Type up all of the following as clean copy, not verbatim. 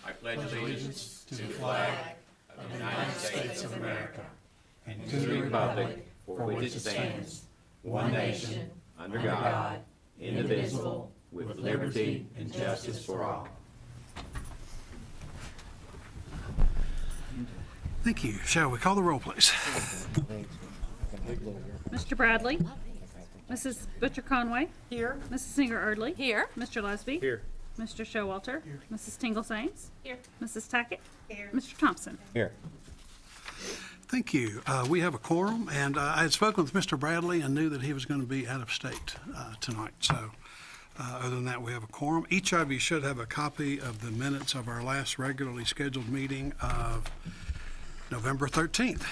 I pledge allegiance to the flag of the United States of America and to the republic for which it stands, one nation, under God, indivisible, with liberty and justice for all. Thank you. Shall we call the roll, please? Mr. Bradley? Mrs. Butcher-Conway? Here. Mrs. Singer-Erdley? Here. Mr. Lesby? Here. Mr. Showalter? Here. Mrs. Tingle-Saints? Here. Mrs. Tackett? Here. Mr. Thompson? Here. Thank you. We have a quorum, and I had spoken with Mr. Bradley and knew that he was going to be out of state tonight. So other than that, we have a quorum. Each of you should have a copy of the minutes of our last regularly scheduled meeting of November 13th.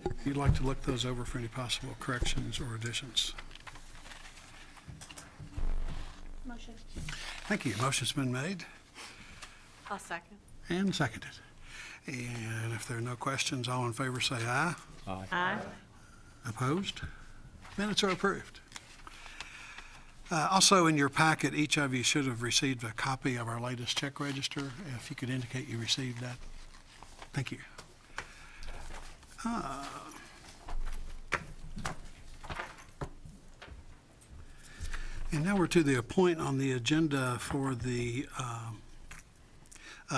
If you'd like to look those over for any possible corrections or additions. Motion. Thank you. Motion's been made I'll second. and seconded. And if there are no questions, all in favor say aye. Aye. Opposed? Minutes are approved. Also in your packet, each of you should have received a copy of our latest check register. If you could indicate you received that. Thank you. And now we're to the point on the agenda for the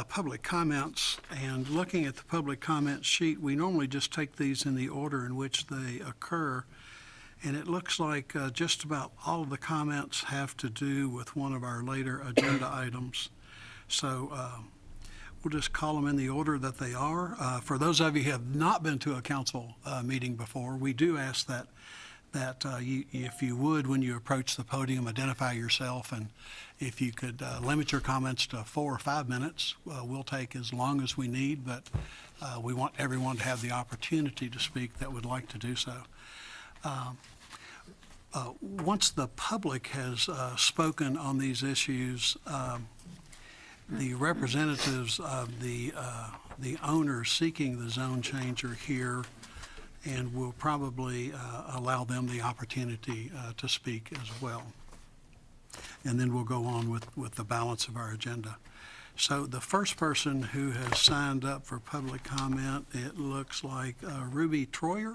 public comments. And looking at the public comment sheet, we normally just take these in the order in which they occur. And it looks like just about all of the comments have to do with one of our later agenda items. So we'll just call them in the order that they are. For those of you who have not been to a council meeting before, we do ask that you, if you would, when you approach the podium, identify yourself, and if you could limit your comments to 4 or 5 minutes, we'll take as long as we need, but we want everyone to have the opportunity to speak that would like to do so. Once the public has spoken on these issues, the representatives of the owners seeking the zone change are here, and we'll probably allow them the opportunity to speak as well. And then we'll go on with the balance of our agenda. So the first person who has signed up for public comment, it looks like Ruby Troyer.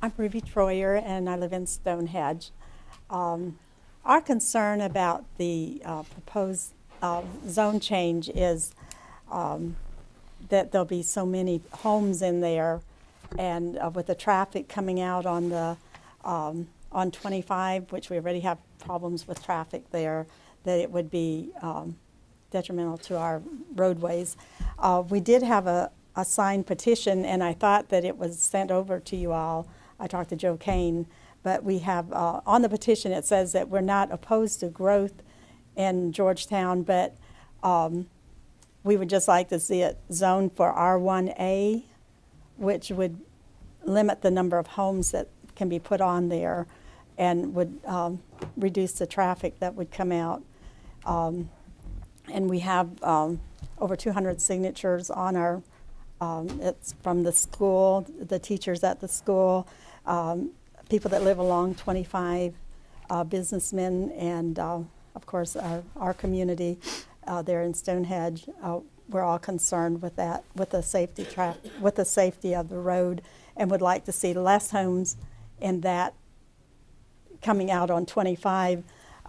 I'm Ruby Troyer, and I live in Stonehenge. Our concern about the proposed zone change is that there'll be so many homes in there, and with the traffic coming out on the on 25, which we already have problems with traffic there, that it would be detrimental to our roadways. We did have a signed petition, and I thought that it was sent over to you all. I talked to Joe Kane, but we have, on the petition, it says that we're not opposed to growth in Georgetown, but we would just like to see it zoned for R1A, which would limit the number of homes that can be put on there and would reduce the traffic that would come out. And we have over 200 signatures on our, it's from the school, the teachers at the school, people that live along 25, businessmen, and of course our community there in Stonehenge. We're all concerned with that, with the safety of the road, and would like to see less homes in that coming out on 25,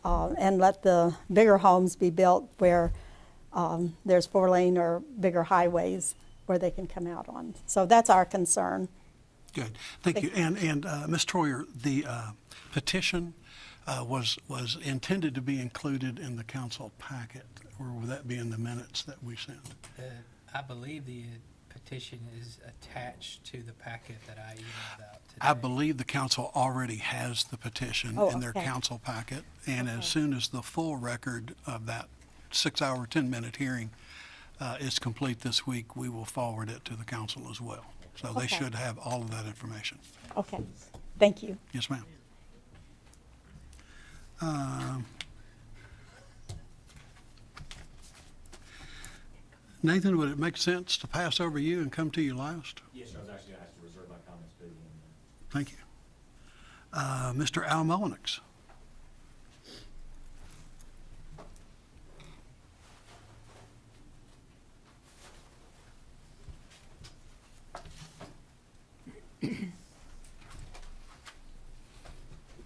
and let the bigger homes be built where there's 4-lane or bigger highways where they can come out on. So that's our concern. Good, thank you. And Ms. Troyer, the petition was intended to be included in the council packet, or will that be in the minutes that we sent? I believe the petition is attached to the packet that I emailed out today. I believe the council already has the petition in their okay. council packet, and as soon as the full record of that 6-hour, 10-minute hearing is complete this week, we will forward it to the council as well. So they should have all of that information. Okay, thank you. Yes, ma'am. Nathan, would it make sense to pass over you and come to you last? Yes, sir. I was actually going to ask to reserve my comments to the end. Thank you. Mr. Al Mullenix.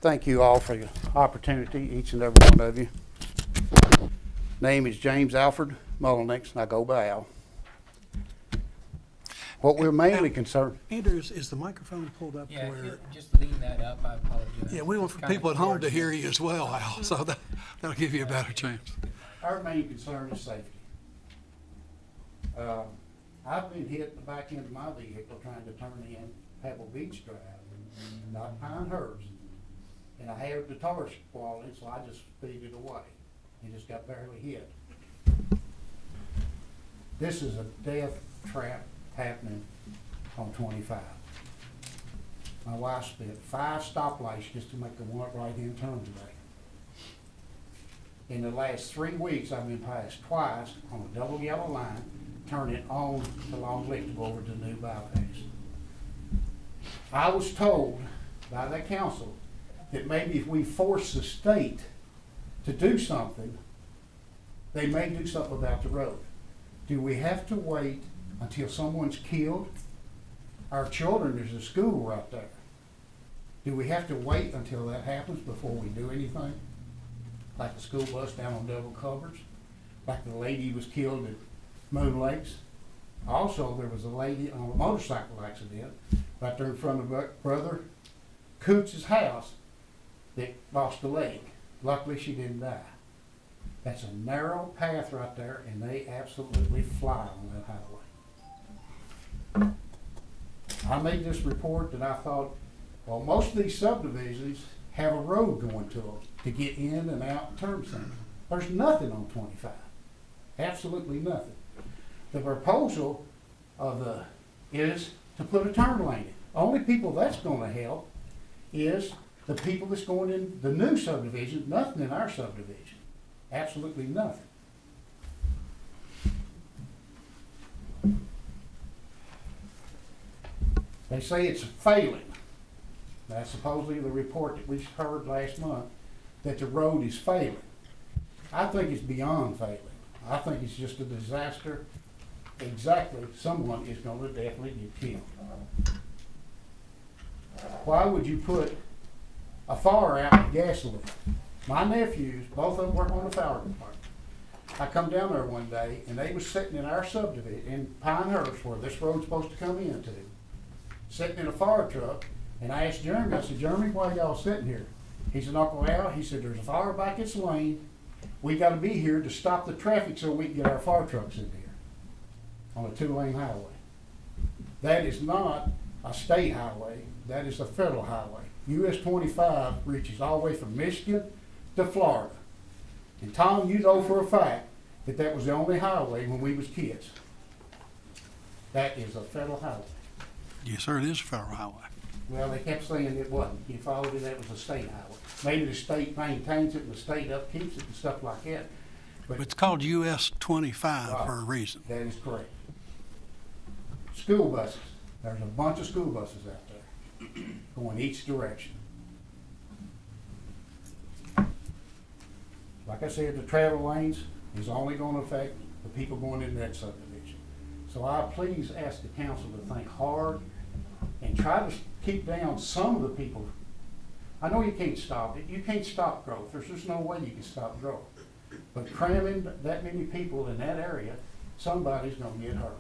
Thank you all for your opportunity, each and every one of you. Name is James Alfred Mullenix, and I go by Al. What we're mainly concerned, Andrew, is the microphone pulled up to Yeah, if where? you just lean that up, I apologize. Yeah, we want for Kinda people at home to towards hear you as well, Al, so that'll give you a better chance. our main concern is safety. I've been hit in the back end of my vehicle trying to turn in Pebble Beach Drive, not Pinehurst. And I had the tar quality, so I just speeded away and just got barely hit. This is a death trap happening on 25. My wife spent 5 stoplights just to make a one right-hand turn today. In the last 3 weeks, I've been passed twice on a double yellow line, turning on the Long Lick to go over to the new bypass. I was told by the council that maybe if we force the state to do something, they may do something about the road. Do we have to wait until someone's killed? Our children, there's a school right there. Do we have to wait until that happens before we do anything? Like the school bus down on Double Covers, like the lady who was killed at Moon Lakes. Also, there was a lady on a motorcycle accident right there in front of Brother Coots's house that lost a leg. Luckily, she didn't die. That's a narrow path right there, and they absolutely fly on that highway. I made this report that I thought, well, most of these subdivisions have a road going to them to get in and out and turn center. There's nothing on 25. Absolutely nothing. The proposal is to put a turn lane in. Only people that's going to help is the people that's going in the new subdivision, nothing in our subdivision. Absolutely nothing. They say it's failing. That's supposedly the report that we heard last month, that the road is failing. I think it's beyond failing. I think it's just a disaster. Exactly, someone is going to definitely get killed. Why would you put a fire out with gasoline? My nephews, both of them work on the fire department. I come down there one day, and they was sitting in our subdivision, in Pinehurst, where this road's supposed to come into, sitting in a fire truck, and I asked Jeremy, I said, Jeremy, why y'all sitting here? He said, Uncle Al, he said, there's a fire back its lane. We gotta be here to stop the traffic so we can get our fire trucks in here on a 2-lane highway. That is not a state highway, that is a federal highway. US 25 reaches all the way from Michigan to Florida. And Tom, you know for a fact that that was the only highway when we was kids. That is a federal highway. Yes, sir, it is a federal highway. Well, they kept saying it wasn't. You followed it, that was a state highway. Maybe the state maintains it and the state upkeeps it and stuff like that. But It's called US 25 for a reason. that is correct. School buses. There's a bunch of school buses out there going each direction. Like I said, the travel lanes is only going to affect the people going into that subdivision. So I please ask the council to think hard and try to keep down some of the people. I know you can't stop it. You can't stop growth. There's just no way you can stop growth. But cramming that many people in that area, somebody's going to get hurt.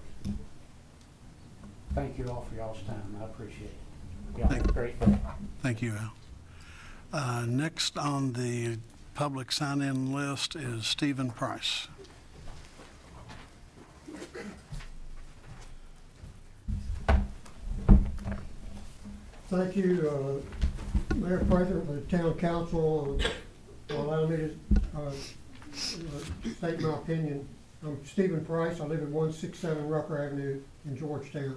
Thank you all for y'all's time. I appreciate it. Y'all have a great day. Thank you, Al. Next on the public sign-in list is Stephen Price. Thank you, Mayor President, the Town Council, for allowing me to state my opinion. I'm Stephen Price. I live at 167 Rucker Avenue in Georgetown.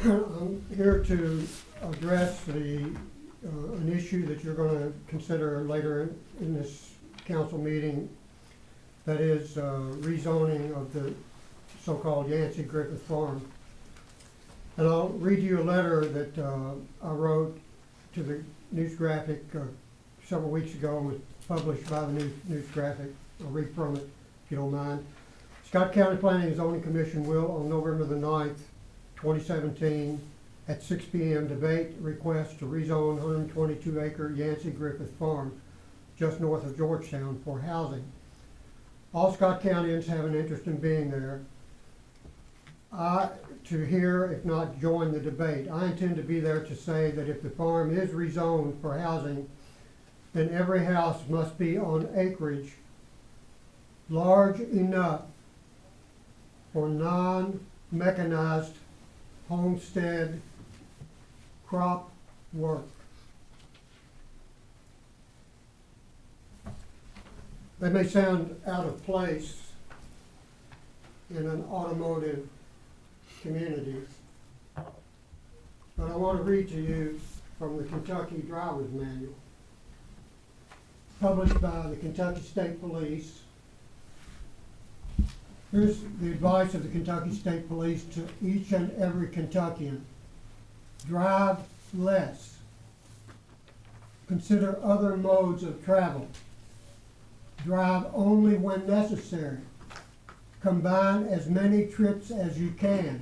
I'm here to address an issue that you're going to consider later in this council meeting, that is rezoning of the so-called Yancey Griffith Farm. And I'll read you a letter that I wrote to the news graphic several weeks ago and was published by the news graphic. I'll read from it, if you don't mind. Scott County Planning and Zoning Commission will, on November the 9th, 2017, at 6 p.m. debate request to rezone 122-acre Yancey Griffith Farm just north of Georgetown for housing. All Scott Countyans have an interest in being there to hear, if not join the debate. I intend to be there to say that if the farm is rezoned for housing, then every house must be on acreage large enough for non-mechanized homestead crop work. That may sound out of place in an automotive community, but I want to read to you from the Kentucky Driver's Manual, published by the Kentucky State Police. Here's the advice of the Kentucky State Police to each and every Kentuckian. Drive less. Consider other modes of travel. Drive only when necessary. Combine as many trips as you can.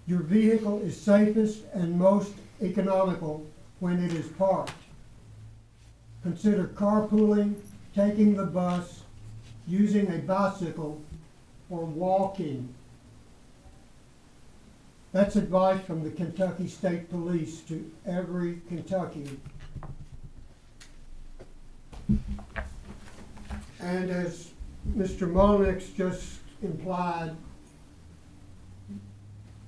Your vehicle is safest and most economical when it is parked. Consider carpooling, taking the bus, using a bicycle, or walking. That's advice from the Kentucky State Police to every Kentuckian. And as Mr. Molnix just implied,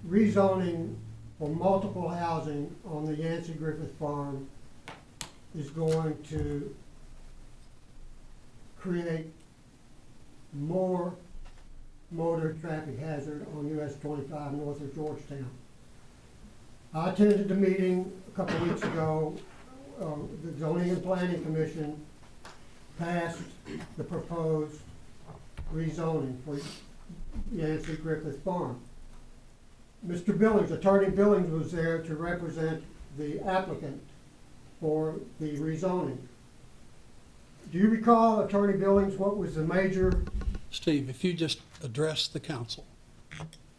rezoning for multiple housing on the Yancey Griffith Farm is going to create more motor traffic hazard on US 25 north of Georgetown. I attended the meeting a couple of weeks ago. The Zoning and Planning Commission passed the proposed rezoning for Yancey Griffith Farm. Mr. Billings, Attorney Billings, was there to represent the applicant for the rezoning. Do you recall, Attorney Billings, what was the major? Steve, if you just address the council,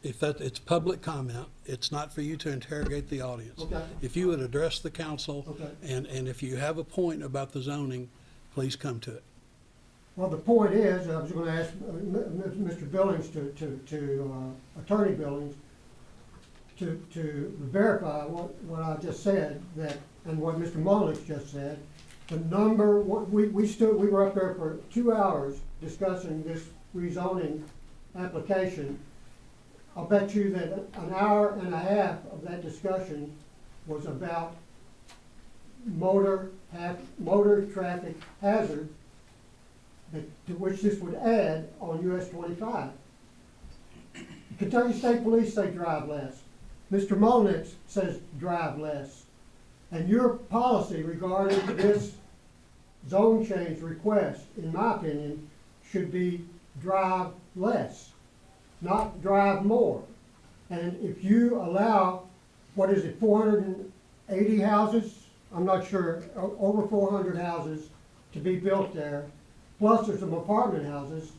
it's public comment, it's not for you to interrogate the audience. Okay. If you would address the council, Okay. and if you have a point about the zoning, please come to it. Well, the point is, I was going to ask Mr. Billings to Attorney Billings to verify what I just said, that, and what Mr. Molnix just said. The number, we were up there for 2 hours discussing this rezoning application. I'll bet you that an hour and a half of that discussion was about motor traffic hazard to which this would add on US 25. Kentucky State Police say drive less. Mr. Molnix says drive less. And your policy regarding this zone change request, in my opinion, should be drive less, not drive more. And if you allow, 480 houses? I'm not sure, over 400 houses to be built there, plus there's some apartment houses,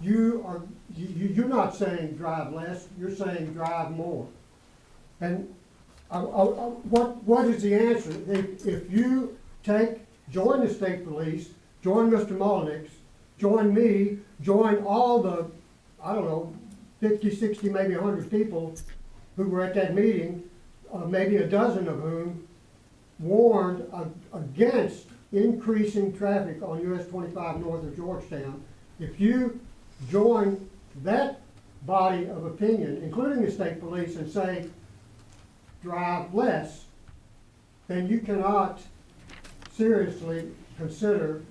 you're not saying drive less, you're saying drive more. And what is the answer? If you join the state police, join Mr. Molnix, join me, join all the, 50, 60, maybe 100 people who were at that meeting, maybe a dozen of whom warned against increasing traffic on US 25 north of Georgetown. If you join that body of opinion, including the state police, and say drive less, then you cannot seriously consider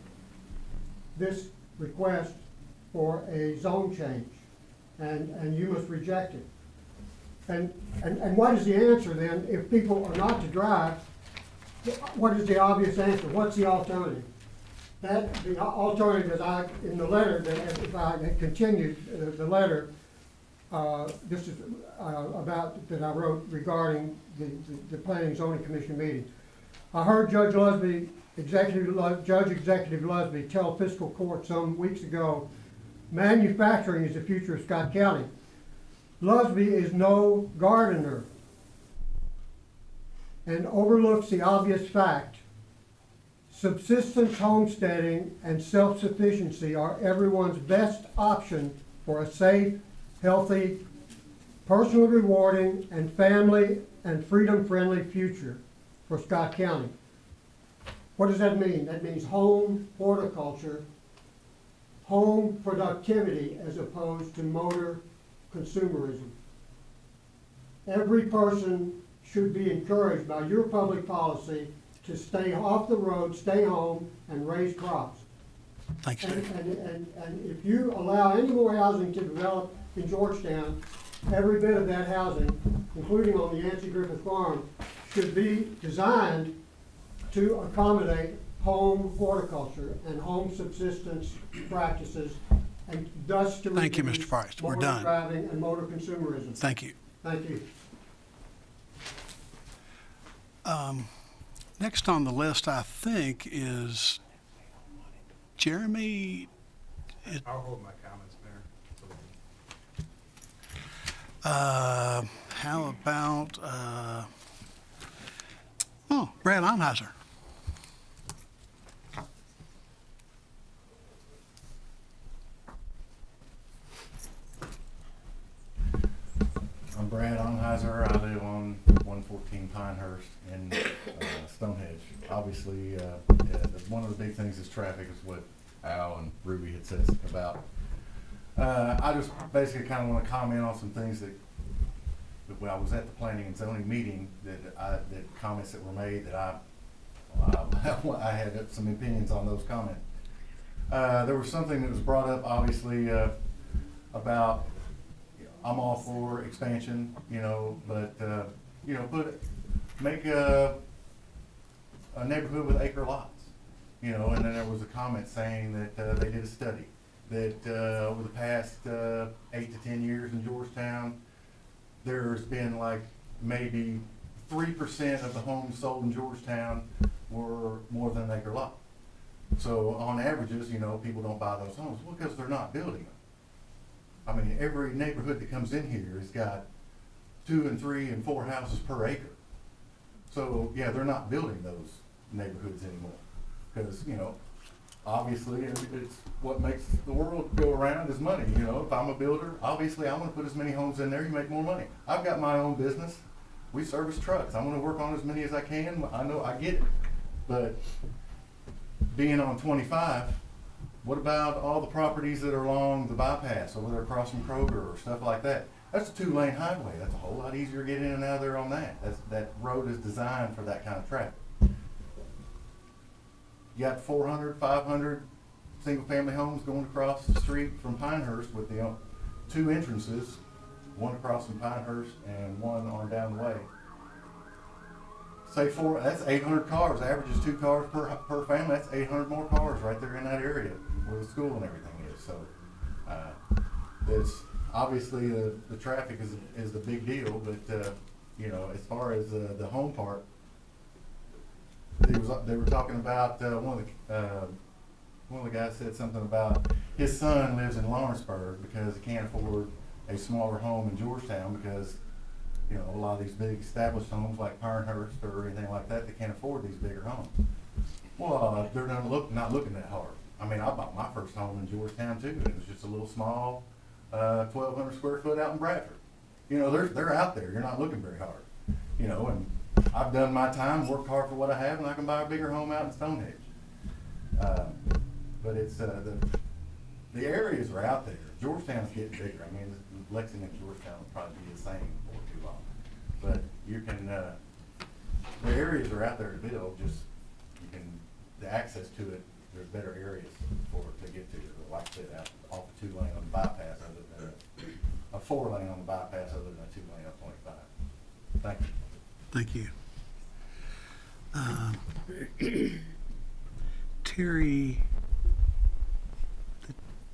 this request for a zone change, and you must reject it. And what is the answer then if people are not to drive? What is the obvious answer? What's the alternative? The alternative is in the letter, that if I had continued the letter, this is about, that I wrote regarding the Planning and Zoning Commission meeting. I heard Judge Executive Lusby tell fiscal court some weeks ago, manufacturing is the future of Scott County. Lusby is no gardener and overlooks the obvious fact. Subsistence homesteading and self-sufficiency are everyone's best option for a safe, healthy, personally rewarding, and family and freedom-friendly future for Scott County. What does that mean? That means home horticulture, home productivity as opposed to motor consumerism. Every person should be encouraged by your public policy to stay off the road, stay home, and raise crops. Thanks, Steve. And if you allow any more housing to develop in Georgetown, every bit of that housing, including on the Yancey Griffith Farm, should be designed to accommodate home horticulture and home subsistence practices, and thus to Thank you, reduce Mr. Price. We're motor done. driving and motor consumerism. Thank you. Thank you. Next on the list, I think, is Jeremy. I'll hold my comments, Mayor. How about, Brad Onheiser. I'm Brad Onheiser. I live on 114 Pinehurst in Stonehenge. Obviously, one of the big things is traffic, is what Al and Ruby had said about. I just basically kind of want to comment on some things that when I was at the planning and zoning meeting, that comments that were made that I had some opinions on those comments. There was something that was brought up, obviously, about, I'm all for expansion, but make a neighborhood with acre lots, and then there was a comment saying that they did a study that over the past 8 to 10 years in Georgetown, there's been like maybe 3% of the homes sold in Georgetown were more than an acre lot. So on averages, people don't buy those homes because they're not building them. I mean, every neighborhood that comes in here has got 2 and 3 and 4 houses per acre. So yeah, they're not building those neighborhoods anymore because, obviously it's what makes the world go around is money. If I'm a builder, obviously I want to put as many homes in there, you make more money. I've got my own business. We service trucks. I want to work on as many as I can. I know I get it. But being on 25, what about all the properties that are along the bypass over there across from Kroger or stuff like that? That's a 2-lane highway. That's a whole lot easier to get in and out of there on that. That road is designed for that kind of traffic. You got 400, 500 single-family homes going across the street from Pinehurst with 2 entrances, one across from Pinehurst and one on down the way. Say 4, that's 800 cars. Averages 2 cars per family. That's 800 more cars right there in that area where the school and everything is. So there's obviously the traffic is the big deal, but as far as the home part, they were talking about one of the guys said something about his son lives in Lawrenceburg because he can't afford a smaller home in Georgetown because a lot of these big established homes like Pinehurst or anything like that, they can't afford these bigger homes. Well, they're not looking that hard. I mean, I bought my first home in Georgetown too, and it was just a little small 1,200 square foot out in Bradford. They're out there. You're not looking very hard. And I've done my time, worked hard for what I have, and I can buy a bigger home out in Stonehenge. But it's the areas are out there. Georgetown's getting bigger. I mean, Lexington and Georgetown will probably be the same before too long. But you can, the areas are out there to build. The access to it. There's better areas to get to. Like I said, off a 2-lane on the bypass, other than a 4-lane on the bypass, other than a 2-lane on 25. Thank you. Thank you. Terry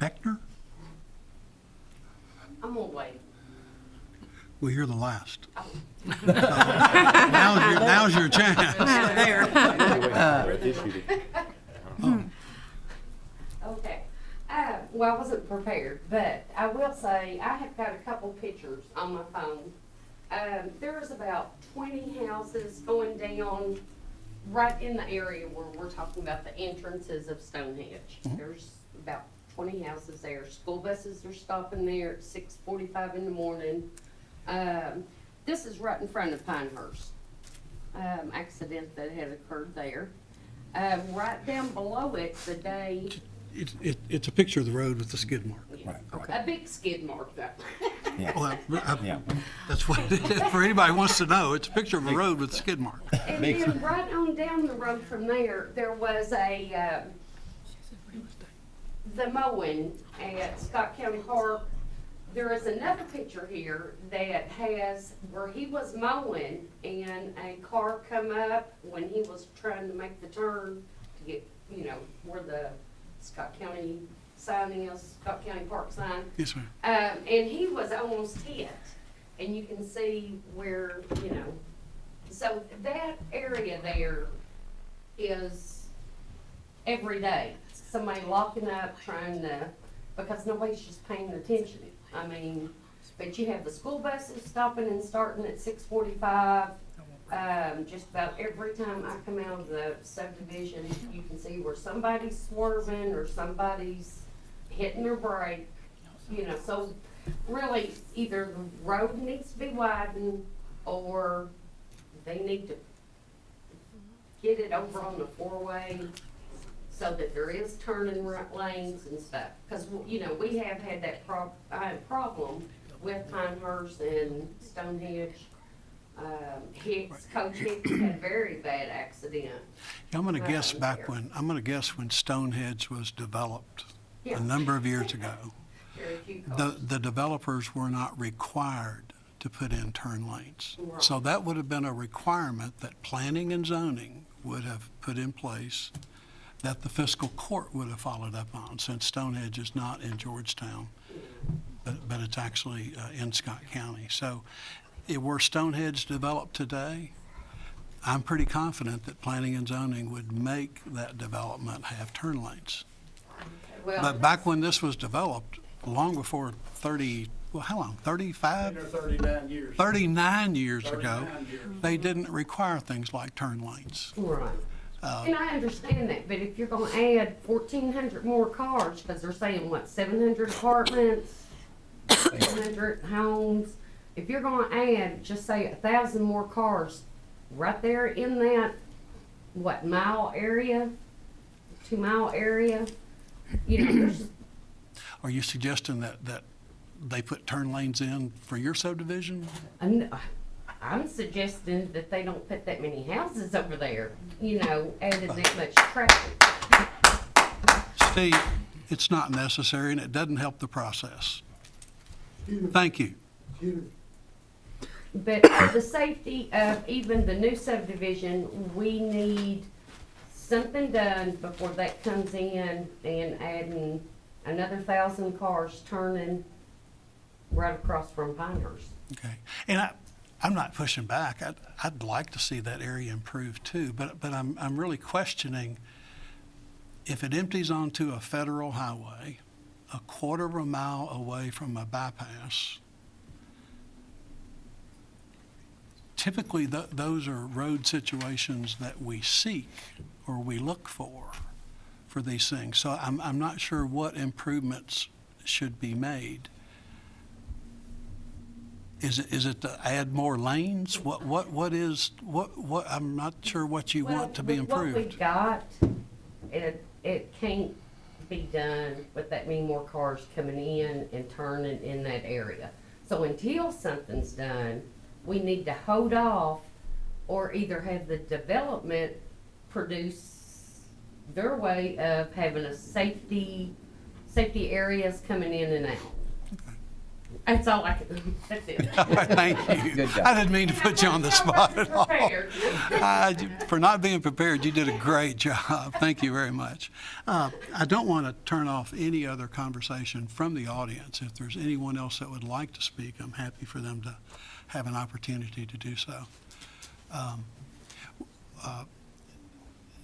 Beckner? I'm gonna wait. Well, you're the last. So, now's your chance. Okay. Well, I wasn't prepared, but I will say I have got a couple pictures on my phone. There's about 20 houses going down right in the area where we're talking about the entrances of Stonehenge. There's about 20 houses there. School buses are stopping there at 6:45 in the morning. This is right in front of Pinehurst. Accident that had occurred there. Right down below it, the day. It's a picture of the road with the skid mark. A big skid mark though. Well, that's what it is. For anybody who wants to know, it's a picture of a road with a skid mark. And then right on down the road from there, there was the mowing at Scott County Park. There is another picture here that has where he was mowing and a car come up when he was trying to make the turn to get, where the Scott County sign is, Scott County Park sign. Yes, ma'am. And he was almost hit. And you can see where, so that area there is every day. Somebody locking up, trying to, because nobody's just paying attention. I mean, but you have the school buses stopping and starting at 6:45. Just about every time I come out of the subdivision, you can see where somebody's swerving or somebody's hitting their brake. So really either the road needs to be widened or they need to get it over on the four-way so that there is turning right lanes and stuff. Because, we have had that problem with Pinehurst and Stonehenge. Coach Hicks had a very bad accident. I'm going to guess when Stonehenge was developed a number of years ago. The developers were not required to put in turn lanes. Right. So that would have been a requirement that planning and zoning would have put in place, that the fiscal court would have followed up on, since Stonehenge is not in Georgetown, but it's actually in Scott County. So were Stonehenge developed today, I'm pretty confident that planning and zoning would make that development have turn lanes. Well, But back when this was developed, long before 35? 39 years. 39 years ago, 39 years. they didn't require things like turn lanes. right. And I understand that, but if you're gonna add 1,400 more cars, because they're saying, 700 apartments, 700 homes, if you're gonna add, just say 1,000 more cars, right there in that, mile area, 2-mile area, there's. Are you suggesting that they put turn lanes in for your subdivision? I'm suggesting that they don't put that many houses over there, added that much traffic. Steve, it's not necessary and it doesn't help the process. Thank you. But for the safety of even the new subdivision, we need something done before that comes in and adding another 1,000 cars turning right across from Pinehurst. Okay. And I'm not pushing back. I'd like to see that area improve too, but I'm really questioning if it empties onto a federal highway, a 1/4 mile away from a bypass. Typically, those are road situations that we seek or we look for these things. So I'm not sure what improvements should be made. Is it to add more lanes? What I'm not sure what you want to be improved. What we got, it can't be done with that many more cars coming in and turning in that area. So until something's done, we need to hold off or either have the development produce their way of having a safety areas coming in and out. That's all I can, that's it. Thank you. Good job. I didn't mean to put you on the spot at all. Prepared. For not being prepared, you did a great job. Thank you very much. I don't want to turn off any other conversation from the audience. If there's anyone else that would like to speak, I'm happy for them to have an opportunity to do so.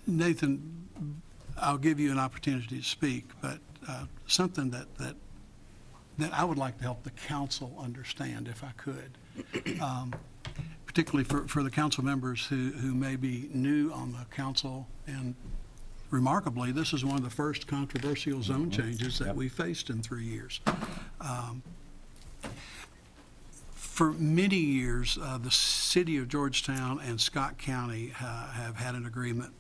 Nathan, I'll give you an opportunity to speak, but something that I would like to help the council understand, if I could, particularly for the council members who may be new on the council. And remarkably, this is one of the first controversial zone changes that we faced in 3 years. For many years, the city of Georgetown and Scott County have had an agreement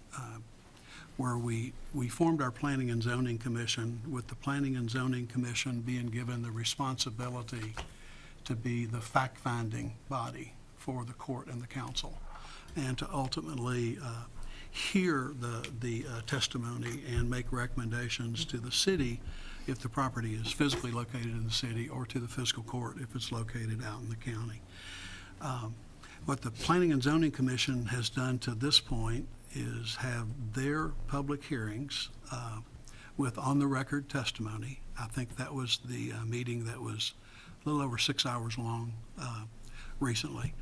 where we formed our Planning and Zoning Commission, with the Planning and Zoning Commission being given the responsibility to be the fact-finding body for the court and the council, and to ultimately hear the testimony and make recommendations to the city if the property is physically located in the city, or to the fiscal court if it's located out in the county. What the Planning and Zoning Commission has done to this point is have their public hearings with on-the-record testimony. I think that was the meeting that was a little over 6 hours long recently.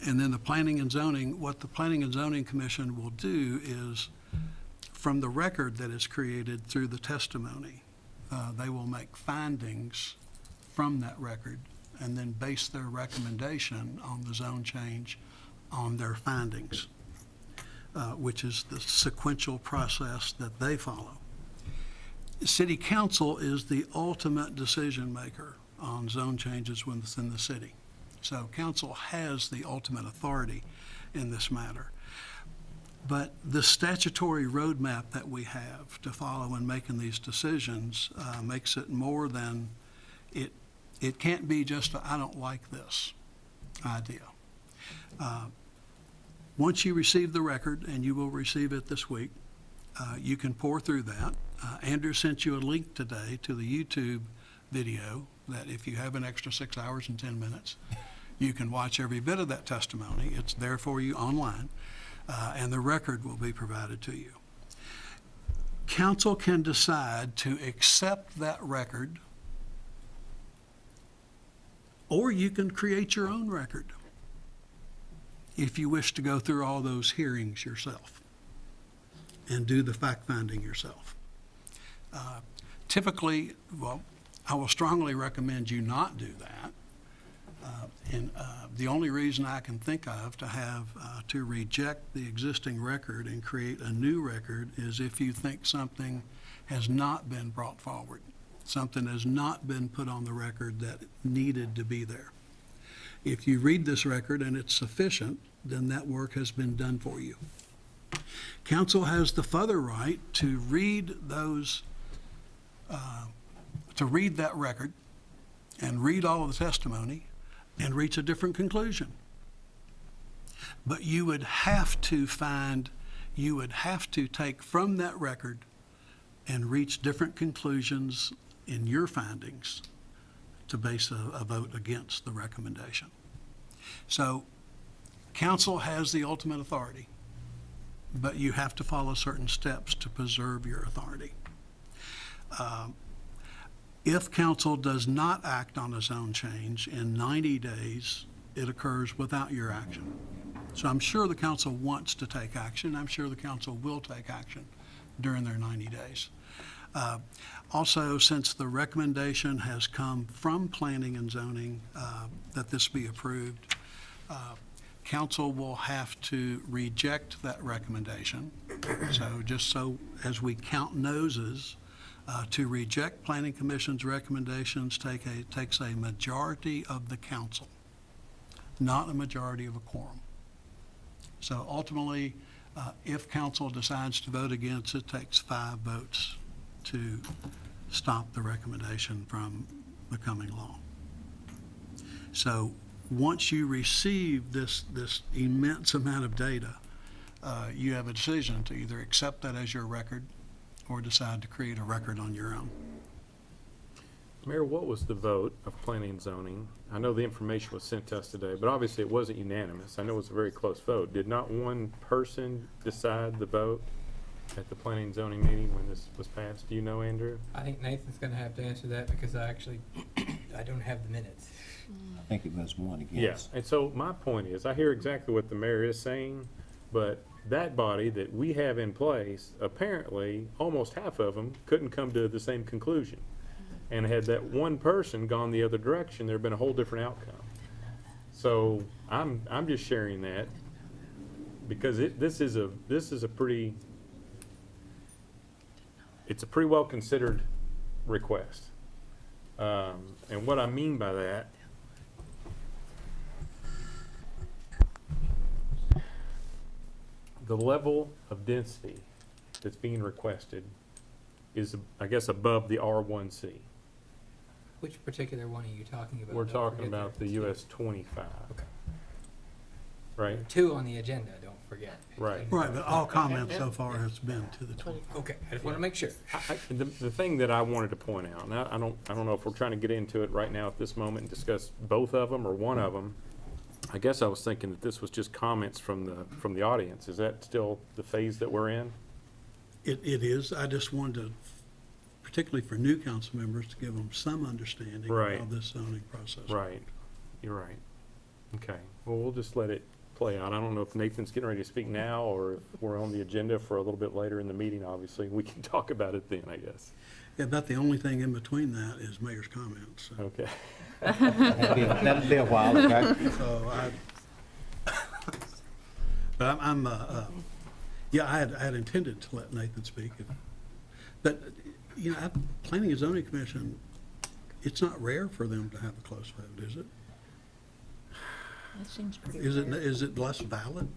And then the Planning and Zoning, what the Planning and Zoning Commission will do is, from the record that is created through the testimony, they will make findings from that record and then base their recommendation on the zone change on their findings, which is the sequential process that they follow. City Council is the ultimate decision maker on zone changes within the city. So Council has the ultimate authority in this matter. But the statutory roadmap that we have to follow in making these decisions makes it more than, it can't be just a, I don't like this idea. Once you receive the record, and you will receive it this week, you can pour through that. Andrew sent you a link today to the YouTube video that if you have an extra 6 hours and 10 minutes, you can watch every bit of that testimony. It's there for you online, and the record will be provided to you. Council can decide to accept that record, or you can create your own record if you wish to go through all those hearings yourself and do the fact-finding yourself. Typically, well, I will strongly recommend you not do that. And the only reason I can think of to reject the existing record and create a new record is if you think something has not been brought forward, something has not been put on the record that needed to be there. If you read this record and it's sufficient, then that work has been done for you. Council has the further right to read that record and read all of the testimony and reach a different conclusion. But you would have to take from that record and reach different conclusions in your findings to base a vote against the recommendation. So council has the ultimate authority, but you have to follow certain steps to preserve your authority. If council does not act on a zone change in 90 days, it occurs without your action. So I'm sure the council wants to take action. I'm sure the council will take action during their 90 days. Also, since the recommendation has come from Planning and Zoning that this be approved, council will have to reject that recommendation. So just so as we count noses, to reject Planning Commission's recommendations takes a majority of the council, not a majority of a quorum. So ultimately, if council decides to vote against, it takes 5 votes to stop the recommendation from becoming law. So once you receive this immense amount of data, you have a decision to either accept that as your record or decide to create a record on your own. Mayor, what was the vote of planning and zoning? I know the information was sent to us today, but obviously it wasn't unanimous. I know it was a very close vote. Did not one person decide the vote at the planning and zoning meeting when this was passed? Do you know, Andrew? I think Nathan's gonna have to answer that because I don't have the minutes. I think it was one against. Yes, and so my point is, I hear exactly what the mayor is saying, but that body that we have in place, apparently, almost half of them couldn't come to the same conclusion. And had that one person gone the other direction, there'd been a whole different outcome. So I'm just sharing that because this is a pretty well considered request. And what I mean by that, the level of density that's being requested is, I guess, above the R1C. Which particular one are you talking about? We're Don't talking forget about there. the US 25. Okay. Right? 2 on the agenda, don't forget. Right. Right, but all comments so far has been to the 20. Okay, I just wanna make sure. The thing that I wanted to point out, and I don't know if we're trying to get into it right now at this moment and discuss both of them or one of them. I guess I was thinking that this was just comments from the audience. Is that still the phase that we're in? It is. I just wanted to, particularly for new council members, to give them some understanding Right. of this zoning process. Right. You're right. Okay. Well, we'll just let it play out. I don't know if Nathan's getting ready to speak now or if we're on the agenda for a little bit later in the meeting, obviously. We can talk about it then, I guess. Yeah, about the only thing in between that is mayor's comments. So. Okay. That'll be a while, okay? So but yeah, I had intended to let Nathan speak. But, you know, Planning and Zoning Commission, it's not rare for them to have a close vote, is it? That seems pretty Is it less valid?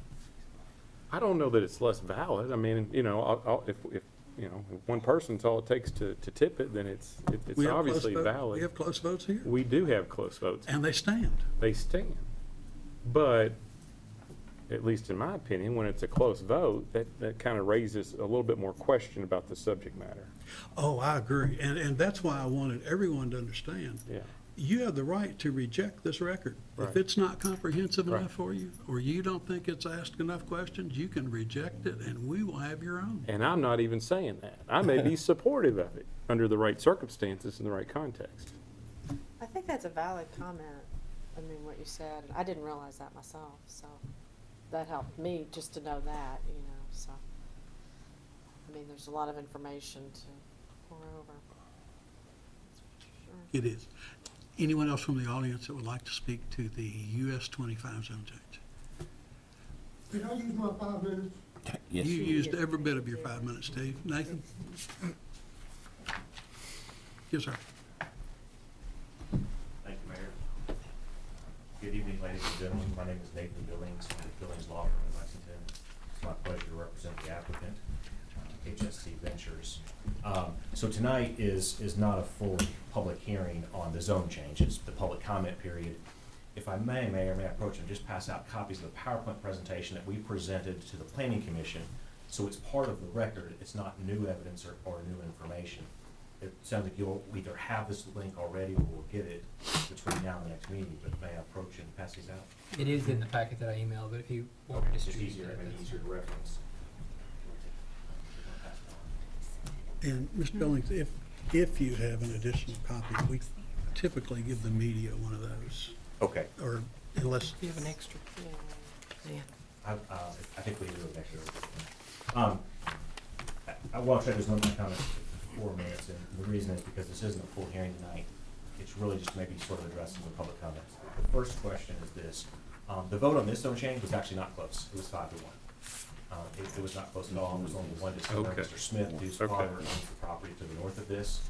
I don't know that it's less valid. I mean, you know, if you know, if one person's all it takes to tip it, then it's We have obviously close vote- valid. We have close votes here, We do have close votes. and they stand. They stand. But, at least in my opinion, when it's a close vote, that kind of raises a little bit more question about the subject matter. Oh, I agree, and that's why I wanted everyone to understand. Yeah. You have the right to reject this record. If Right. it's not comprehensive Right. enough for you, or you don't think it's asked enough questions, you can reject it, and we will have your own. And I'm not even saying that. I may be supportive of it under the right circumstances and the right context. I think that's a valid comment. I mean, what you said. I didn't realize that myself, so that helped me just to know that, you know, so. I mean, there's a lot of information to pour over. Sure. It is. Anyone else from the audience that would like to speak to the US 25 zone change? Did I use my 5 minutes? Yes. You used every bit of your 5 minutes, Steve. Nathan? Yes, sir. Thank you, Mayor. Good evening, ladies and gentlemen. My name is Nathan Billings from the Billings Law Firm in Lexington. It's my pleasure to represent the applicant, HSC Ventures. So tonight is not a full public hearing on the zone change. It's the public comment period. If I may, Mayor, may I approach and just pass out copies of the PowerPoint presentation that we presented to the Planning Commission. So it's part of the record. It's not new evidence or new information. It sounds like you'll either have this link already or we'll get it between now and the next meeting, but may I approach and pass these out? It is in the packet that I emailed, but if you want to It's just distribute easier, it. maybe that's- easier to reference. And Mr. Billings, if you have an additional copy, we typically give the media one of those, Okay. or unless, You have an extra? Yeah. I think we can do it next year. I want to try to just limit my comments to 4 minutes, and the reason is because this isn't a full hearing tonight. It's really just maybe sort of addressing the public comments. The first question is this. The vote on this zone change was actually not close. It was 5-1. It was not close at all. There was only one dissenter, Okay. Mr. Smith, whose Okay. father owns the property to the north of this,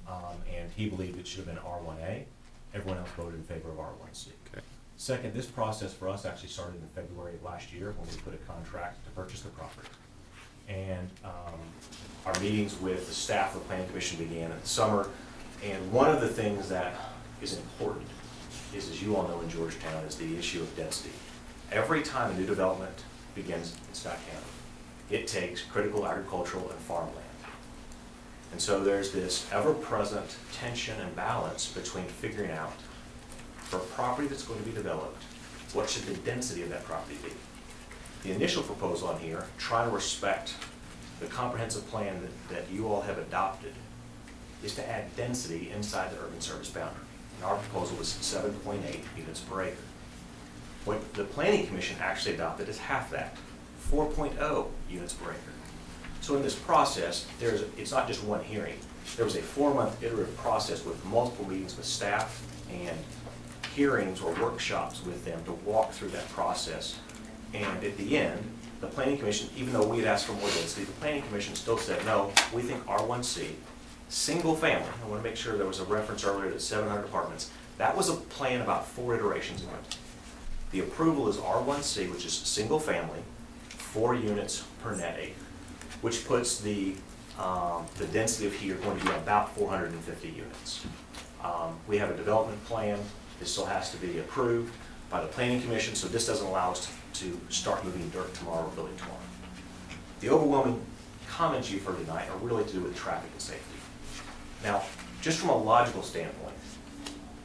and he believed it should have been R1A. Everyone else voted in favor of R1C. Okay. Second, this process for us actually started in February of last year when we put a contract to purchase the property. And our meetings with the staff of the Planning Commission began in the summer. And one of the things that is important is, as you all know in Georgetown, is the issue of density. Every time a new development begins in Scott County, it takes critical agricultural and farmland. And so there's this ever-present tension and balance between figuring out, for a property that's going to be developed, what should the density of that property be? The initial proposal on here, try to respect the comprehensive plan that you all have adopted, is to add density inside the urban service boundary. And our proposal was 7.8 units per acre. What the Planning Commission actually adopted is half that, 4.0 units per acre. So in this process, it's not just one hearing. There was a 4-month iterative process with multiple meetings with staff and hearings or workshops with them to walk through that process. And at the end, the Planning Commission, even though we had asked for more density, the Planning Commission still said, no, we think R1C, single family, I want to make sure there was a reference earlier to 700 apartments. That was a plan about 4 iterations ago. The approval is R1C, which is single family, 4 units per net acre, which puts the density of here going to be about 450 units. We have a development plan. This still has to be approved by the Planning Commission, so this doesn't allow us to start moving dirt tomorrow or building tomorrow. The overwhelming comments you've heard tonight are really to do with traffic and safety. Now, just from a logical standpoint,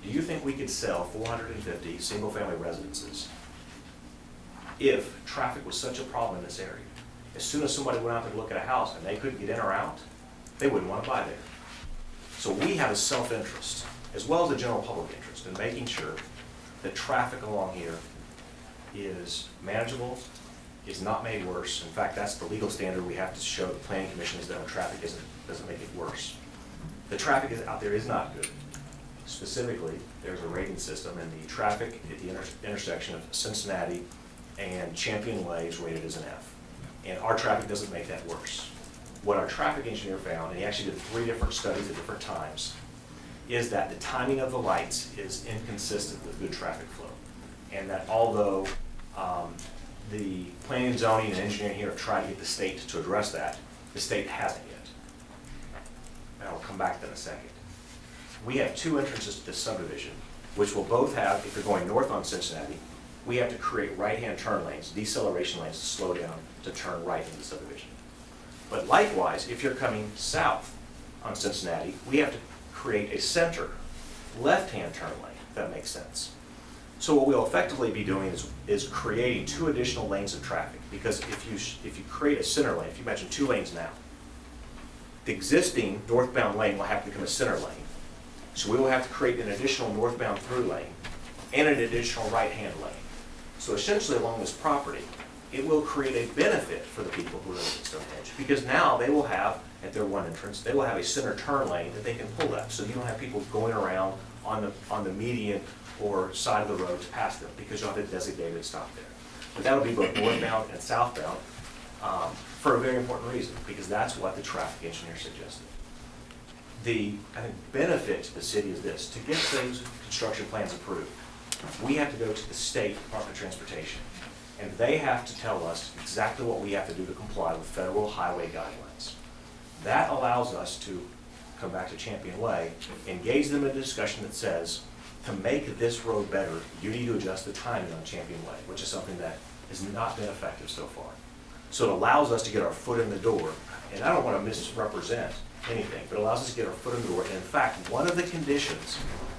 do you think we could sell 450 single-family residences if traffic was such a problem in this area? As soon as somebody went out there to look at a house and they couldn't get in or out, they wouldn't want to buy there. So we have a self-interest, as well as a general public interest, in making sure that traffic along here is manageable, is not made worse. In fact, that's the legal standard we have to show the Planning Commission, is that when traffic doesn't make it worse. The traffic out there is not good. Specifically, there's a rating system, and the traffic at the intersection of Cincinnati and Champion Way is rated as an F. And our traffic doesn't make that worse. What our traffic engineer found, and he actually did 3 different studies at different times, is that the timing of the lights is inconsistent with good traffic flow. And that although the planning and zoning and engineering here have tried to get the state to address that, the state hasn't yet. And I'll come back to that in a second. We have 2 entrances to this subdivision, which will both have, if you're going north on Cincinnati, we have to create right-hand turn lanes, deceleration lanes to slow down to turn right into the subdivision. But likewise, if you're coming south on Cincinnati, we have to create a center left-hand turn lane, if that makes sense. So what we'll effectively be doing is creating 2 additional lanes of traffic, because if you create a center lane, if you imagine 2 lanes now, the existing northbound lane will have to become a center lane. So we will have to create an additional northbound through lane and an additional right-hand lane. So essentially along this property, it will create a benefit for the people who live in Stonehenge, because now they will have, at their one entrance, they will have a center turn lane that they can pull left. So you don't have people going around on the median or side of the road to pass them, because you'll have a designated stop there. But that'll be both northbound and southbound for a very important reason, because that's what the traffic engineer suggested. I think, benefit to the city is this: to get those construction plans approved, we have to go to the State Department of Transportation, and they have to tell us exactly what we have to do to comply with federal highway guidelines. That allows us to come back to Champion Way, engage them in a discussion that says, to make this road better, you need to adjust the timing on Champion Way, which is something that has not been effective so far. So it allows us to get our foot in the door, and I don't want to misrepresent anything, but it allows us to get our foot in the door. And in fact, one of the conditions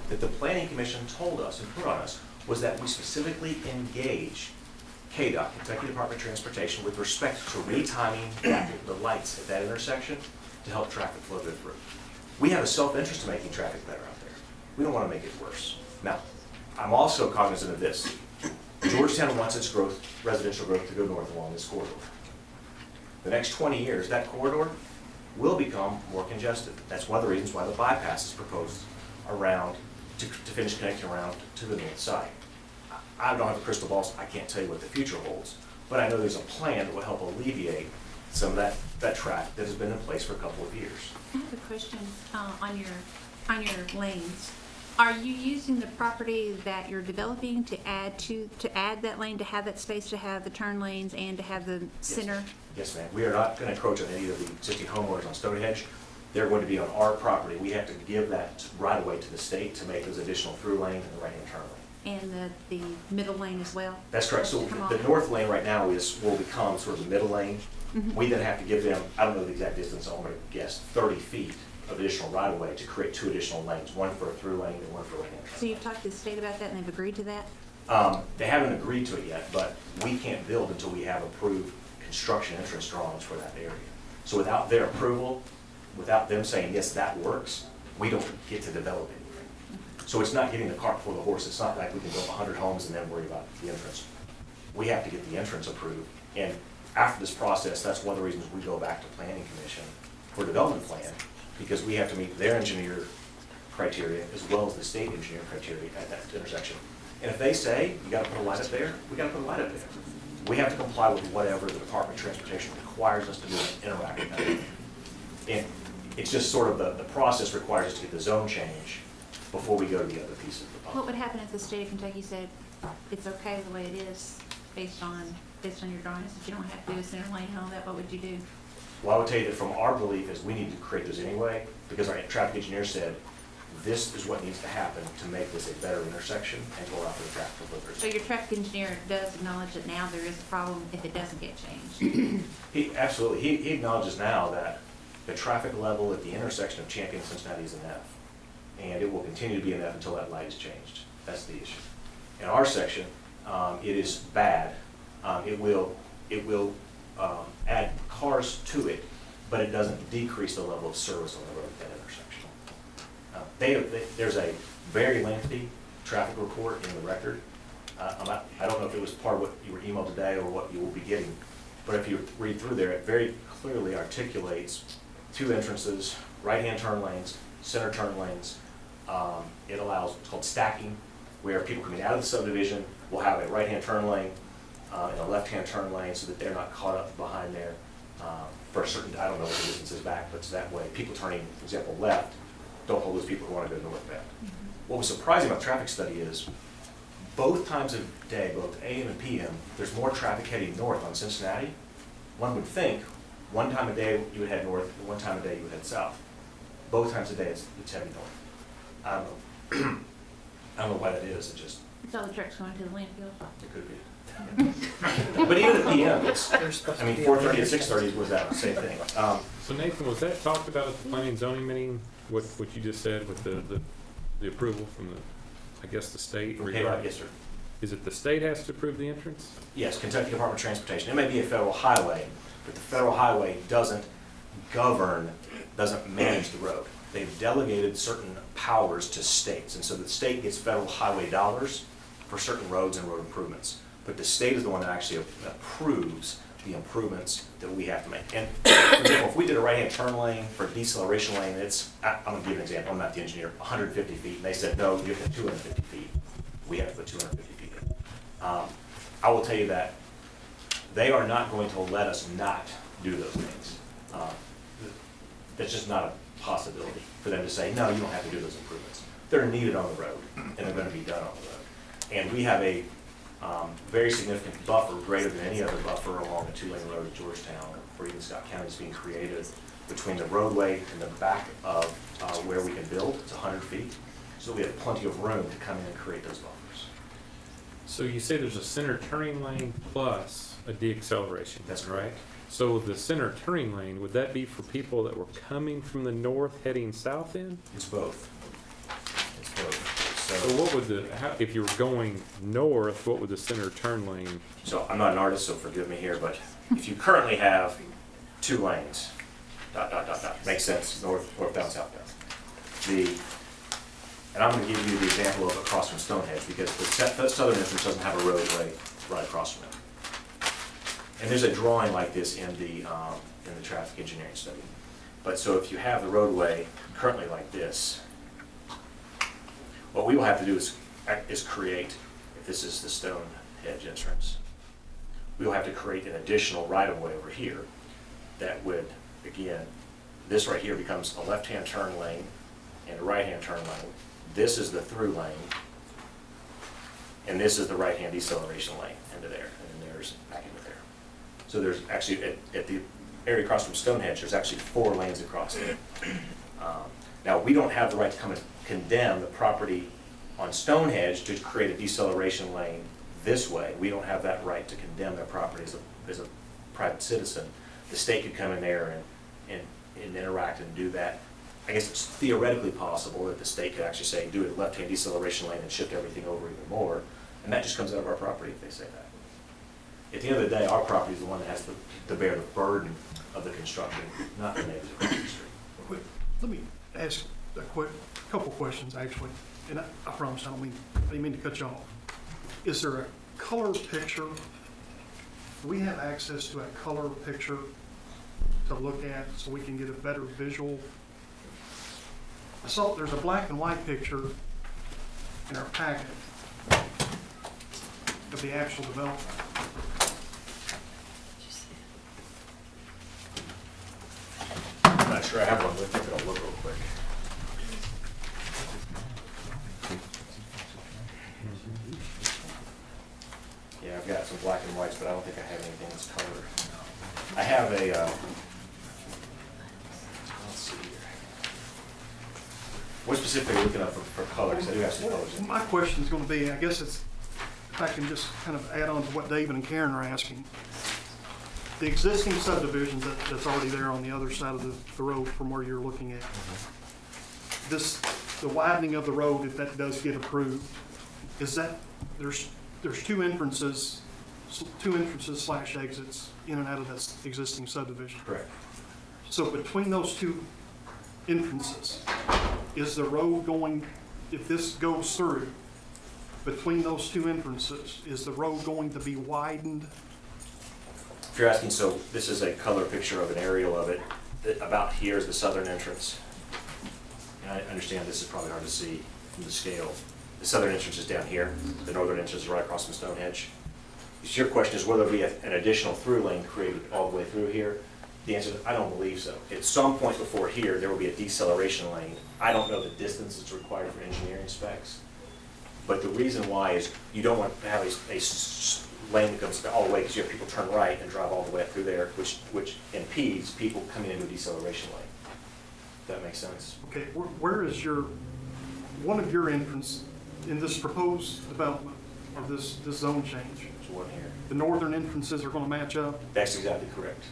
that the Planning Commission told us and put on us was that we specifically engage KDOT, Kentucky Department of Transportation, with respect to retiming the lights at that intersection to help traffic flow go through. We have a self-interest in making traffic better out there. We don't want to make it worse. Now, I'm also cognizant of this. Georgetown wants its growth, residential growth, to go north along this corridor. The next 20 years, that corridor will become more congested. That's one of the reasons why the bypass is proposed around, to finish connecting around to the north side. I don't have a crystal ball, so I can't tell you what the future holds, but I know there's a plan that will help alleviate some of that traffic that has been in place for a couple of years. I have a question on your lanes. Are you using the property that you're developing to add that lane, to have that space, to have the turn lanes and to have the center? Yes, ma'am. We are not going to encroach on any of the existing homeowners on Stonehenge. They're going to be on our property. We have to give that right away to the state to make those additional through lane and the right-hand turn lane. And the middle lane as well? That's correct. So Come the on. north lane right now will become sort of the middle lane. Mhm. We then have to give them, I don't know the exact distance, I'm gonna guess 30 feet of additional right of way to create 2 additional lanes, one for a through lane and one for a right-hand turn. So you've talked to the state about that and they've agreed to that? They haven't agreed to it yet, but we can't build until we have approved construction entrance drawings for that area. So without their approval, without them saying, yes, that works, we don't get to develop anything. So it's not getting the cart before the horse. It's not like we can build 100 homes and then worry about the entrance. We have to get the entrance approved. And after this process, that's one of the reasons we go back to Planning Commission for development plan, because we have to meet their engineer criteria as well as the state engineer criteria at that intersection. And if they say, you gotta put a light up there, we gotta put a light up there. We have to comply with whatever the Department of Transportation requires us to do and interact with them. And it's just sort of the process requires us to get the zone change before we go to the other piece of the puzzle. What would happen if the state of Kentucky said it's okay the way it is based on your drawings? If you don't have to do a center lane and all that, what would you do? Well, I would tell you that from our belief is we need to create those anyway, because our traffic engineer said, this is what needs to happen to make this a better intersection and go out for the traffic deliveries. So your traffic engineer does acknowledge that now there is a problem if it doesn't get changed? Absolutely, he acknowledges now that the traffic level at the intersection of Champion and Cincinnati is an F, and it will continue to be an F until that light is changed. That's the issue. In our section, it is bad. It will add cars to it, but it doesn't decrease the level of service on the road at that intersection. There's a very lengthy traffic report in the record. I don't know if it was part of what you were emailed today or what you will be getting, but if you read through there, it very clearly articulates 2 entrances, right-hand turn lanes, center turn lanes. It allows, it's called stacking, where people coming out of the subdivision will have a right-hand turn lane and a left-hand turn lane so that they're not caught up behind there for a certain, I don't know what the distance is back, but it's that way. People turning, for example, left, don't hold those people who want to go northbound. What was surprising about the traffic study is both times of day, both AM and PM, there's more traffic heading north on Cincinnati. One would think one time a day you would head north, and one time a day you would head south. Both times a day it's heading north. I don't know. I don't know why that is. It just, It's all the trucks going to the landfill? it could be. But even at PM, it's, I mean, 4:30 and 6:30 was that same thing. So Nathan, was that talked about at the planning and zoning meeting, what you just said with the approval from the, I guess, the state? Okay, right, yes, sir. Is it the state has to approve the entrance? Yes, Kentucky Department of Transportation. It may be a federal highway, but the federal highway doesn't govern, doesn't manage the road. They've delegated certain powers to states, and so the state gets federal highway dollars for certain roads and road improvements. But the state is the one that actually approves the improvements that we have to make. And for example, if we did a right-hand turn lane for a deceleration lane, it's, I'm gonna give you an example, I'm not the engineer, 150 feet, and they said, no, you have to 250 feet. We have to put 250 feet in. I will tell you that they are not going to let us not do those things. That's just not a possibility for them to say, no, you don't have to do those improvements. They're needed on the road, and they're gonna be done on the road. And we have a very significant buffer, greater than any other buffer along the 2-lane road at Georgetown, or even Scott County, is being created between the roadway and the back of where we can build. It's 100 feet. So we have plenty of room to come in and create those buffers. So you say there's a center turning lane plus a deceleration. That's right? correct. So the center turning lane, would that be for people that were coming from the north heading south in? It's both. It's both. So what would if you were going north, what would the center turn lane? So I'm not an artist, so forgive me here, but if you currently have 2 lanes, makes sense, northbound, southbound. And I'm gonna give you the example of across from Stonehenge, because the southern entrance doesn't have a roadway right across from it. And there's a drawing like this in the traffic engineering study. But so if you have the roadway currently like this, what we will have to do is create, if this is the Stonehenge entrance, we will have to create an additional right-of-way over here that would, again, this right here becomes a left-hand turn lane and a right-hand turn lane. This is the through lane, and this is the right-hand deceleration lane into there, and then there's back into there. So there's actually, at the area across from Stonehenge, there's actually 4 lanes across there. Now, we don't have the right to come and condemn the property on Stonehenge to create a deceleration lane this way. We don't have that right to condemn their property as a private citizen. The state could come in there and interact and do that. I guess it's theoretically possible that the state could actually say, do a left-hand deceleration lane and shift everything over even more, and that just comes out of our property if they say that. At the end of the day, our property is the one that has to bear the burden of the construction, not the neighbors across the street. Let me ask a couple questions, actually, and I promise I didn't mean to cut you off. Is there a color picture? Do we have access to a color picture to look at so we can get a better visual? I saw there's a black and white picture in our packet of the actual development. I'm not sure I have one with me, but I'll look real quick. Yeah, I've got some black and whites, but I don't think I have anything that's colored. I have a, let's see here. What specifically are you looking up for color? Because I do have some colors. My question is going to be, I guess it's, if I can just kind of add on to what David and Karen are asking. The existing subdivision that's already there on the other side of the road from where you're looking at. The widening of the road, if that does get approved, is that, there's two entrances / exits in and out of that existing subdivision. Correct. So between those two entrances, is the road going, if this goes through, between those two entrances, is the road going to be widened? If you're asking, so this is a color picture of an aerial of it. About here is the southern entrance. And I understand this is probably hard to see from the scale. The southern entrance is down here. The northern entrance is right across from Stonehenge. So your question is, will there be an additional through lane created all the way through here? The answer is, I don't believe so. At some point before here, there will be a deceleration lane. I don't know the distance that's required for engineering specs. But the reason why is you don't want to have a lane that comes all the way, because you have people turn right and drive all the way up through there, which impedes people coming into a deceleration lane. Does that make sense? Okay, where is one of your entrance in this proposed development of this zone change? There's one here. The northern entrances are going to match up? That's exactly correct.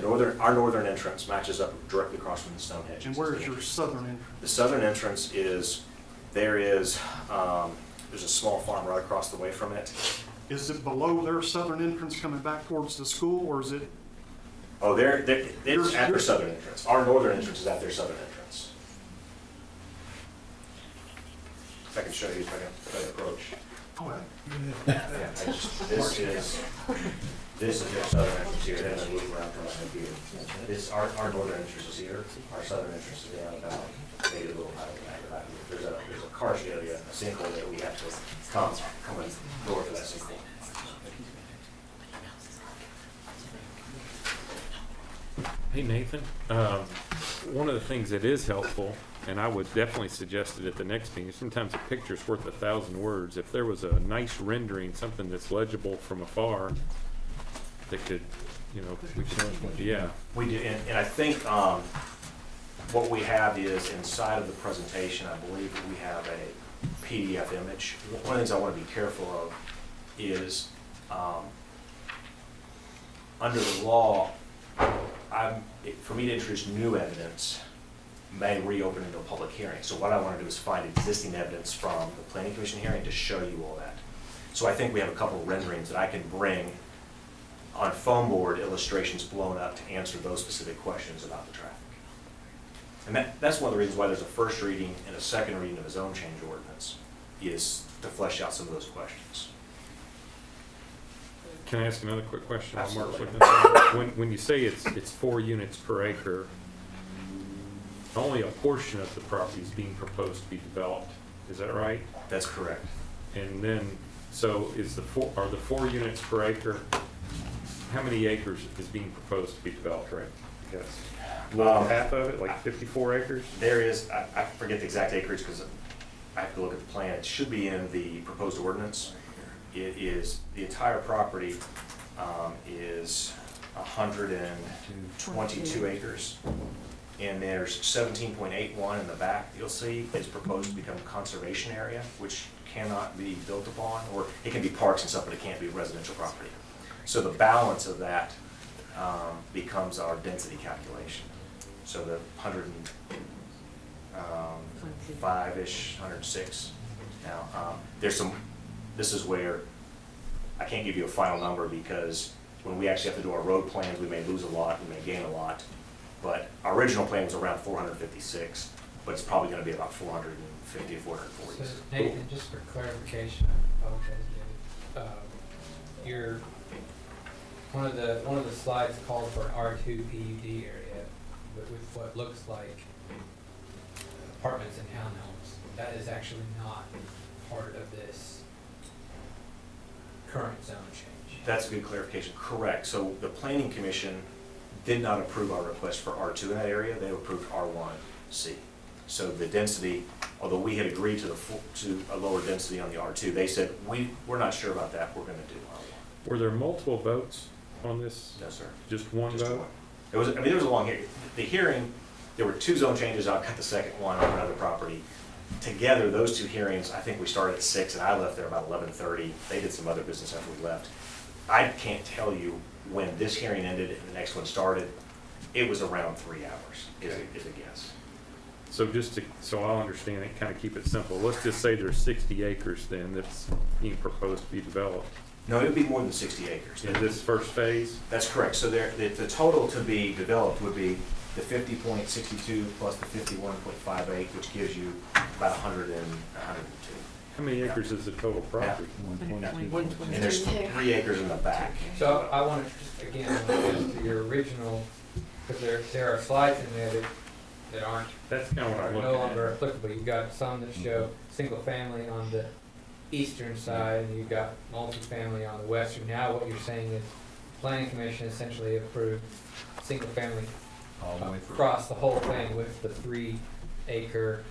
Our northern entrance matches up directly across from the Stonehenge. And where is your southern entrance? The southern entrance is, there's a small farm right across the way from it. Is it below their southern entrance coming back towards the school, or is it? Oh, it's at their southern entrance. Our northern entrance is at their southern entrance. If I can show you, if I can approach. Oh, Yeah, this is their southern entrance here, then I move around from here. Our northern entrance is here, our southern entrance is down about maybe a little higher than that. There's a karst area, a sinkhole that we have to come in north of that sinkhole. Hey, Nathan, one of the things that is helpful, and I would definitely suggest it at the next meeting, sometimes a picture's worth 1,000 words. If there was a nice rendering, something that's legible from afar, that could, yeah. We do, and I think what we have is inside of the presentation, I believe that we have a PDF image. One of the things I want to be careful of is under the law, for me to introduce new evidence may reopen into a public hearing. So what I want to do is find existing evidence from the Planning Commission hearing to show you all that. So I think we have a couple of renderings that I can bring on foam board illustrations blown up to answer those specific questions about the traffic. And that's one of the reasons why there's a first reading and a second reading of a zone change ordinance, is to flesh out some of those questions. Can I ask another quick question? Absolutely. When you say it's 4 units per acre, only a portion of the property is being proposed to be developed, is that right? That's correct. And then, so are the 4 units per acre, how many acres is being proposed to be developed, right? I guess half of it, like 54 acres? There is, I forget the exact acreage because I have to look at the plan. It should be in the proposed ordinance. It is, the entire property is 122 acres. And there's 17.81 in the back, you'll see, is proposed to become conservation area, which cannot be built upon, or it can be parks and stuff, but it can't be residential property. So the balance of that becomes our density calculation. So the 105-ish, 106. Now, there's some, this is where I can't give you a final number, because when we actually have to do our road plans, we may lose a lot, we may gain a lot. But our original plan was around 456, but it's probably gonna be about 450 to 440. So Nathan, just for clarification, I apologize, David. One of the slides called for an R2 PUD area with what looks like apartments and townhomes. That is actually not part of this current zone change. That's a good clarification, correct. So the Planning Commission did not approve our request for R2 in that area, they approved R1C. So the density, although we had agreed to a lower density on the R2, they said, we're not sure about that, we're gonna do R1. Were there multiple votes on this? No, sir. Just one Just vote? one. There was a long hearing. The hearing, there were 2 zone changes, I've got the second one on another property. Together, those 2 hearings, I think we started at 6 and I left there about 11:30. They did some other business after we left. I can't tell you when this hearing ended and the next one started. It was around 3 hours, is a guess. So so I'll understand it, kind of keep it simple. Let's just say there's 60 acres then that's being proposed to be developed. No, it would be more than 60 acres. In this first phase? That's correct. So the total to be developed would be the 50.62 plus the 51.58, which gives you about 100 and 102. How many acres is the total property? And there's 3 acres in the back. So I want to, again, to your original, because there are slides in there that aren't, That's kind of what are I'm no looking at. longer applicable. You've got some that show single family on the eastern side, and you've got multifamily on the western. Now what you're saying is Planning Commission essentially approved single family across the whole thing with the 3-acre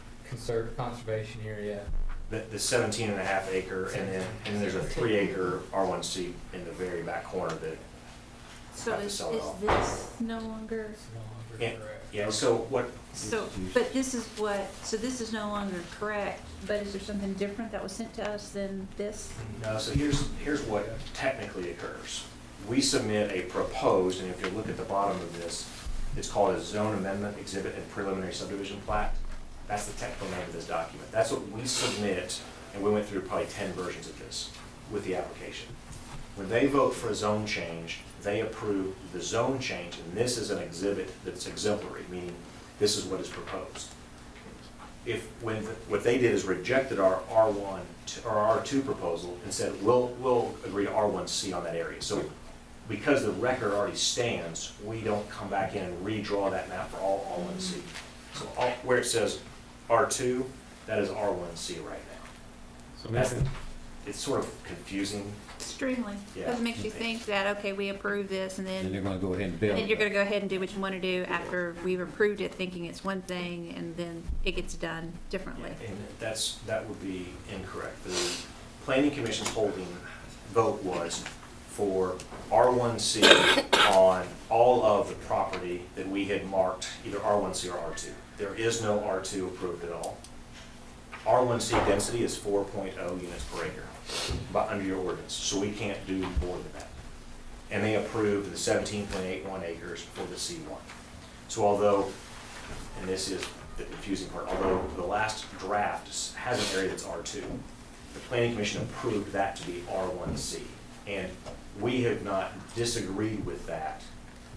conservation area. The 17.5 acre, and then there's a 3-acre R1C in the very back corner that So have to is sell it off. this no longer, It's no longer Yeah. correct. Yeah, so what, but this is no longer correct, but is there something different that was sent to us than this? no, so here's what technically occurs. We submit a proposed, and if you look at the bottom of this, it's called a zone amendment exhibit and preliminary subdivision plat. That's the technical name of this document. That's what we submit, and we went through probably 10 versions of this with the application. When they vote for a zone change, they approve the zone change, and this is an exhibit that's exemplary, meaning this is what is proposed. What they did is rejected our R1 or R2 proposal and said, we'll agree to R1C on that area. So because the record already stands, we don't come back in and redraw that map for all R1C. So where it says R2, that is R1C right now. So Nathan, It's sort of confusing. Extremely. Yeah. Because it makes you think that, okay, we approve this, and And then they're gonna go ahead and build. you're gonna go ahead and do what you wanna do after we've approved it, thinking it's one thing, and then it gets done differently. And that would be incorrect. The Planning Commission's holding vote was for R1C on all of the property that we had marked either R1C or R2. There is no R2 approved at all. R1C density is 4.0 units per acre, but under your ordinance, so we can't do more than that. And they approved the 17.81 acres for the C1. So although, and this is the confusing part, although the last draft has an area that's R2, the Planning Commission approved that to be R1C. And we have not disagreed with that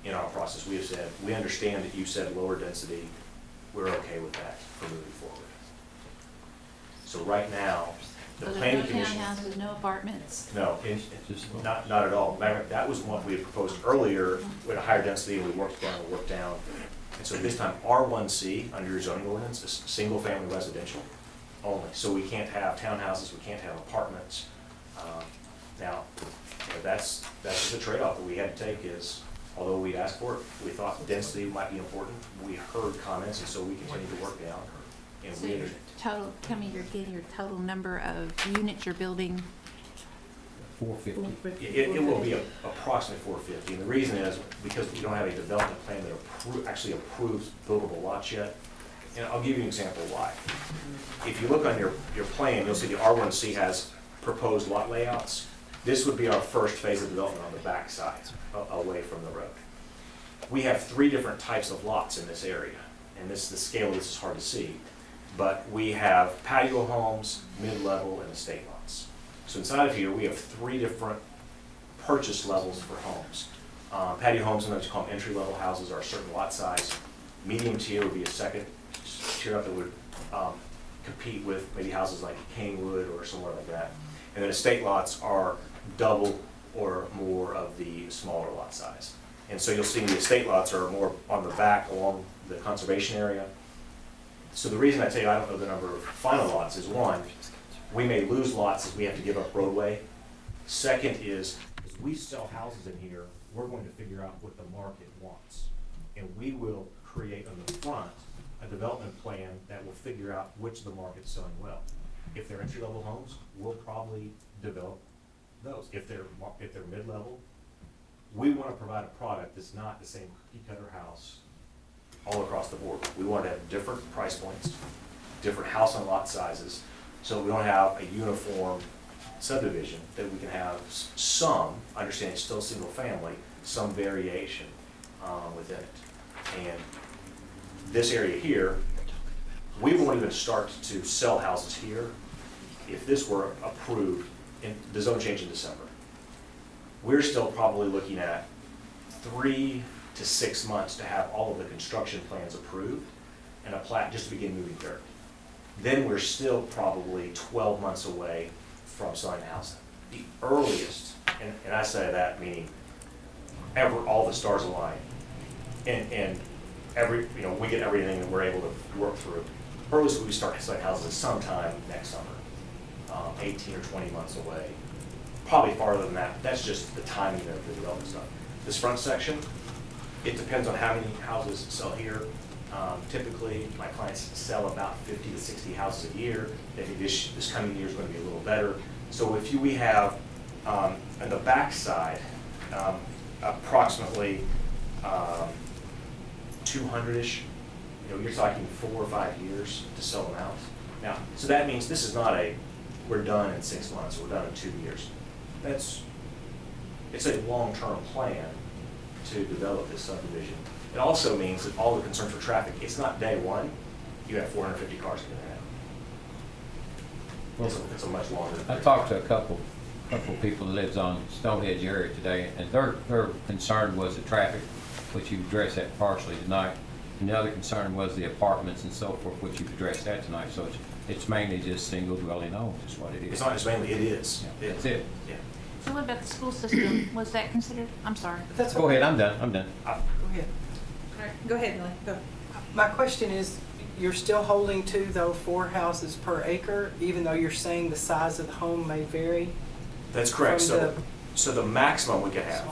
in our process. We have said, we understand that you said lower density, we're okay with that for moving forward. So right now, the So Planning there's no Commission. townhouses, no apartments? No, not at all. Matter of fact, that was what we had proposed earlier with a higher density, and we worked down. And so this time, R1C, under your zoning ordinance, is single-family residential only. So we can't have townhouses, we can't have apartments. Now, that's the trade-off that we had to take is, although we'd asked for it, we thought density might be important. We heard comments, and so we continued to work down. And So we your total, tell me you're getting your total number of units you're building 450. It will be approximately 450, and the reason is because we don't have a development plan that actually approves buildable lots yet. And I'll give you an example why. If you look on your plan, you'll see the R1C has proposed lot layouts. This would be our first phase of development on the back side, away from the road. We have 3 different types of lots in this area, and the scale of this is hard to see, but we have patio homes, mid-level, and estate lots. So inside of here, we have 3 different purchase levels for homes. Patio homes, sometimes you call them entry-level houses, are a certain lot size. Medium tier would be a second tier up that would compete with maybe houses like Kingwood or somewhere like that. And then estate lots are double or more of the smaller lot size. And so you'll see the estate lots are more on the back along the conservation area. So the reason I tell you I don't know the number of final lots is, one, we may lose lots as we have to give up roadway. Second is, as we sell houses in here, we're going to figure out what the market wants. And we will create on the front a development plan that will figure out which of the market's selling well. If they're entry-level homes, we'll probably develop those. If they're mid-level, we want to provide a product that's not the same cookie-cutter house all across the board. We want to have different price points, different house and lot sizes, so we don't have a uniform subdivision, that we can have some, understand it's still single family, some variation within it. And this area here, we won't even start to sell houses here if this were approved in the zone change in December. We're still probably looking at 3 to 6 months to have all of the construction plans approved and a plat just to begin moving dirt. Then we're still probably 12 months away from selling the house. The earliest, and I say that meaning all the stars align, and we get everything that we're able to work through. Earliest we start selling houses is sometime next summer, 18 or 20 months away. Probably farther than that. That's just the timing of the development stuff. This front section, it depends on how many houses sell here. Typically, my clients sell about 50 to 60 houses a year. Maybe this coming year is going to be a little better. So if we have on the back side approximately 200-ish, you're talking 4 or 5 years to sell them out. Now, so that means this is not we're done in 6 months, we're done in 2 years. It's a long-term plan to develop this subdivision. It also means that all the concern for traffic, it's not day one, you have 450 cars in and out. It's a much longer. I talked to a couple people that lives on Stonehenge area today, and their concern was the traffic, which you addressed that partially tonight. And the other concern was the apartments and so forth, which you've addressed that tonight. So it's mainly just single dwelling homes is what it is. It's not just mainly, it is. Yeah, that's it. Yeah. So what about the school system? Was that considered? I'm sorry. Go ahead, I'm done. Go ahead. All right, go ahead, Millie. Go. My question is, you're still holding to, though, 4 houses per acre, even though you're saying the size of the home may vary? That's correct. From So the maximum we can have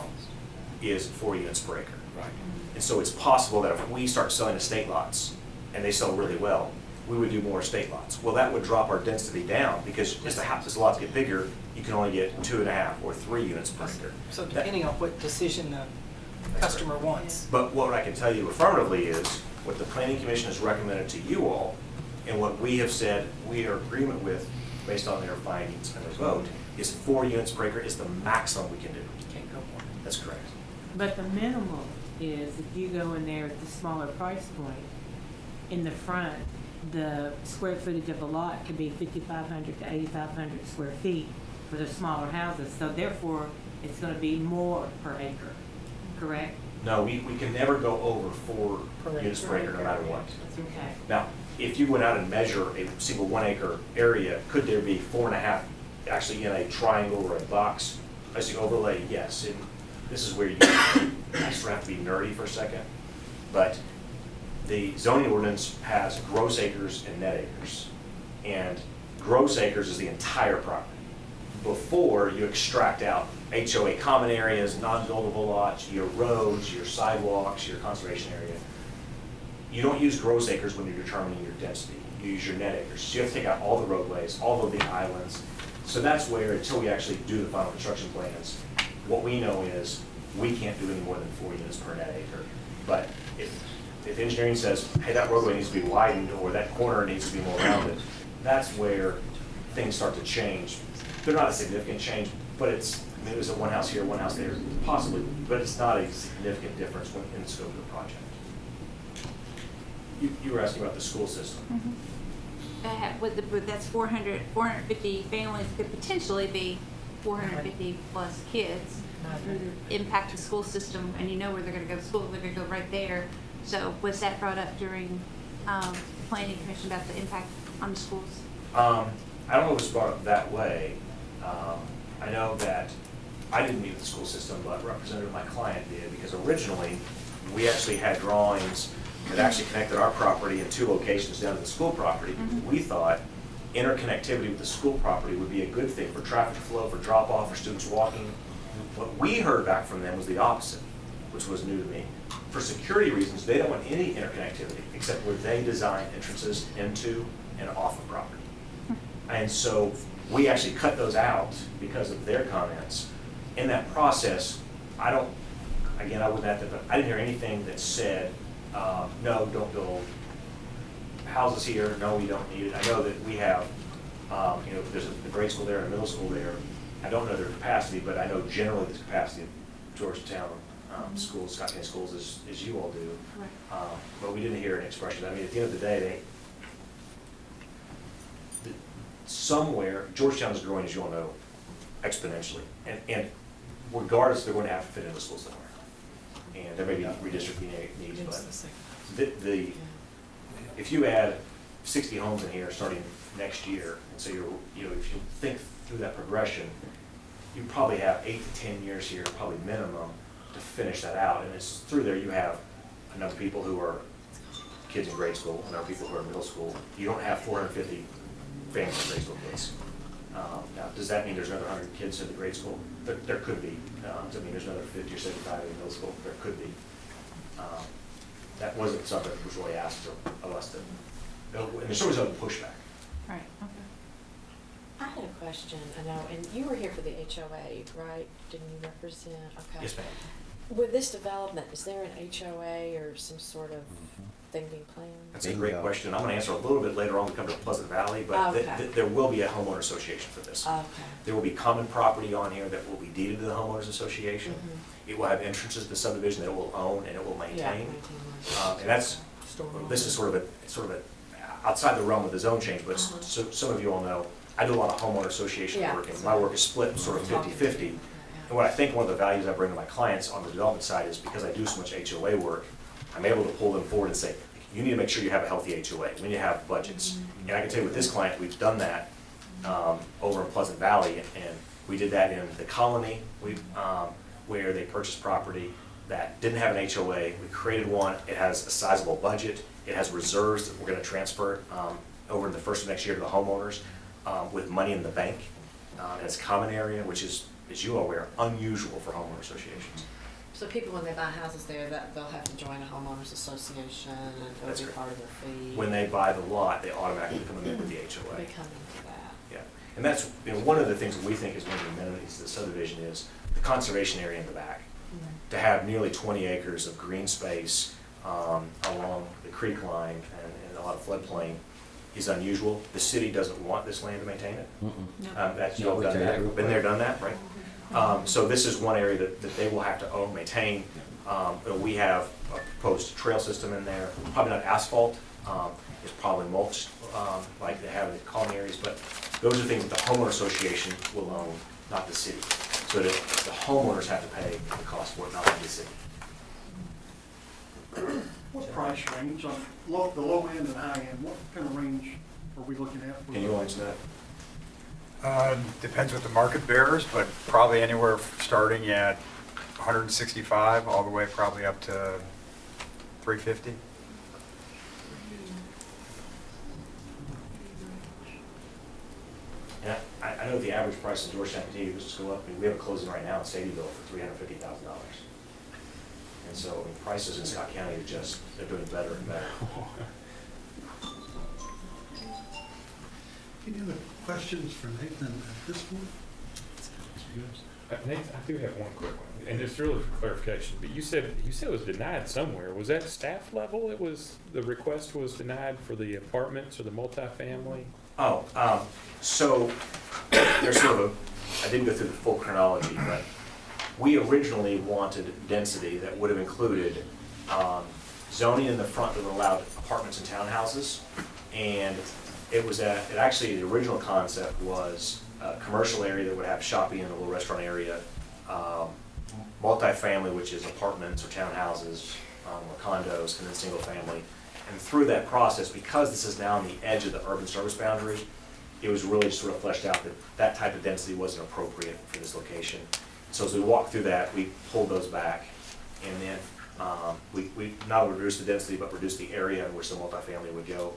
is 4 units per acre. Right. And so it's possible that if we start selling estate lots and they sell really well, we would do more estate lots. Well, that would drop our density down because as the lots get bigger, you can only get 2.5 or 3 units per acre. So depending on what decision the customer wants. But what I can tell you affirmatively is what the Planning Commission has recommended to you all and what we have said we are in agreement with based on their findings and their vote is 4 units per acre is the maximum we can do. You can't go more. That's correct. But the minimum is if you go in there at the smaller price point, in the front, the square footage of a lot could be 5,500 to 8,500 square feet for the smaller houses. So therefore, it's going to be more per acre, correct? No, we can never go over 4 units per acre no matter what. Okay. Now, if you went out and measure a single 1 acre area, could there be 4.5 actually in a triangle or a box as you overlay? Yes. And this is where you actually have to be nerdy for a second. But the zoning ordinance has gross acres and net acres. And gross acres is the entire property. Before you extract out HOA common areas, non-buildable lots, your roads, your sidewalks, your conservation area, you don't use gross acres when you're determining your density. You use your net acres. So you have to take out all the roadways, all of the islands, So that's where, until we actually do the final construction plans, what we know is we can't do any more than 4 units per net acre. But if engineering says, hey, that roadway needs to be widened, or that corner needs to be more rounded, that's where things start to change. They're not a significant change, but it's, I mean, it was a one house here, one house there, possibly, but it's not a significant difference in the scope of the project. You were asking about the school system. That's 450 families, could potentially be 450 plus kids. Impact the school system, and you know where they're gonna go to school, they're gonna go right there. So was that brought up during planning commission about the impact on the schools? I don't know if it was brought up that way. I know that I didn't meet with the school system, but a representative of my client did, because originally we actually had drawings that actually connected our property in 2 locations down to the school property. We thought interconnectivity with the school property would be a good thing for traffic flow, for drop off, for students walking. What we heard back from them was the opposite, which was new to me. For security reasons, they don't want any interconnectivity except where they design entrances into and off of property. And so we actually cut those out because of their comments. In that process, I wouldn't have to, but I didn't hear anything that said, no, don't build houses here, no, we don't need it. I know that we have, there's a grade school there and a middle school there. I don't know their capacity, but I know generally the capacity of Georgetown schools, Scott County schools, as you all do. Right. But we didn't hear an expression. I mean, at the end of the day, somewhere, Georgetown is growing, as you all know, exponentially. And regardless, they're going to have to fit into the school somewhere. And there may be redistricting needs, but if you add 60 homes in here starting next year, and so if you think through that progression, you probably have 8 to 10 years here, probably minimum, to finish that out. And it's through there you have a number of people who are kids in grade school, a number of people who are in middle school. You don't have 450 families in grade school kids. Now, does that mean there's another 100 kids in the grade school? There could be. Does it mean there's another 50 or 75 in middle school? There could be. That wasn't something that was really asked of us to, and there's always other pushback. Right, okay. I had a question, I know, and you were here for the HOA, right? Didn't you represent? Okay. Yes, ma'am. With this development, is there an HOA or some sort of thing being planned? That's a great question. I'm going to answer a little bit later on when we come to Pleasant Valley, but there will be a homeowner association for this. Okay. There will be common property on here that will be deeded to the homeowners association. It will have entrances to the subdivision that it will own and it will maintain. And this is sort of a outside the realm of the zone change, but so some of you all know I do a lot of homeowner association work, and my work is split sort of 50-50. And what I think one of the values I bring to my clients on the development side is because I do so much HOA work, I'm able to pull them forward and say, you need to make sure you have a healthy HOA. We need to have budgets. And I can tell you with this client, we've done that over in Pleasant Valley, and we did that in the Colony, where they purchased property that didn't have an HOA. We created one. It has a sizable budget. It has reserves that we're going to transfer over in the first of next year to the homeowners with money in the bank. It has common area, which is, as you are aware, unusual for homeowner associations. So people, when they buy houses there, they'll have to join a homeowners association and it'll be part of their fee? When they buy the lot, they automatically become a member of the HOA. They come into that. Yeah, and that's one of the things that we think is one of the amenities of the subdivision is the conservation area in the back. To have nearly 20 acres of green space along the creek line and a lot of floodplain is unusual. The city doesn't want this land to maintain it. That's, you all done that, been there, done that, right? So this is one area that they will have to own, maintain. We have a proposed trail system in there, probably not asphalt, it's probably mulch like they have in the colony areas, but those are things that the homeowner association will own, not the city. So that the homeowners have to pay the cost for it, not the city. What price range on the low end and high end, what kind of range are we looking at? Can you answer that? Depends what the market bears, but probably anywhere starting at 165 all the way probably up to 350. And I know the average price in Georgetown continues to go up. I mean, we have a closing right now in Sadieville for $350,000. And so prices in Scott County are just, they're doing better and better. Any other questions for Nathan at this point? Nathan, I do have one quick one, and it's really for clarification, but you said it was denied somewhere. Was that staff level? The request was denied for the apartments or the multifamily? So there's sort of I didn't go through the full chronology, but we originally wanted density that would have included zoning in the front that allowed apartments and townhouses. And the original concept was a commercial area that would have shopping and a little restaurant area, multifamily, which is apartments or townhouses, or condos, and then single family. And through that process, because this is now on the edge of the urban service boundaries, it was really sort of fleshed out that that type of density wasn't appropriate for this location. So as we walked through that, we pulled those back, and then we not only reduced the density, but reduced the area in which the multifamily would go.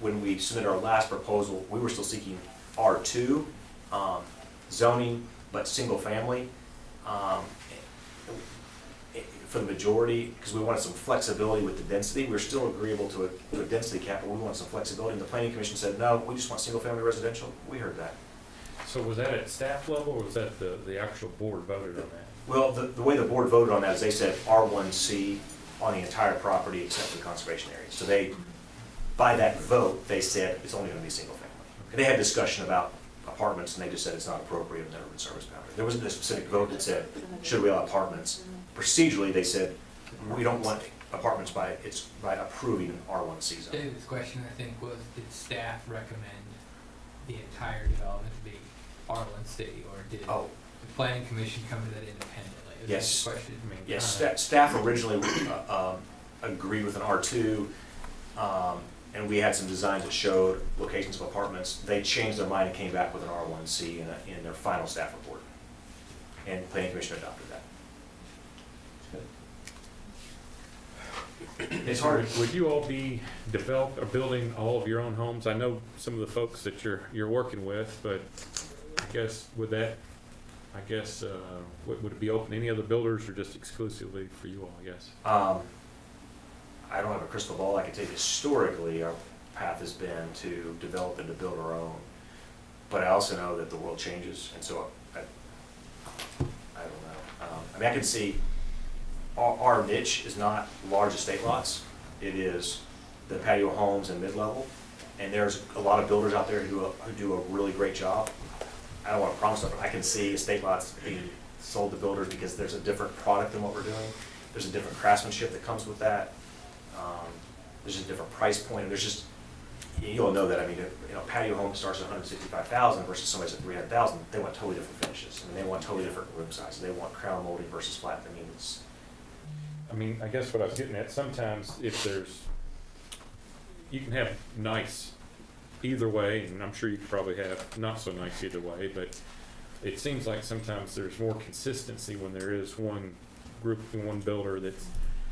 When we submitted our last proposal, we were still seeking R2 zoning, but single family for the majority, because we wanted some flexibility with the density. We were still agreeable to a density cap, but we wanted some flexibility. And the Planning Commission said, no, we just want single family residential. We heard that. So was that at staff level, or was that the actual board voted on that? Well, the way the board voted on that is they said R1C on the entire property except for the conservation area. So by that vote, they said it's only going to be single family. And they had discussion about apartments, and they just said it's not appropriate in the urban service boundary. There wasn't a specific vote that said, should we allow apartments? Procedurally, they said, we don't want apartments by approving an R1C zone. David's question, I think, was did staff recommend the entire development to be R1C, or did the Planning Commission come to that independently? Yes. Question. Yes, staff originally agreed with an R2, and we had some designs that showed locations of apartments. They changed their mind and came back with an R1C in their final staff report, and the Planning Commission adopted that. It's hard. Would you all be building all of your own homes? I know some of the folks that you're working with, but I guess would it be open to any other builders or just exclusively for you all? I guess. I don't have a crystal ball. I can tell you historically our path has been to develop and to build our own, but I also know that the world changes, and so I don't know. I mean, I can see. Our niche is not large estate lots. It is the patio homes and mid-level. And there's a lot of builders out there who do a really great job. I don't want to promise that, but I can see estate lots being sold to builders because there's a different product than what we're doing. There's a different craftsmanship that comes with that. There's a different price point. And there's just, you'll know that. I mean, patio home starts at $165,000 versus somebody's at $300,000. They want totally different finishes. I mean, they want totally different room sizes. They want crown molding versus flat. I mean, I guess what I was getting at, sometimes you can have nice either way, and I'm sure you could probably have not so nice either way, but it seems like sometimes there's more consistency when there is one group and one builder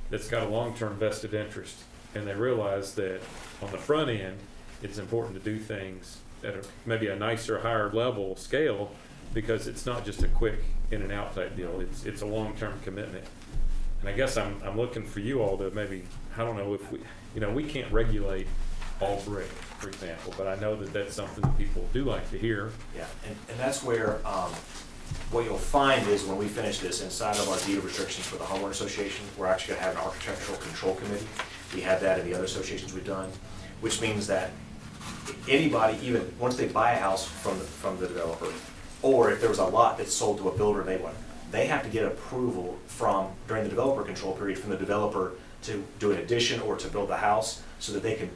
that's got a long-term vested interest, and they realize that on the front end, it's important to do things at maybe a nicer, higher level scale, because it's not just a quick in and out type deal. It's a long-term commitment. And I guess I'm looking for you all to maybe, I don't know if we can't regulate all brick, for example, but I know that that's something that people do like to hear. Yeah, and that's where what you'll find is when we finish this inside of our deed of restrictions for the homeowner association, we're actually going to have an architectural control committee. We have that in the other associations we've done, which means that anybody, even once they buy a house from the developer, or if there was a lot that's sold to a builder they have to get approval during the developer control period from the developer to do an addition or to build the house so that they can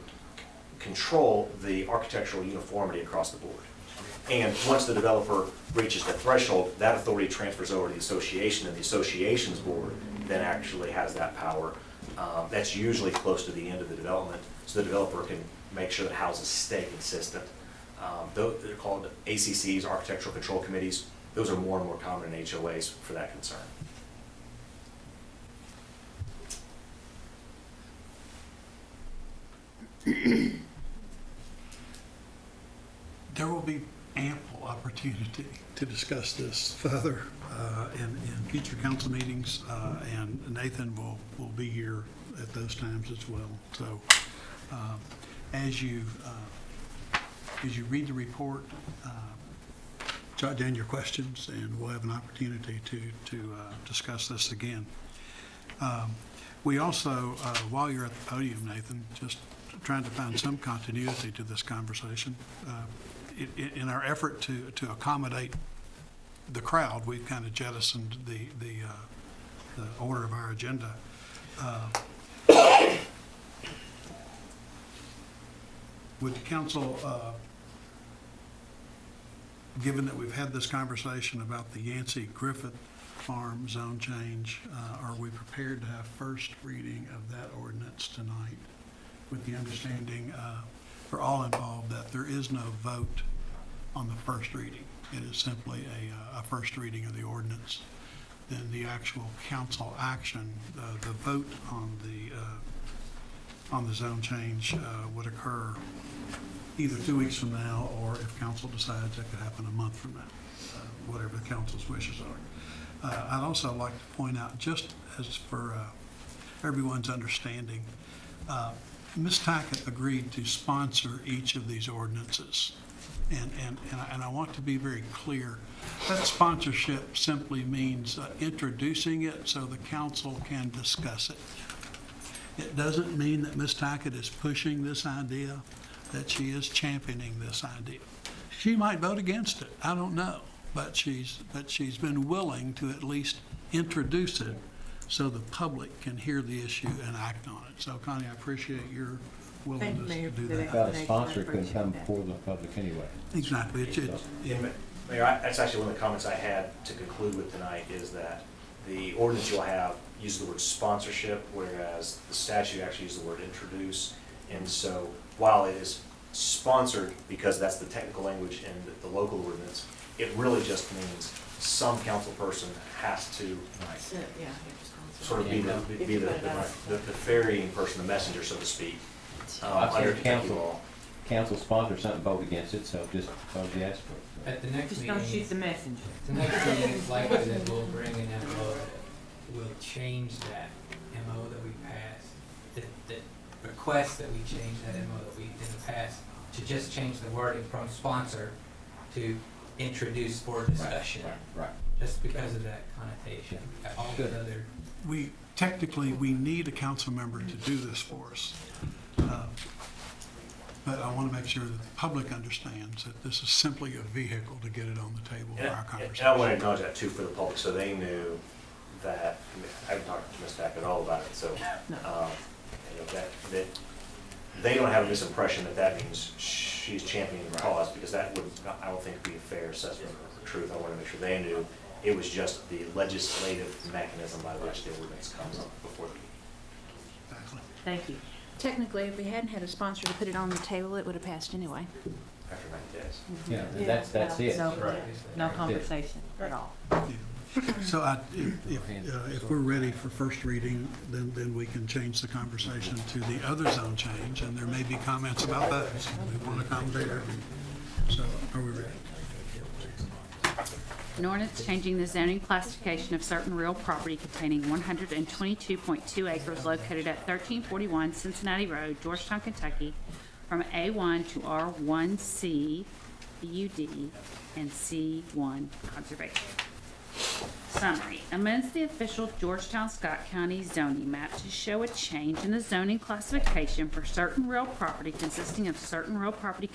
control the architectural uniformity across the board. And once the developer reaches the threshold, that authority transfers over to the association, and the association's board then actually has that power. That's usually close to the end of the development, so the developer can make sure that houses stay consistent. They're called ACCs, Architectural Control Committees. Those are more and more common in HOAs for that concern. There will be ample opportunity to discuss this further in future council meetings, and Nathan will be here at those times as well. So as you as you read the report, jot down your questions, and we'll have an opportunity to discuss this again. We also, while you're at the podium, Nathan, just trying to find some continuity to this conversation. In our effort to accommodate the crowd, we've kind of jettisoned the order of our agenda. Would the council, given that we've had this conversation about the Yancey Griffith Farm zone change, are we prepared to have first reading of that ordinance tonight, with the understanding for all involved that there is no vote on the first reading? It is simply a first reading of the ordinance. Then the actual council action, the vote on the zone change would occur either 2 weeks from now, or if council decides, that could happen a month from now, whatever the council's wishes are. I'd also like to point out, just as for everyone's understanding, Ms. Tackett agreed to sponsor each of these ordinances. And I want to be very clear, that sponsorship simply means introducing it so the council can discuss it. It doesn't mean that Ms. Tackett is pushing this idea, that she is championing this idea. She might vote against it, I don't know, but she's been willing to at least introduce it so the public can hear the issue and act on it. So Connie, I appreciate your willingness to do that. Without a sponsor, it couldn't come before the public anyway. Exactly. Mayor, that's actually one of the comments I had to conclude with tonight, is that the ordinance you'll have uses the word sponsorship, whereas the statute actually uses the word introduce. And so while it is sponsored, because that's the technical language in the local ordinance, it really just means some council person has to sort of be the ferrying person, the messenger, so to speak. I've seen council sponsor something, vote against it, so just vote yes for it. At the next Just meeting. don't shoot the messenger. The next meeting, it's likely that we'll bring an MO that will change that MO that we passed. The request that we change that MO that we in the past to just change the wording from sponsor to introduce for discussion. Right. Just because of that connotation. All the other. Technically, we need a council member to do this for us. But I want to make sure that the public understands that this is simply a vehicle to get it on the table for our conversation. And I want to acknowledge that too for the public, so they knew that, I haven't talked to Ms. Tackett at all about it, so, that they don't have a misimpression that means she's championing the cause, because that would, I don't think, be a fair assessment of the truth. I want to make sure they knew it was just the legislative mechanism by which the ordinance comes up before the meeting. Exactly. Thank you. Technically, if we hadn't had a sponsor to put it on the table, it would have passed anyway. After 90 days. Yeah, that's it. No, Right. no conversation at all. So if we're ready for first reading, then we can change the conversation to the other zone change, and there may be comments about those. We want to accommodate everyone. So are we ready? An ordinance changing the zoning classification of certain real property containing 122.2 acres located at 1341 Cincinnati Road, Georgetown, Kentucky, from A1 to R1C, BUD, and C1 conservation. Summary. Amends the official Georgetown, Scott County zoning map to show a change in the zoning classification for certain real property consisting of certain real property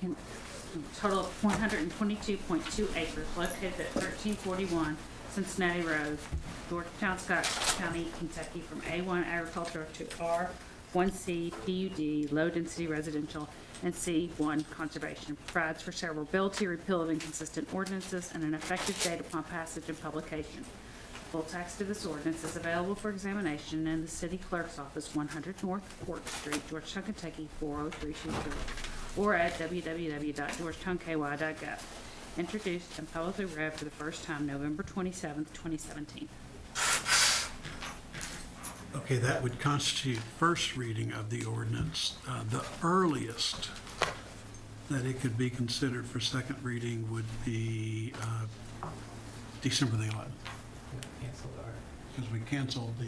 total of 122.2 acres located at 1341 Cincinnati Road, Georgetown, Scott County, Kentucky, from A1 agriculture to R1C PUD, low density residential, and C1 conservation. Provides for severability, repeal of inconsistent ordinances, and an effective date upon passage and publication. Full text of this ordinance is available for examination in the city clerk's office, 100 North Court Street, Georgetown, Kentucky, 40323. Or at www.georgetownky.gov. Introduced and publicly read for the first time November 27th, 2017. Okay, that would constitute first reading of the ordinance. The earliest that it could be considered for second reading would be December the 11th. Because we canceled the,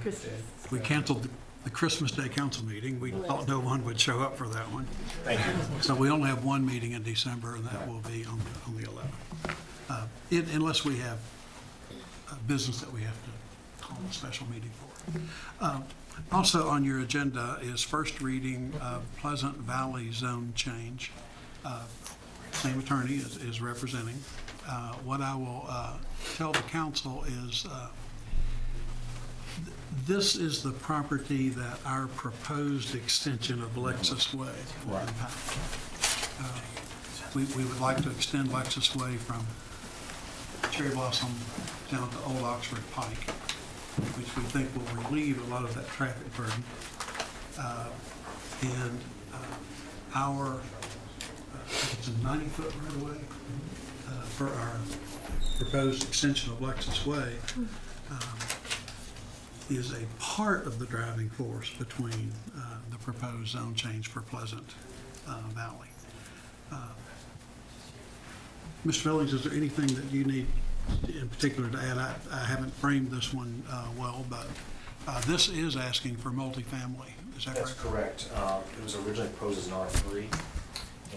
Christmas. we canceled the Christmas Day council meeting. We thought no one would show up for that one. Thank you. So we only have one meeting in December, and that will be on the 11th. Unless we have business that we have to call a special meeting for. Also on your agenda is first reading of Pleasant Valley zone change. Same attorney is representing. What I will tell the council is this is the property that our proposed extension of Lexus Way will impact. We would like to extend Lexus Way from Cherry Blossom down to Old Oxford Pike, which we think will relieve a lot of that traffic burden. It's a 90-foot right-of-way for our proposed extension of Lexus Way is a part of the driving force between the proposed zone change for Pleasant Valley. Mr. Billings, is there anything that you need in particular to add? I haven't framed this one well, but this is asking for multifamily. Is that That's correct? correct. It was originally proposed as an R3,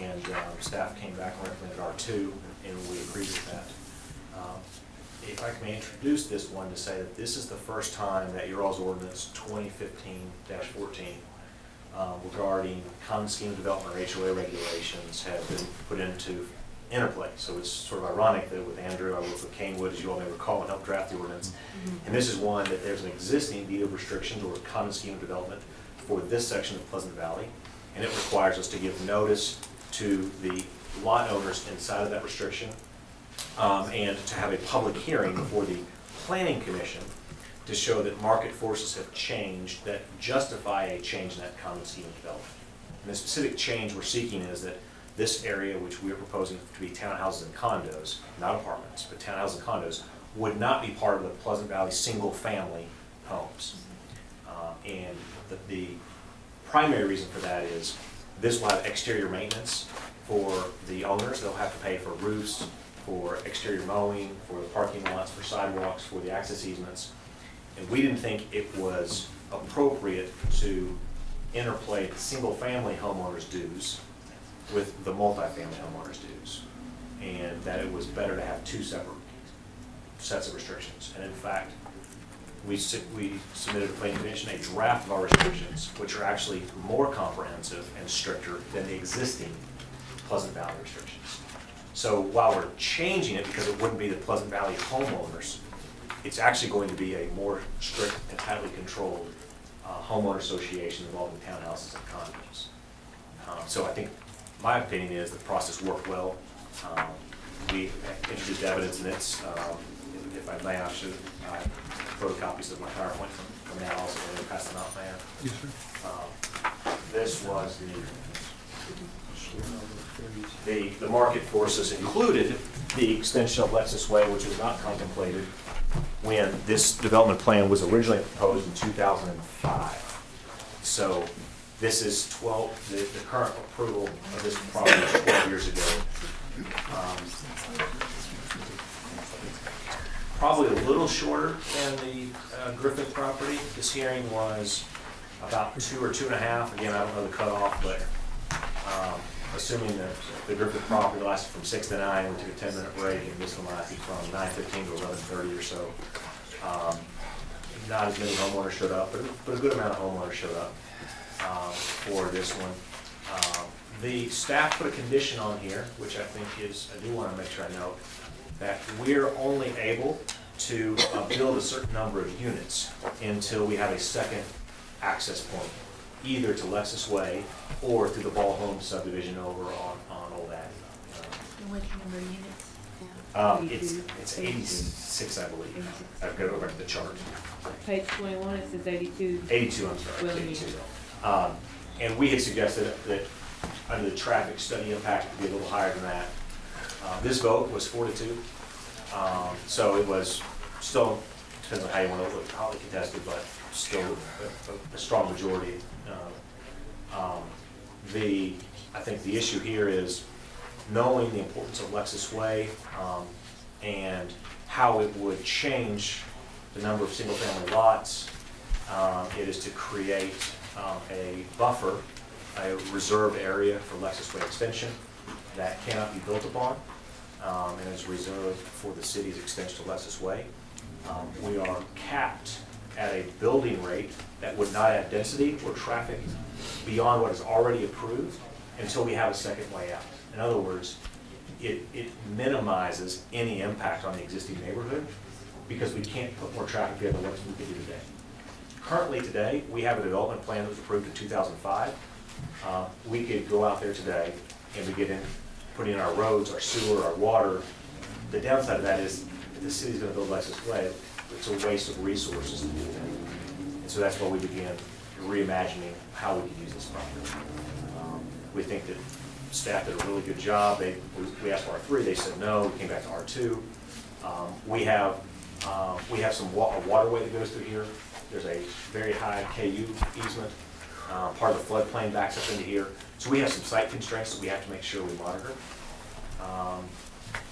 and staff came back and recommended R2, and we agreed with that. If I may introduce this one to say that this is the first time that your all's ordinance 2015-14 regarding common scheme development or HOA regulations have been put into interplay. So it's sort of ironic that with Andrew, I worked with Canewood, as you all may recall, and helped draft the ordinance. And this is one that there's an existing deed of restrictions or common scheme of development for this section of Pleasant Valley, and it requires us to give notice to the lot owners inside of that restriction and to have a public hearing before the Planning Commission to show that market forces have changed that justify a change in that common scheme of development. And the specific change we're seeking is that this area, which we are proposing to be townhouses and condos, not apartments, but townhouses and condos, would not be part of the Pleasant Valley single-family homes. And the primary reason for that is this will have exterior maintenance for the owners. They'll have to pay for roofs, for exterior mowing, for the parking lots, for sidewalks, for the access easements. And we didn't think it was appropriate to interplay the single-family homeowners' dues with the multifamily homeowners' dues, and that it was better to have two separate sets of restrictions. And in fact, we submitted to Planning Commission a draft of our restrictions, which are actually more comprehensive and stricter than the existing Pleasant Valley restrictions. So while we're changing it because it wouldn't be the Pleasant Valley homeowners, it's actually going to be a more strict and tightly controlled homeowner association involving townhouses and condos. So I think my opinion is the process worked well. We introduced evidence, and it's, if I may, I should photocopies of my PowerPoint from now also, and pass them out, man. Yes, sir. This was the market forces included the extension of Lexus Way, which was not contemplated when this development plan was originally proposed in 2005. So this is the current approval of this property was 12 years ago. Probably a little shorter than the Griffith property. This hearing was about 2 or 2.5. Again, I don't know the cutoff, but assuming that the Griffith property lasted from 6 to 9, we took a 10-minute break, and this one lasted from 9:15 to 11:30 or so. Not as many homeowners showed up, but a good amount of homeowners showed up for this one. The staff put a condition on here, which I think is, I do want to make sure I note, that we're only able to build a certain number of units until we have a second access point, either to Lexus Way or through the Ball Home subdivision over on Old Abbey. And which number of units? It's 86, I believe. I've got to go back to the chart. Page 21, it says 82. 82, I'm sorry, Well, 82. And we had suggested that under the traffic study impact would be a little higher than that. This vote was 4-2. So it was still, depends on how you want to look, hotly contested, but still a strong majority. I think the issue here is knowing the importance of Lexus Way and how it would change the number of single-family lots It is to create a buffer, a reserved area for Lexus Way extension that cannot be built upon, and is reserved for the city's extension to Lexus Way. We are capped at a building rate that would not add density or traffic beyond what is already approved until we have a second way out. In other words, it minimizes any impact on the existing neighborhood because we can't put more traffic there than what we can do today. Currently today, we have a development plan that was approved in 2005. We could go out there today and begin putting in our roads, our sewer, our water. The downside of that is if the city's gonna build Lexus Way, it's a waste of resources to do that. And so that's why we began reimagining how we could use this property. We think that staff did a really good job. We asked for R3, they said no, we came back to R2. We have some a waterway that goes through here. There's a very high KU easement. Part of the floodplain backs up into here. So we have some site constraints that we have to make sure we monitor.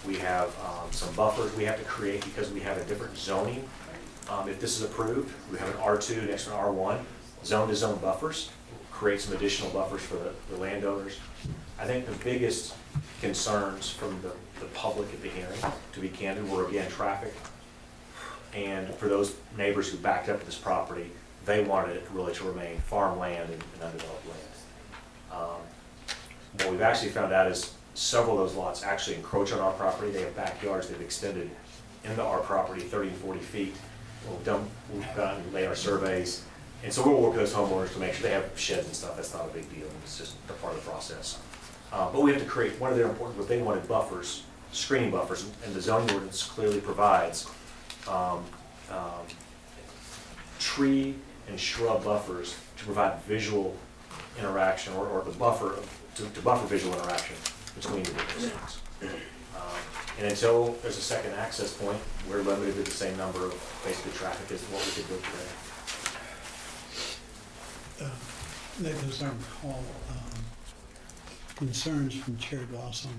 We have some buffers we have to create because we have a different zoning. If this is approved, we have an R2 next to an R1, zone-to-zone buffers, create some additional buffers for the landowners. I think the biggest concerns from the public at the hearing, to be candid, were again traffic. And for those neighbors who backed up to this property, they wanted it really to remain farmland and undeveloped land. What we've actually found out is several of those lots actually encroach on our property. They have backyards that have extended into our property 30 and 40 feet. We've gone and laid our surveys. And so we'll work with those homeowners to make sure they have sheds and stuff. That's not a big deal. It's just a part of the process. But we have to create, one of their important, what they wanted buffers, screening buffers, and the zoning ordinance clearly provides tree and shrub buffers to provide visual interaction or the buffer to buffer visual interaction between the different zones. And until there's a second access point, we're limited to the same number of basically traffic as what we could build today. Nathan, as I recall, concerns from Chair Blossom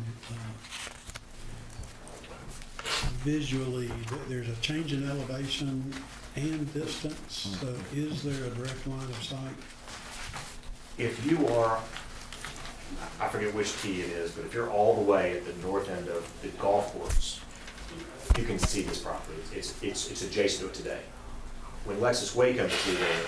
visually, there's a change in elevation and distance. So is there a direct line of sight? If you are, I forget which tee it is, but if you're all the way at the north end of the golf course, you can see this property. It's adjacent to it today. When Lexus Way comes through there,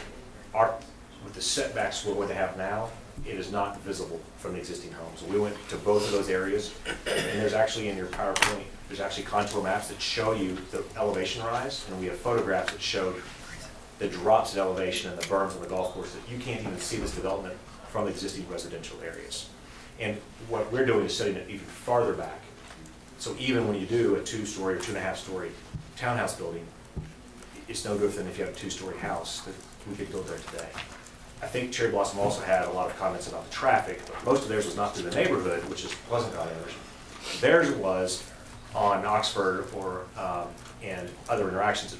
with the setbacks we're going to have now, it is not visible from the existing homes. So we went to both of those areas, and there's actually in your PowerPoint, there's actually contour maps that show you the elevation rise, and we have photographs that show the drops in elevation and the berms on the golf course that you can't even see this development from existing residential areas. And what we're doing is setting it even farther back. So even when you do a 2-story or 2.5-story townhouse building, it's no different than if you have a 2-story house that we could build there today. I think Cherry Blossom also had a lot of comments about the traffic, but most of theirs was not through the neighborhood, which is Pleasant Valley. Theirs was on Oxford or and other interactions.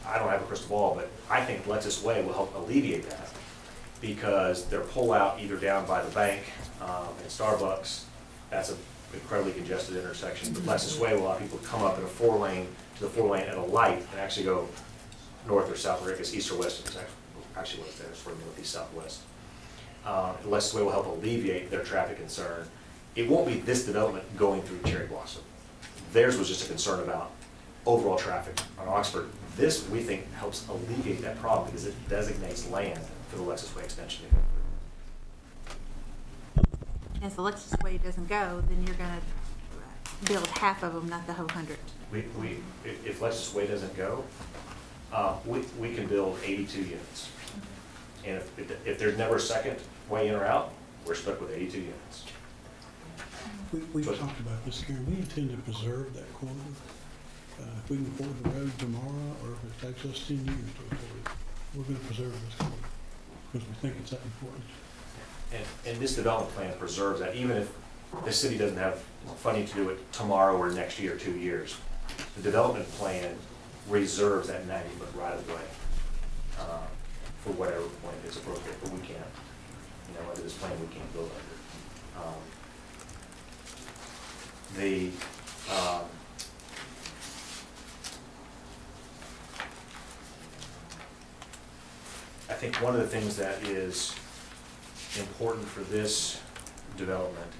I don't have a crystal ball, but I think Lexus Way will help alleviate that because their pullout either down by the bank and Starbucks, that's an incredibly congested intersection. But Lexus Way will allow people to come up in a 4-lane to the 4-lane at a light and actually go north or south, or I guess east or west. It's actually what's there, it's sort of northeast, southwest. Lexus Way will help alleviate their traffic concern. It won't be this development going through Cherry Blossom. Theirs was just a concern about overall traffic on Oxford. This, we think, helps alleviate that problem because it designates land for the Lexus Way extension. If the Lexus Way doesn't go, then you're gonna build half of them, not the whole 100. If Lexus Way doesn't go, we can build 82 units. And if there's never a second way in or out, we're stuck with 82 units. We've talked about this, Karen. We intend to preserve that corridor. If we can afford the road tomorrow, or if it takes us 10 years to afford it, we're going to preserve this corridor because we think it's that important. And this development plan preserves that. Even if the city doesn't have funding to do it tomorrow or next year, 2 years, the development plan reserves that 90-foot right-of-way for whatever point is appropriate, but we can't. Under this plan, we can't build under. think one of the things that is important for this development,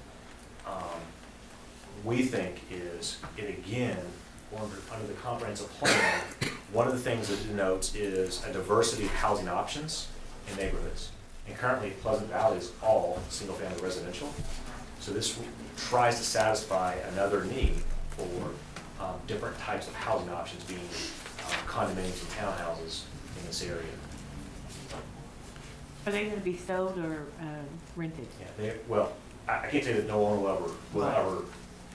we think is, it again, under the comprehensive plan, one of the things that it denotes is a diversity of housing options in neighborhoods. And currently, Pleasant Valley is all single-family residential. So this tries to satisfy another need for different types of housing options, being condominiums and townhouses in this area. Are they gonna be sold or rented? Yeah, well, I can't tell you that no owner will ever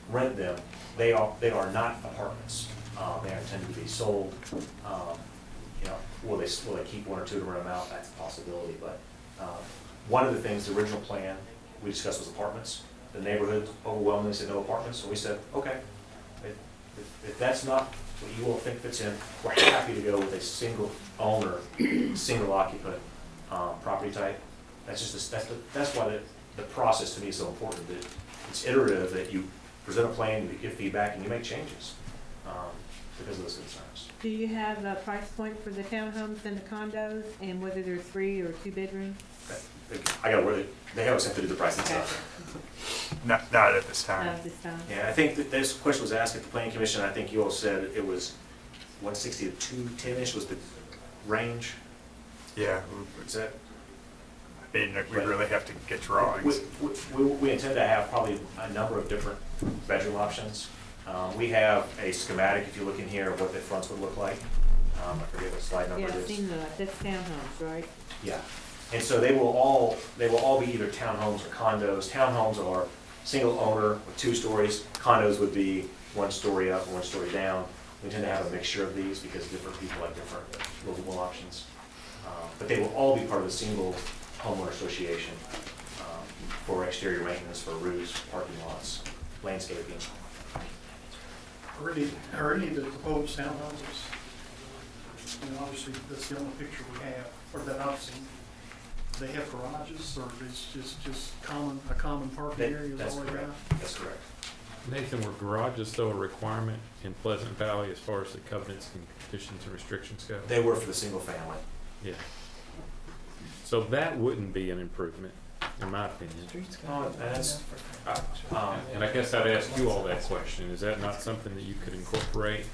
rent them. They are not apartments. They are intended to be sold. You know, will they keep one or two to rent them out? That's a possibility. But one of the things, the original plan we discussed was apartments. The neighborhood overwhelmingly said no apartments, so we said, okay, if that's not what you all think fits in, we're happy to go with a single owner, single occupant property type. That's why the process to me is so important. That it's iterative, that you present a plan, you give feedback, and you make changes because of those concerns. Do you have a price point for the townhomes and the condos, and whether they're 3 or 2 bedroom? They haven't sent through the price and stuff. Not at this time. Not this time. Yeah, I think that this question was asked at the planning commission. I think you all said it was 160 to 210-ish was the range. Yeah. Is that? I mean, we really have to get drawings. We intend to have probably a number of different bedroom options. We have a schematic, if you look in here, of what the fronts would look like. I forget what slide number Yeah, it I've is. seen that's townhomes, right? Yeah, and so they will all be either townhomes or condos. Townhomes are single owner with 2 stories. Condos would be 1 story up, 1 story down. We tend to have a mixture of these because different people have different livable options. But they will all be part of the single homeowner association for exterior maintenance, for roofs, parking lots, landscaping. Are any of the proposed townhouses, and obviously that's the only picture we have, or that I've seen, they have garages, or is just a common parking area is all they got? That's correct. Nathan, were garages still a requirement in Pleasant Valley as far as the covenants and conditions and restrictions go? They were for the single family. Yeah. So that wouldn't be an improvement, in my opinion. And I guess I'd ask you all that question. Is that not something that you could incorporate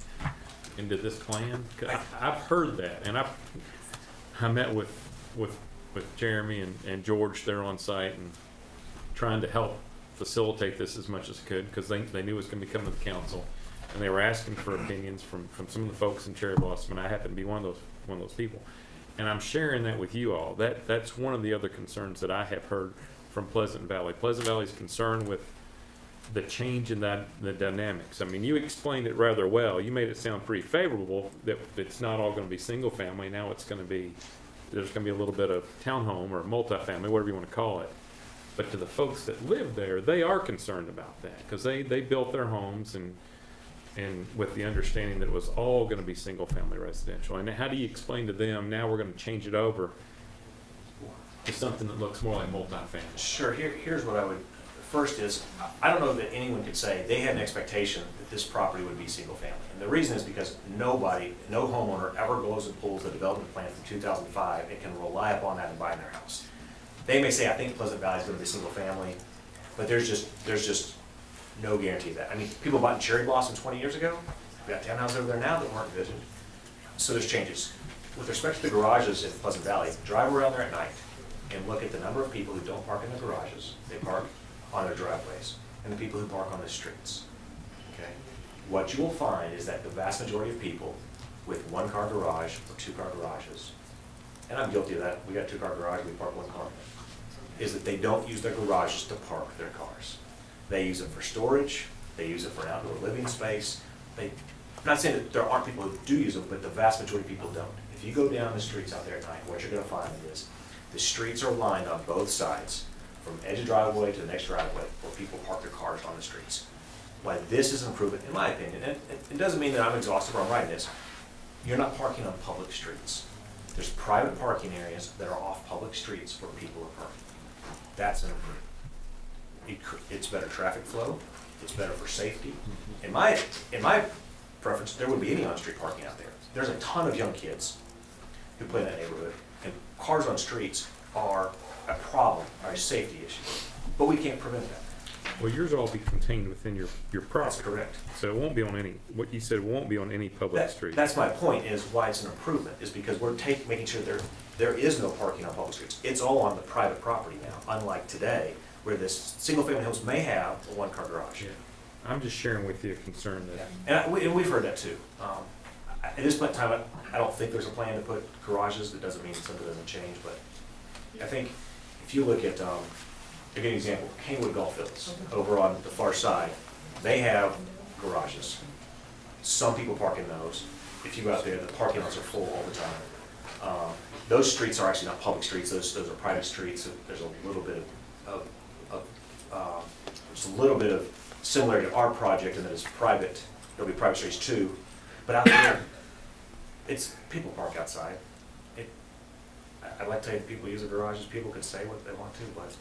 into this plan? 'Cause I've heard that, and I met with Jeremy and George there on site and trying to help facilitate this as much as I could, because they knew it was going to be coming to the council, and they were asking for opinions from some of the folks in Cherry Blossom, and I happen to be one of those people. And I'm sharing that with you all. That's one of the other concerns that I have heard from Pleasant Valley. Pleasant Valley's concerned with the change in the dynamics. I mean, you explained it rather well. You made it sound pretty favorable that it's not all going to be single family. Now there's going to be a little bit of townhome or multifamily, whatever you want to call it. But to the folks that live there, they are concerned about that because they built their homes and with the understanding that it was all going to be single-family residential. And how do you explain to them, now we're going to change it over to something that looks more like multifamily? Sure. Here's what I would, first is, I don't know that anyone could say they had an expectation that this property would be single-family. And the reason is because no homeowner ever goes and pulls the development plan from 2005 and can rely upon that in buying their house. They may say, I think Pleasant Valley is going to be single-family, but there's just no guarantee of that. I mean, people bought in Cherry Blossom 20 years ago. We got townhouses over there now that weren't envisioned. So there's changes. With respect to the garages in Pleasant Valley, drive around there at night and look at the number of people who don't park in the garages. They park on their driveways, and the people who park on the streets. Okay? What you will find is that the vast majority of people with 1-car garage or 2-car garages, and I'm guilty of that, we got 2-car garage, we park 1 car, is that they don't use their garages to park their cars. They use it for storage, they use it for an outdoor living space. I'm not saying that there aren't people who do use it, but the vast majority of people don't. If you go down the streets out there at night, what you're going to find is the streets are lined on both sides, from edge of driveway to the next driveway, where people park their cars on the streets. Why this is an improvement, in my opinion, and it doesn't mean that I'm exhaustive or I'm writing this, you're not parking on public streets. There's private parking areas that are off public streets where people are parking. That's an improvement. It's better traffic flow, it's better for safety. In my preference, there wouldn't be any on-street parking out there. There's a ton of young kids who play in that neighborhood. And cars on streets are a problem, are a safety issue. But we can't prevent that. Well, yours will all be contained within your property. That's correct. So it won't be on any, what you said, won't be on any public street. That's my point, is why it's an improvement, is because we're making sure there is no parking on public streets. It's all on the private property now, unlike today, where this single-family homes may have a one-car garage. Yeah. I'm just sharing with you a concern that. And we've heard that too. At this point in time, I don't think there's a plan to put garages. That doesn't mean something doesn't change, but I think if you look at, I'll give you an example, Kingwood Golf Fields, over on the far side, they have garages. Some people park in those. If you go out there, the parking lots are full all the time. Those streets are actually not public streets, those are private streets. There's a little bit of similar to our project, and that is private, there'll be private streets too. But out there, people park outside. I'd like to say if people use the garages, people could say what they want to, but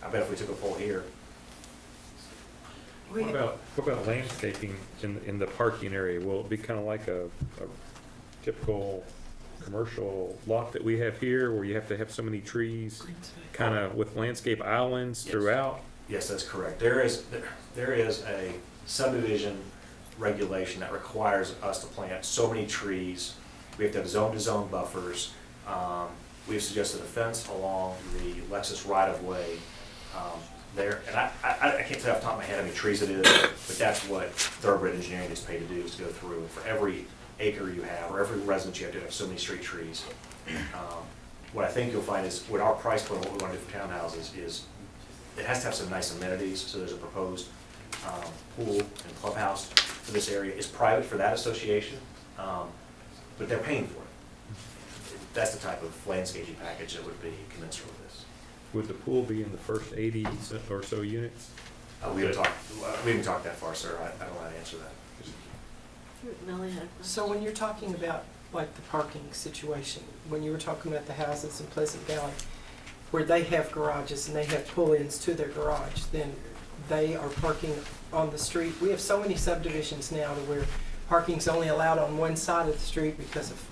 I bet if we took a poll here. What about landscaping in the parking area? Will it be kind of like a typical commercial lot that we have here, where you have to have so many trees, kind of with landscape islands throughout? Yes, that's correct. There is a subdivision regulation that requires us to plant so many trees. We have to have zone-to-zone buffers. We've suggested a fence along the Lexus right-of-way there. And I can't tell you off the top of my head how many trees it is, but that's what thoroughbred engineering is paid to do, is to go through. And for every acre you have, or every residence, you have to have so many street trees. What I think you'll find is, with our price point, what we want to do for townhouses is, it has to have some nice amenities. So there's a proposed pool and clubhouse for this area. It's private for that association, but they're paying for it. That's the type of landscaping package that would be commensurate with this. Would the pool be in the first 80 or so units? We haven't talked that far, sir. I don't know how to answer that. So when you're talking about like the parking situation, when you were talking about the houses in Pleasant Valley, where they have garages and they have pull-ins to their garage, then they are parking on the street. We have so many subdivisions now to where parking's only allowed on one side of the street because of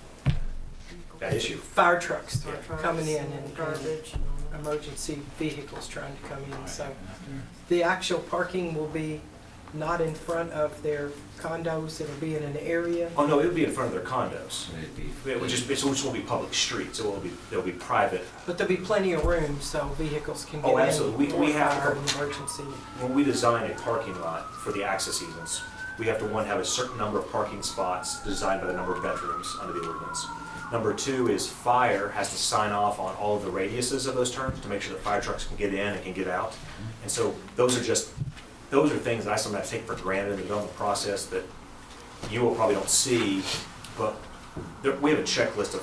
that issue. Fire trucks coming in and garbage and emergency vehicles trying to come in. So the actual parking will be not in front of their condos, it'll be in an area. Oh, no, it'll be in front of their condos. It won't be public streets, it'll be private. But there'll be plenty of room so vehicles can get in. Oh, absolutely. We have fire to, and emergency. when we design a parking lot for the access easements, we have to, one, have a certain number of parking spots designed by the number of bedrooms under the ordinance. Number two is fire has to sign off on all of the radiuses of those terms to make sure that fire trucks can get in and can get out. And so those are things that I sometimes take for granted in the development process that you will probably don't see, but we have a checklist of,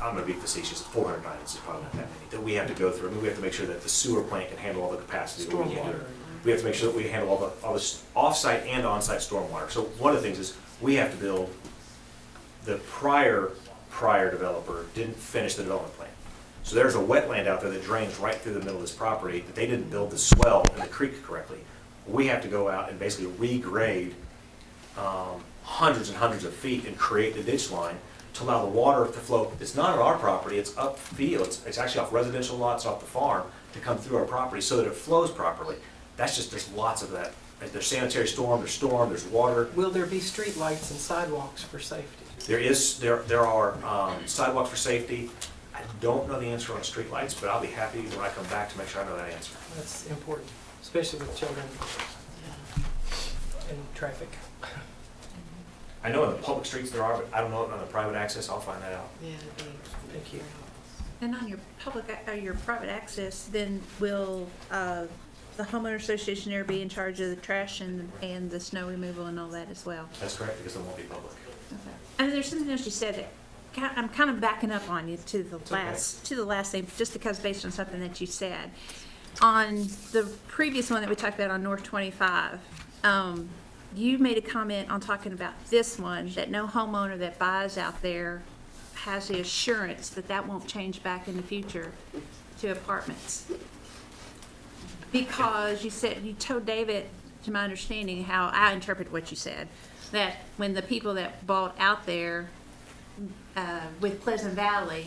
I'm going to be facetious, 400 items is probably not that many, that we have to go through. I mean, we have to make sure that the sewer plant can handle all the capacity. That we can't do. We have to make sure that we handle all this off-site and on-site stormwater. So one of the things is we have to build, the prior developer didn't finish the development plan. So there's a wetland out there that drains right through the middle of this property that they didn't build the swell in the creek correctly. We have to go out and basically regrade hundreds and hundreds of feet and create the ditch line to allow the water to flow. It's not on our property, it's upfield. It's actually off residential lots off the farm to come through our property so that it flows properly. There's lots of that. There's sanitary storm, there's water. Will there be street lights and sidewalks for safety? There are sidewalks for safety. I don't know the answer on street lights, but I'll be happy when I come back to make sure I know that answer. That's important, especially with children and traffic. I know in the public streets there are, but I don't know on the private access. I'll find that out. Yeah, thank you. And on your your private access, then will the homeowner association there be in charge of the trash and the snow removal and all that as well? That's correct, because it won't be public. Okay. And there's something else you said that I'm kind of backing up on you to the last thing, just because based on something that you said. On the previous one that we talked about on North 25, you made a comment on talking about this one, that no homeowner that buys out there has the assurance that that won't change back in the future to apartments. Because you told David, to my understanding, how I interpret what you said, that when the people that bought out there with Pleasant Valley,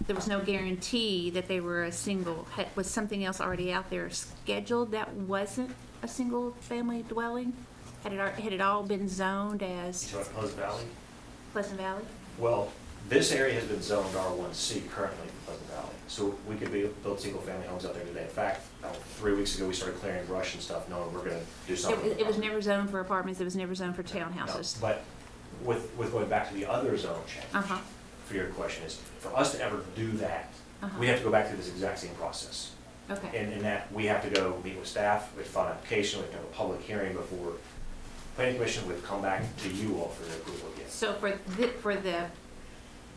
there was no guarantee that they were a single, was something else already out there scheduled that wasn't a single-family dwelling? Had it all been zoned as You talking Pleasant Valley? Pleasant Valley? Well, this area has been zoned R1C currently for Pleasant Valley. So we could build single-family homes out there today. In fact, 3 weeks ago, we started clearing brush and stuff, knowing we're gonna do something. It was never zoned for apartments, it was never zoned for townhouses. No, but with going back to the other zone change, Uh-huh, for your question is, for us to ever do that, uh-huh, we have to go back through this exact same process. okay. And in that, we have to go meet with staff, we have to file an application, we have to have a public hearing before planning commission would come back to you all for their approval again. So for the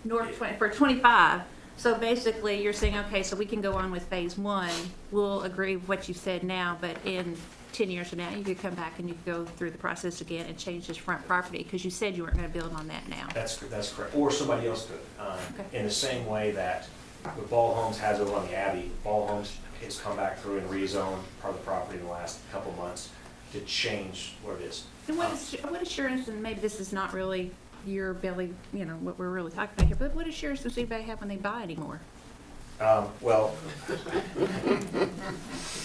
north, for 25, so basically you're saying, okay, so we can go on with phase 1, we'll agree with what you said now, but in 10 years from now, you could come back and you could go through the process again and change this front property, because you said you weren't gonna build on that now. That's correct, or somebody else could. Okay. In the same way that what Ball Homes has over on the Abbey, Ball Homes has come back through and rezoned part of the property in the last couple months to change what it is. And what assurance, and maybe this is not really your belly, you know, what we're really talking about here, but what assurance does anybody have when they buy anymore? Well,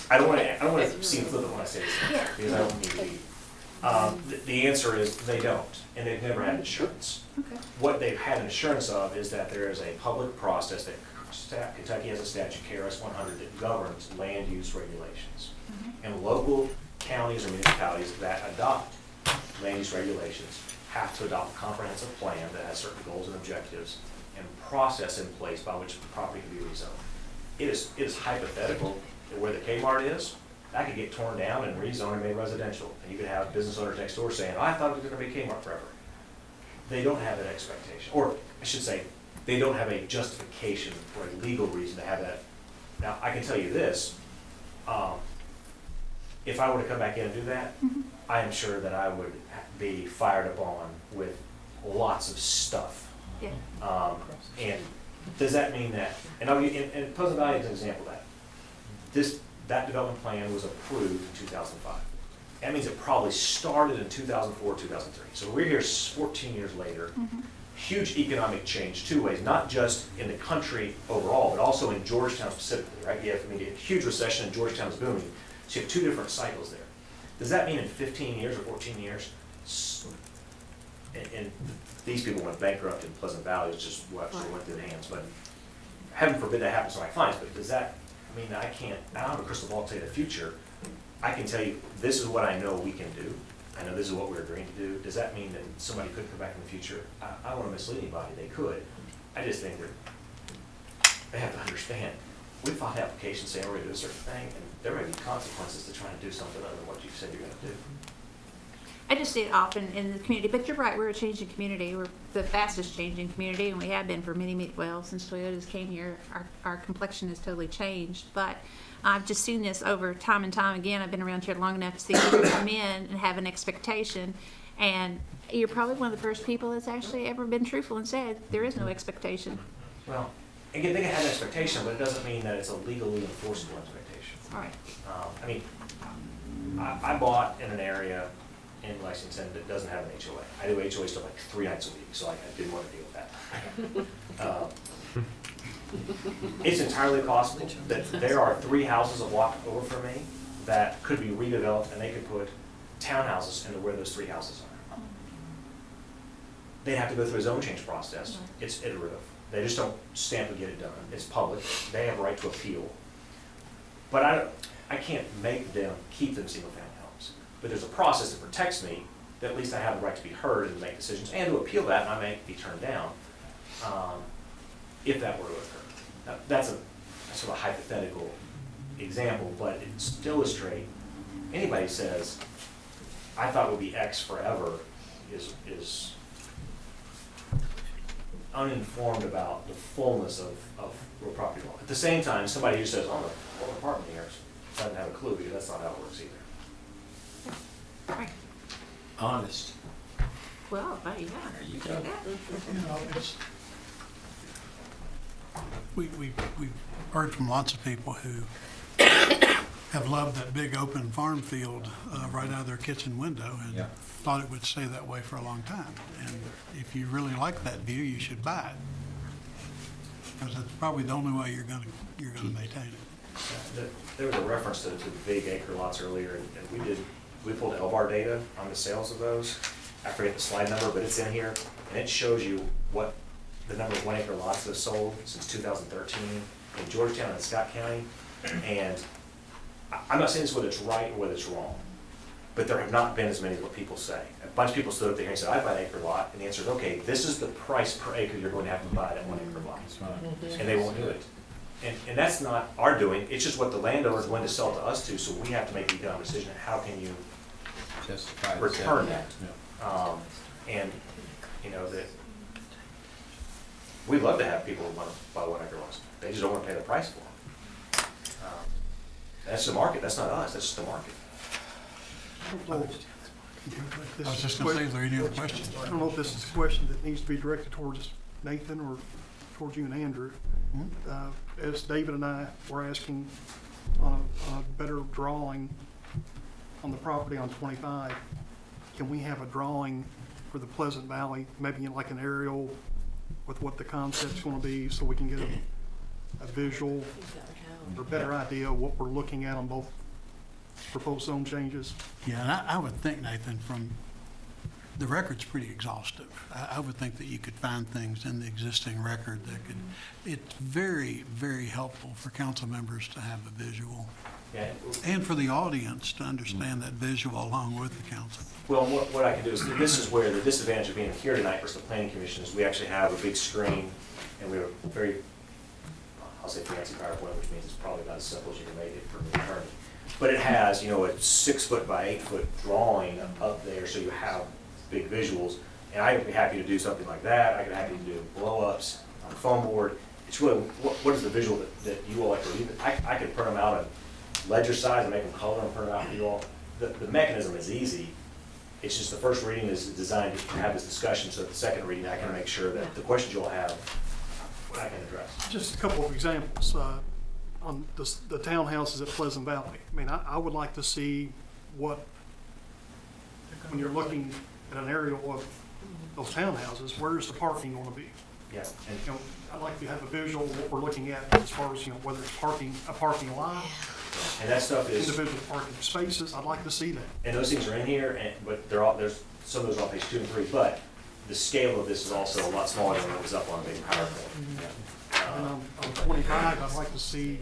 I don't want to seem flippant when I say this, Yeah. because I don't need to be. The answer is they don't, and they've never had insurance. Okay. What they've had insurance of is that there is a public process that Kentucky has a statute, KRS 100, that governs land use regulations. Mhm. And local counties or municipalities that adopt land use regulations have to adopt a comprehensive plan that has certain goals and objectives and process in place by which the property can be rezoned. It is hypothetical that where the Kmart is, that could get torn down and rezoned and made residential. And you could have business owners next door saying, I thought it was gonna be Kmart forever. They don't have that expectation, or I should say, they don't have a justification or a legal reason to have that. Now, I can tell you this, if I were to come back in and do that, Mhm. I am sure that I would be fired up on with lots of stuff. Yeah. And does that mean that, and Pleasant Valley is an example of that. That development plan was approved in 2005. That means it probably started in 2004, 2003. So we're here 14 years later. Mhm. Huge economic change, two ways, not just in the country overall, but also in Georgetown specifically, right? You have, a huge recession and Georgetown's booming. So you have two different cycles there. Does that mean in 15 years or 14 years, and these people went bankrupt in Pleasant Valley, which just went through the hands, but heaven forbid that happens to my clients, but does that mean that I don't have a crystal ball to tell you the future. I can tell you, this is what I know we can do. I know this is what we're agreeing to do. Does that mean that somebody could come back in the future? I don't want to mislead anybody, they could. I just think that they have to understand, we filed applications saying we're going to do a certain thing, and there may be consequences to trying to do something other than what you said you're going to do. I just see it often in the community, but you're right, we're a changing community. We're the fastest changing community, and we have been for many, well, since Toyotas came here, our complexion has totally changed. But I've just seen this over time and time again. I've been around here long enough to see people come in and have an expectation, and you're probably one of the first people that's actually ever been truthful and said, there is no expectation. Well, again, they can have an expectation, but it doesn't mean that it's a legally enforceable expectation. All right. I mean, I bought in an area in Lexington that doesn't have an HOA. I do HOA stuff like 3 nights a week, so I didn't want to deal with that. It's entirely possible that there are 3 houses a block over from me that could be redeveloped, and they could put townhouses into where those 3 houses are. They have to go through a zone change process. It's iterative. They just don't stamp and get it done. It's public. They have a right to appeal. But I can't make them keep them single-family homes. But there's a process that protects me, that at least I have the right to be heard and make decisions, and to appeal that, and I may be turned down if that were to occur. Now, that's a sort of hypothetical example, but it's to illustrate, anybody says, I thought it would be X forever, is uninformed about the fullness of real property law. At the same time, somebody who says, oh, the whole apartment here doesn't have a clue, because that's not how it works either. Right. Honest. Well, yeah. There you go. We've heard from lots of people who have loved that big open farm field right out of their kitchen window and Yeah. thought it would stay that way for a long time. And if you really like that view, you should buy it. Because it's probably the only way you're gonna maintain it. There was a reference to the big acre lots earlier, and we pulled LBAR data on the sales of those. I forget the slide number, but it's in here, and it shows you what the number of 1 acre lots have sold since 2013 in Georgetown and Scott County. And I'm not saying this whether it's right or whether it's wrong, but there have not been as many as what people say. A bunch of people stood up there and said, I buy an acre lot, and the answer is, okay, this is the price per acre you're going to have to buy that 1 acre lot. And they won't do it. And that's not our doing, it's just what the landowner is willing to sell to us to, so we have to make the economic decision, how can you Justify the return sale. that? And, you know, that, we'd love to have people who want to buy 1 acre lots, they just don't want to pay the price for them. That's the market, that's not us, that's just the market. I was just gonna say, is there any other questions? I don't know if this is a question that needs to be directed towards Nathan or towards you and Andrew. As David and I were asking on a better drawing on the property on 25, can we have a drawing for the Pleasant Valley, maybe like an aerial with what the concept's gonna be, so we can get a visual or better idea of what we're looking at on both proposed zone changes? Yeah, and I would think, Nathan, from, the record's pretty exhaustive. I would think that you could find things in the existing record that could, it's very, very helpful for council members to have a visual. Yeah. And for the audience to understand that visual along with the council. Well, what I can do is, this is where the disadvantage of being here tonight versus the planning commission is we actually have a big screen and we have a very, I'll say fancy PowerPoint, which means it's probably not as simple as you can make it for an attorney. But it has, you know, a 6 foot by 8 foot drawing up there, so you have big visuals. And I'd be happy to do something like that. I'd be happy to do blow-ups on the foam board. It's really, what is the visual that you all like to read? I could print them out in ledger size and make them color and print them out for you all. The mechanism is easy. It's just the first reading is designed to have this discussion, so at the second reading, I can make sure that the questions you all have, I can address. Just a couple of examples. On the townhouses at Pleasant Valley. I mean, I would like to see what, when you're looking at an aerial of those townhouses, where's the parking going to be? Yeah. And, you know, I'd like to have a visual of what we're looking at as far as, you know, whether it's a parking lot, And that stuff is, individual parking spaces. I'd like to see that. and those things are in here, but there's some of those on page 2 and 3, but the scale of this is also a lot smaller than what was up on the big PowerPoint. And on 25, I'd like to see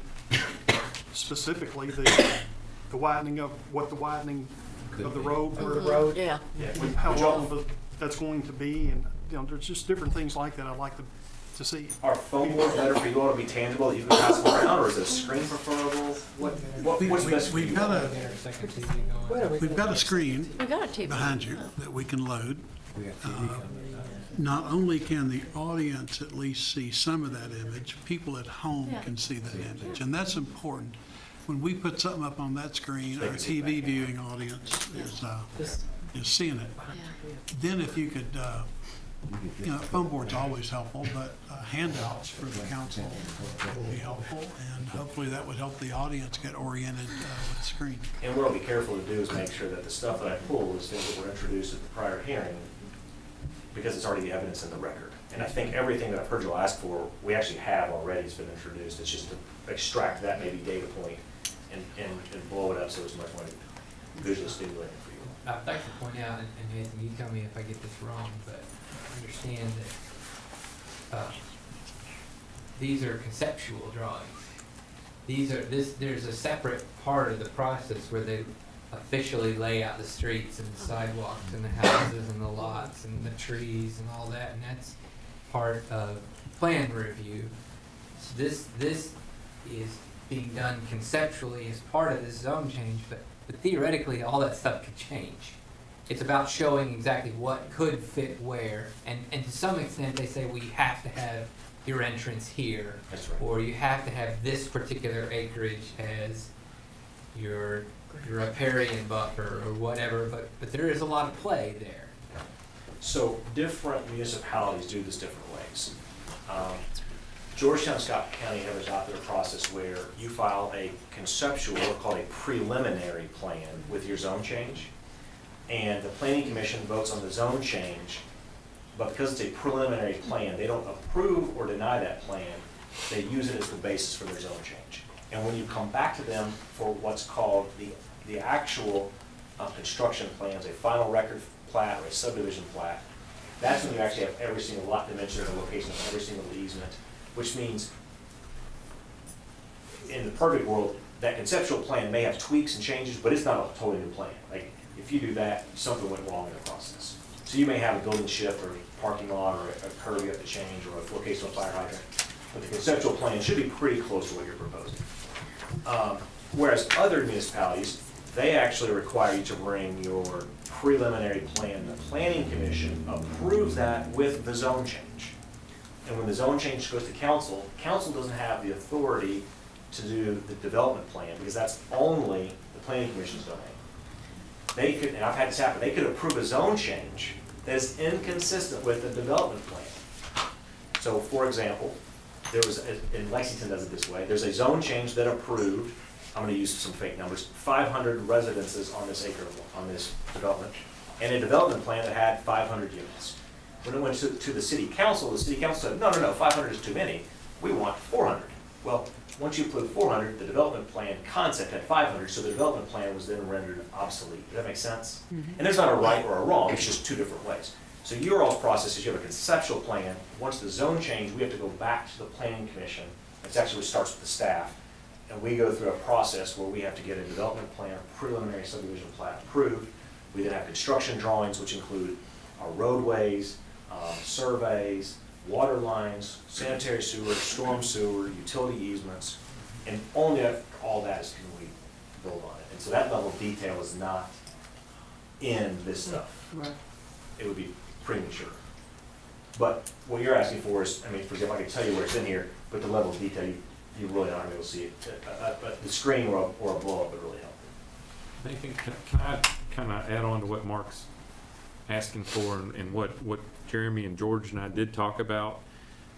specifically the widening of, what the widening of the road. Of the road, yeah. How long that's going to be, and, you know, there's just different things like that I'd like to see. Are foam boards better for you all to be tangible, that you can pass them around, or is a screen preferable? What's best for you? We've got a screen We got a TV. behind you that we can load. Not only can the audience at least see some of that image, people at home can see that image, and that's important. When we put something up on that screen, our TV viewing audience is seeing it. Then if you could, you know, foam board's always helpful, but handouts for the council would be helpful, and hopefully that would help the audience get oriented with the screen. And what I'll be careful to do is make sure that the stuff that I pull is things that were introduced at the prior hearing, because it's already the evidence in the record. And I think everything that I've heard you all ask for, we actually have already has been introduced. It's just to extract that maybe data point and blow it up so it's much more visually stimulating for you. I'd like to point out, and Nathan, you tell me if I get this wrong, but understand that these are conceptual drawings. There's a separate part of the process where they officially lay out the streets and the sidewalks and the houses and the lots and the trees and all that, and that's part of plan review. So this is being done conceptually as part of this zone change, but theoretically all that stuff could change. It's about showing exactly what could fit where, and to some extent they say, well, you have to have your entrance here, That's right. or you have to have this particular acreage as your riparian buffer or whatever, but there is a lot of play there. So different municipalities do this different ways. Georgetown, Scott County have adopted a process where you file a conceptual, or called a preliminary plan with your zone change. And the planning commission votes on the zone change, but because it's a preliminary plan, they don't approve or deny that plan. They use it as the basis for their zone change. And when you come back to them for what's called the actual construction plans, a final record plat or a subdivision plat, that's when you actually have every single lot dimension or location of every single easement, which means in the perfect world, that conceptual plan may have tweaks and changes, but it's not a totally new plan. Like, if you do that, something went wrong in the process. So you may have a building shift or parking lot or a curb you have to change or a location of fire hydrant, but the conceptual plan should be pretty close to what you're proposing. Whereas other municipalities, they actually require you to bring your preliminary plan. The planning commission approves that with the zone change. And when the zone change goes to council, council doesn't have the authority to do the development plan because that's only the planning commission's domain. They could, and I've had this happen, they could approve a zone change that is inconsistent with the development plan. So for example, there was, in Lexington does it this way, there's a zone change that approved, I'm gonna use some fake numbers, 500 residences on this acre, on this development, and a development plan that had 500 units. When it went to the city council said, no, 500 is too many, we want 400. Well, once you put 400, the development plan concept had 500, so the development plan was then rendered obsolete. Does that make sense? Mm-hmm. And there's not a right or a wrong, it's just two different ways. So your all's process is you have a conceptual plan. Once the zone change, we have to go back to the planning commission. It's actually what starts with the staff. And we go through a process where we have to get a development plan, preliminary subdivision plat approved. We then have construction drawings, which include our roadways, surveys, water lines, sanitary sewer, storm sewer, utility easements, and only after all that is can we build on it. And so that level of detail is not in this stuff. Right. It would be premature. But what you're asking for is, I mean, for example, I can tell you where it's in here, but the level of detail, you really aren't able to see it. The screen or a blow-up would really help. Nathan, can I kind of add on to what Mark's asking for and what Jeremy and George and I did talk about,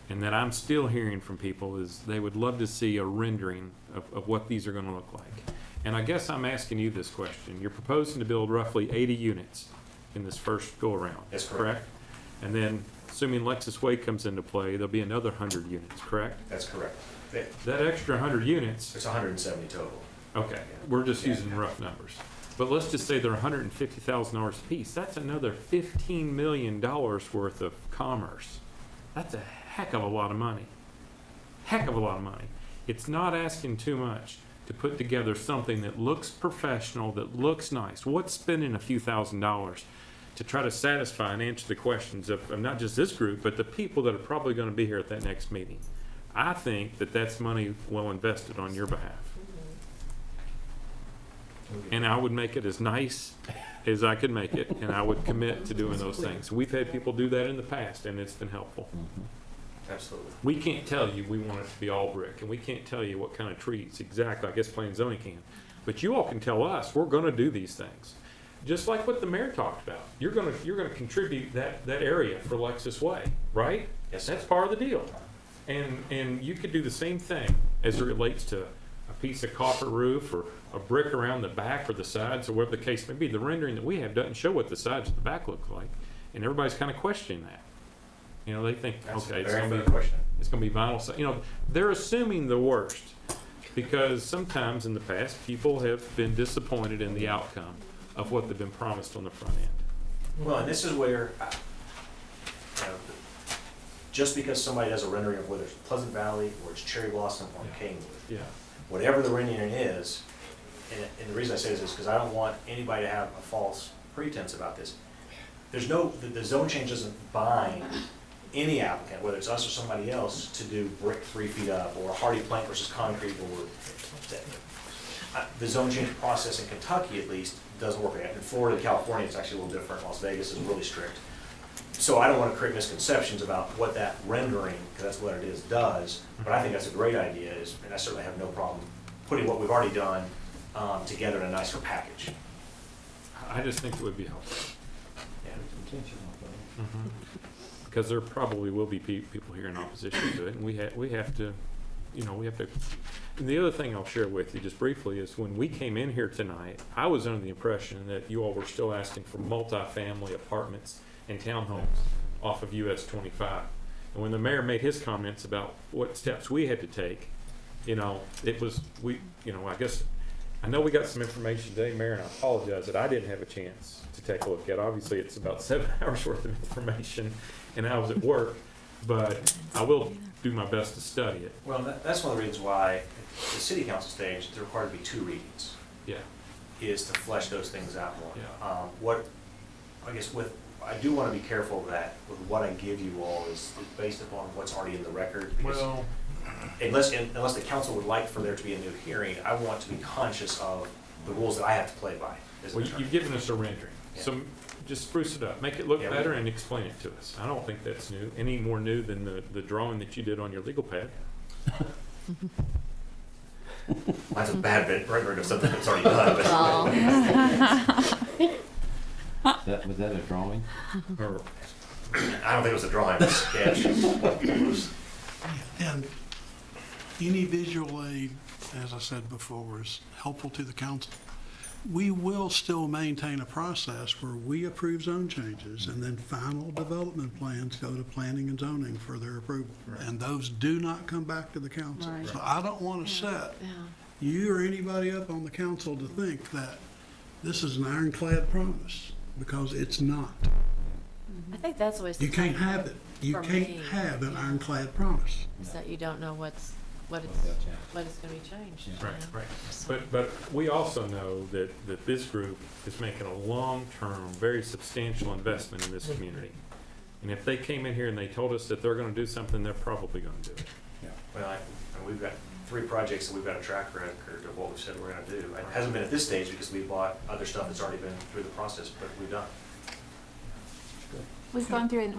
and that I'm still hearing from people is they would love to see a rendering of what these are going to look like. And I guess I'm asking you this question. You're proposing to build roughly 80 units in this first go-around. That's correct. And then, assuming Lexus Way comes into play, there'll be another 100 units, correct? That's correct. That extra 100 units... It's 170 total. Okay, we're just using rough numbers. But let's just say they're $150,000 a piece. That's another $15 million worth of commerce. That's a heck of a lot of money. Heck of a lot of money. It's not asking too much to put together something that looks professional, that looks nice. What's spending a few $1,000s to try to satisfy and answer the questions of not just this group, but the people that are probably going to be here at that next meeting? I think that that's money well invested on your behalf. And I would make it as nice as I could make it, and I would commit to doing those things. We've had people do that in the past, and it's been helpful. Absolutely. We can't tell you we want it to be all brick, and we can't tell you what kind of trees exactly. I guess plain zoning can. But you all can tell us we're going to do these things. Just like what the mayor talked about. You're going to contribute that area for Lexus Way, right? Yes, sir. That's part of the deal. And you could do the same thing as it relates to a piece of copper roof or a brick around the back or the sides or whatever the case may be. The rendering that we have doesn't show what the sides of the back look like, and everybody's kind of questioning that. You know, they think, okay, it's going to be vinyl. You know, they're assuming the worst because sometimes in the past people have been disappointed in the outcome of what they've been promised on the front end. Well, and this is where, just because somebody does a rendering of whether it's Pleasant Valley or it's Cherry Blossom or Kingwood, whatever the rendering is, and the reason I say this is because I don't want anybody to have a false pretense about this. There's no, the zone change doesn't bind any applicant, whether it's us or somebody else, to do brick 3 feet up or a hardy plank versus concrete board. The zone change process in Kentucky, at least, doesn't work. In Florida and California, it's actually a little different. Las Vegas is really strict. So I don't want to create misconceptions about what that rendering, because that's what it is, does. But I think that's a great idea, and I certainly have no problem putting what we've already done together in a nicer package. I just think it would be helpful. because there probably will be people here in opposition to it, and we have to, and the other thing I'll share with you just briefly is when we came in here tonight, I was under the impression that you all were still asking for multifamily apartments and townhomes off of US 25. And when the mayor made his comments about what steps we had to take, it was, I guess, I know we got some information today, Mayor, and I apologize that I didn't have a chance to take a look at. Obviously, it's about 7 hours worth of information, and I was at work, but I will do my best to study it. Well, that's one of the reasons why at the city council stage, there required to be 2 readings. Yeah. Is to flesh those things out more. Yeah. I do want to be careful that with what I give you all is based upon what's already in the record. Because unless the council would like for there to be a new hearing, I want to be conscious of the rules that I have to play by. Well, you've given us a rendering, so just spruce it up, make it look better, and explain it to us. I don't think that's new, any more new than the drawing that you did on your legal pad. That's a bad rendering of something that's already done. Was that a drawing? Or, I don't think it was a drawing, it was a sketch. And any visual aid, as I said before, is helpful to the council. We will still maintain a process where we approve zone changes and then final development plans go to planning and zoning for their approval. Right. And those do not come back to the council. Right. So I don't want to set you or anybody up on the council to think that this is an ironclad promise, because it's not. I think that's always the You can't have it. You can't have an ironclad promise. Is that you don't know what it's going to be changed. Right, right. But we also know that this group is making a long-term, very substantial investment in this community. And if they came in here and they told us that they're going to do something, they're probably going to do it. Yeah. Well, and we've got 3 projects that we've got a track record of what we've said we're going to do. It hasn't been at this stage because we bought other stuff that's already been through the process, but we've done. We've gone through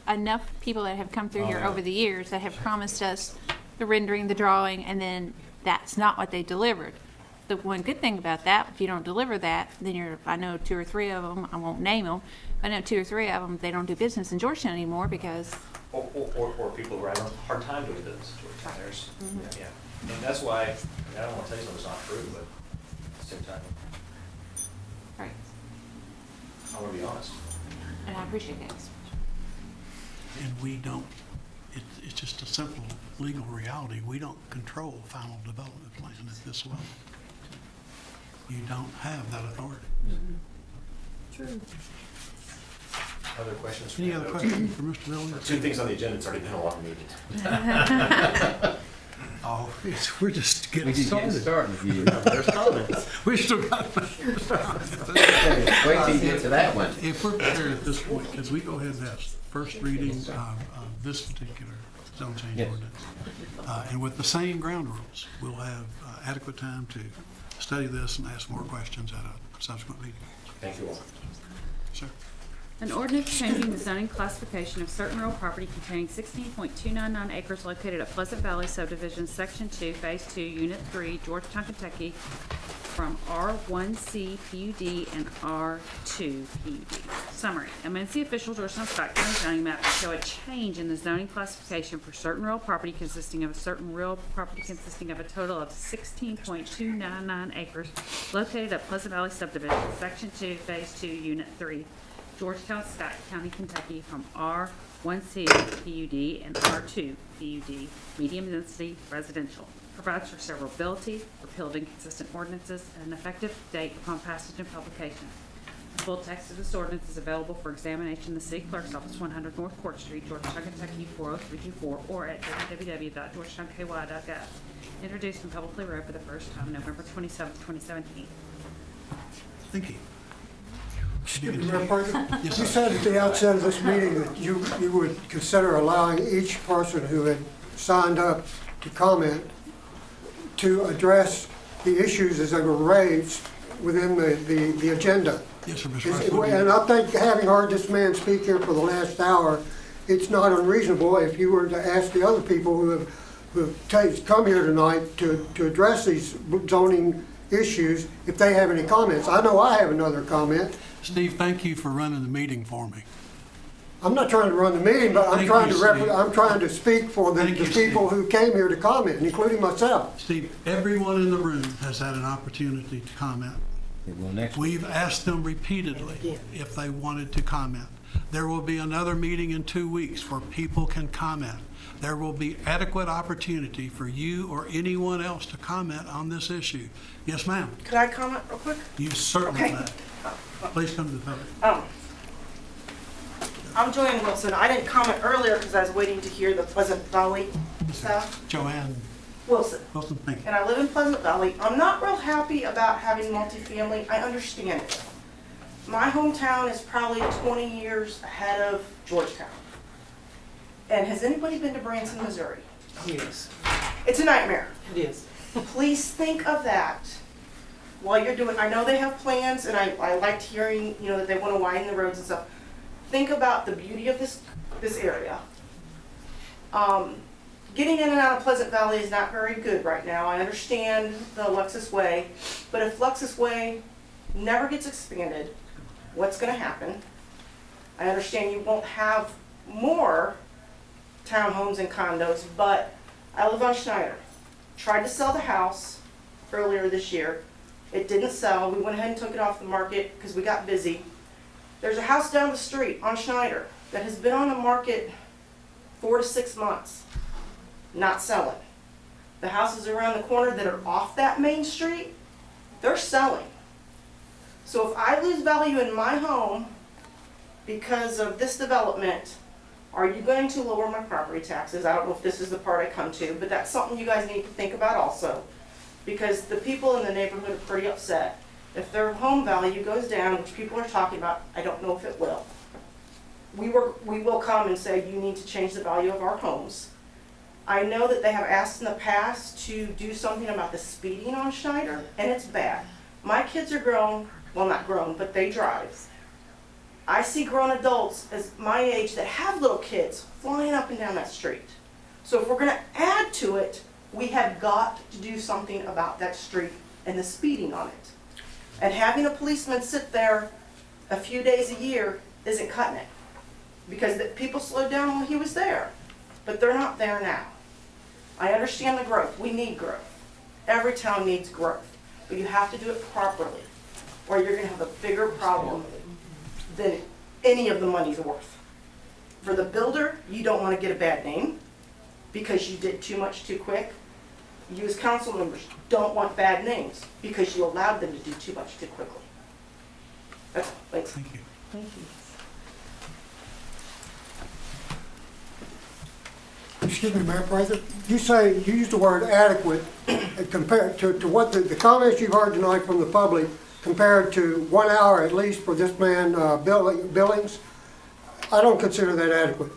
enough people that have come through here over the years that have promised us the rendering, the drawing, and then that's not what they delivered. The one good thing about that, if you don't deliver that, then I know 2 or 3 of them, I won't name them, I know 2 or 3 of them, they don't do business in Georgetown anymore because... Or people who are having a hard time doing business in Georgetown. There's, yeah. And that's why, I don't want to tell you something that's not true, but at the same time... Right. I want to be honest. And I appreciate that. And we don't, it's just a simple legal reality. We don't control final development plan at this level. You don't have that authority. True. Other questions? Any other questions for Mr. Billings? 2 things on the agenda. It's already been a long meeting. Oh, we're just getting started. With you. There's comments. We still got. Wait till you get to that one. If we're prepared at this point, could we go ahead and have first reading of this particular zone change ordinance? And with the same ground rules, we'll have adequate time to study this and ask more questions at a subsequent meeting. Thank you all. Sir. An ordinance changing the zoning classification of certain real property containing 16.299 acres located at Pleasant Valley Subdivision, Section 2, Phase 2, Unit 3, Georgetown, Kentucky, from R1C PUD and R2 PUD. Summary. Amends the official Georgetown Scott County zoning map to show a change in the zoning classification for certain real property consisting of a total of 16.299 acres located at Pleasant Valley Subdivision, Section 2, Phase 2, Unit 3, Georgetown, Scott County, Kentucky, from R1C PUD and R2 PUD, medium density residential. Provides for severability, repealed inconsistent ordinances, and an effective date upon passage and publication. The full text of this ordinance is available for examination in the City Clerk's Office, 100 North Court Street, Georgetown, Kentucky, 40324, or at www.georgetownky.gov. Introduced and publicly read for the first time November 27, 2017. Thank you. Mayor Parker, you said at the outset of this meeting that you would consider allowing each person who had signed up to comment to address the issues as they were raised within the agenda. Yes, sir, Mr. And I think, having heard this man speak here for the last hour, it's not unreasonable if you were to ask the other people who have come here tonight to address these zoning issues if they have any comments. I know I have another comment. Steve, thank you for running the meeting for me. I'm not trying to run the meeting, but I'm Thank trying you, to Steve. I'm trying to speak for the Thank you, people Steve. who came here to comment, including myself. Steve, everyone in the room has had an opportunity to comment. Well, next We've asked them repeatedly if they wanted to comment. There will be another meeting in 2 weeks where people can comment. There will be adequate opportunity for you or anyone else to comment on this issue. Yes, ma'am. Could I comment real quick? You certainly Okay. may. Please come to the podium. I'm Joanne Wilson. I didn't comment earlier because I was waiting to hear the Pleasant Valley stuff. Joanne Wilson. Wilson, thank you. And I live in Pleasant Valley. I'm not real happy about having multifamily. I understand it. My hometown is probably 20 years ahead of Georgetown. And has anybody been to Branson, Missouri? Yes, It's a nightmare. it is. Please think of that while you're doing, I know they have plans, and I liked hearing, you know, that they want to widen the roads and stuff. Think about the beauty of this area. Getting in and out of Pleasant Valley is not very good right now. I understand the Lexus Way, but if Lexus Way never gets expanded, what's going to happen? I understand you won't have more townhomes and condos, but I live on Schneider. Tried to sell the house earlier this year. It didn't sell. We went ahead and took it off the market because we got busy. There's a house down the street on Schneider that has been on the market 4 to 6 months, not selling. The houses around the corner that are off that main street, they're selling. So if I lose value in my home because of this development, are you going to lower my property taxes? I don't know if this is the part I come to, but that's something you guys need to think about also. Because the people in the neighborhood are pretty upset. If their home value goes down, which people are talking about, I don't know if it will. We will come and say, you need to change the value of our homes. I know that they have asked in the past to do something about the speeding on Schneider, and it's bad. My kids are grown, well, not grown, but they drive. I see grown adults as my age that have little kids flying up and down that street. So if we're gonna add to it, we have got to do something about that street and the speeding on it. And having a policeman sit there a few days a year isn't cutting it. Because people slowed down when he was there, but they're not there now. I understand the growth. We need growth. Every town needs growth, but you have to do it properly, or you're gonna have a bigger problem than any of the money's worth. For the builder, you don't wanna get a bad name because you did too much too quick. You as council members don't want bad names because you allowed them to do too much too quickly. That's all. Thanks. Thank you. Thank you. Excuse me, Mayor President, you used the word adequate compared to what the comments you've heard tonight from the public compared to 1 hour at least for this man Billings. I don't consider that adequate.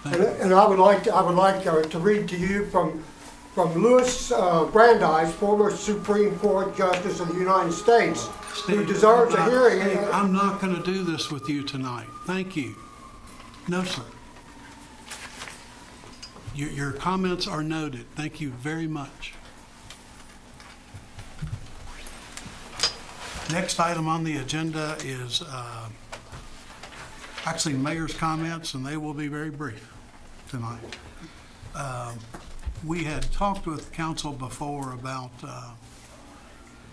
And I would like to read to you from Louis Brandeis, former Supreme Court Justice of the United States, who deserves a hearing. Steve, I'm not going to do this with you tonight. Thank you. No, sir. Your comments are noted. Thank you very much. Next item on the agenda is actually mayor's comments, and they will be very brief tonight. We had talked with council before about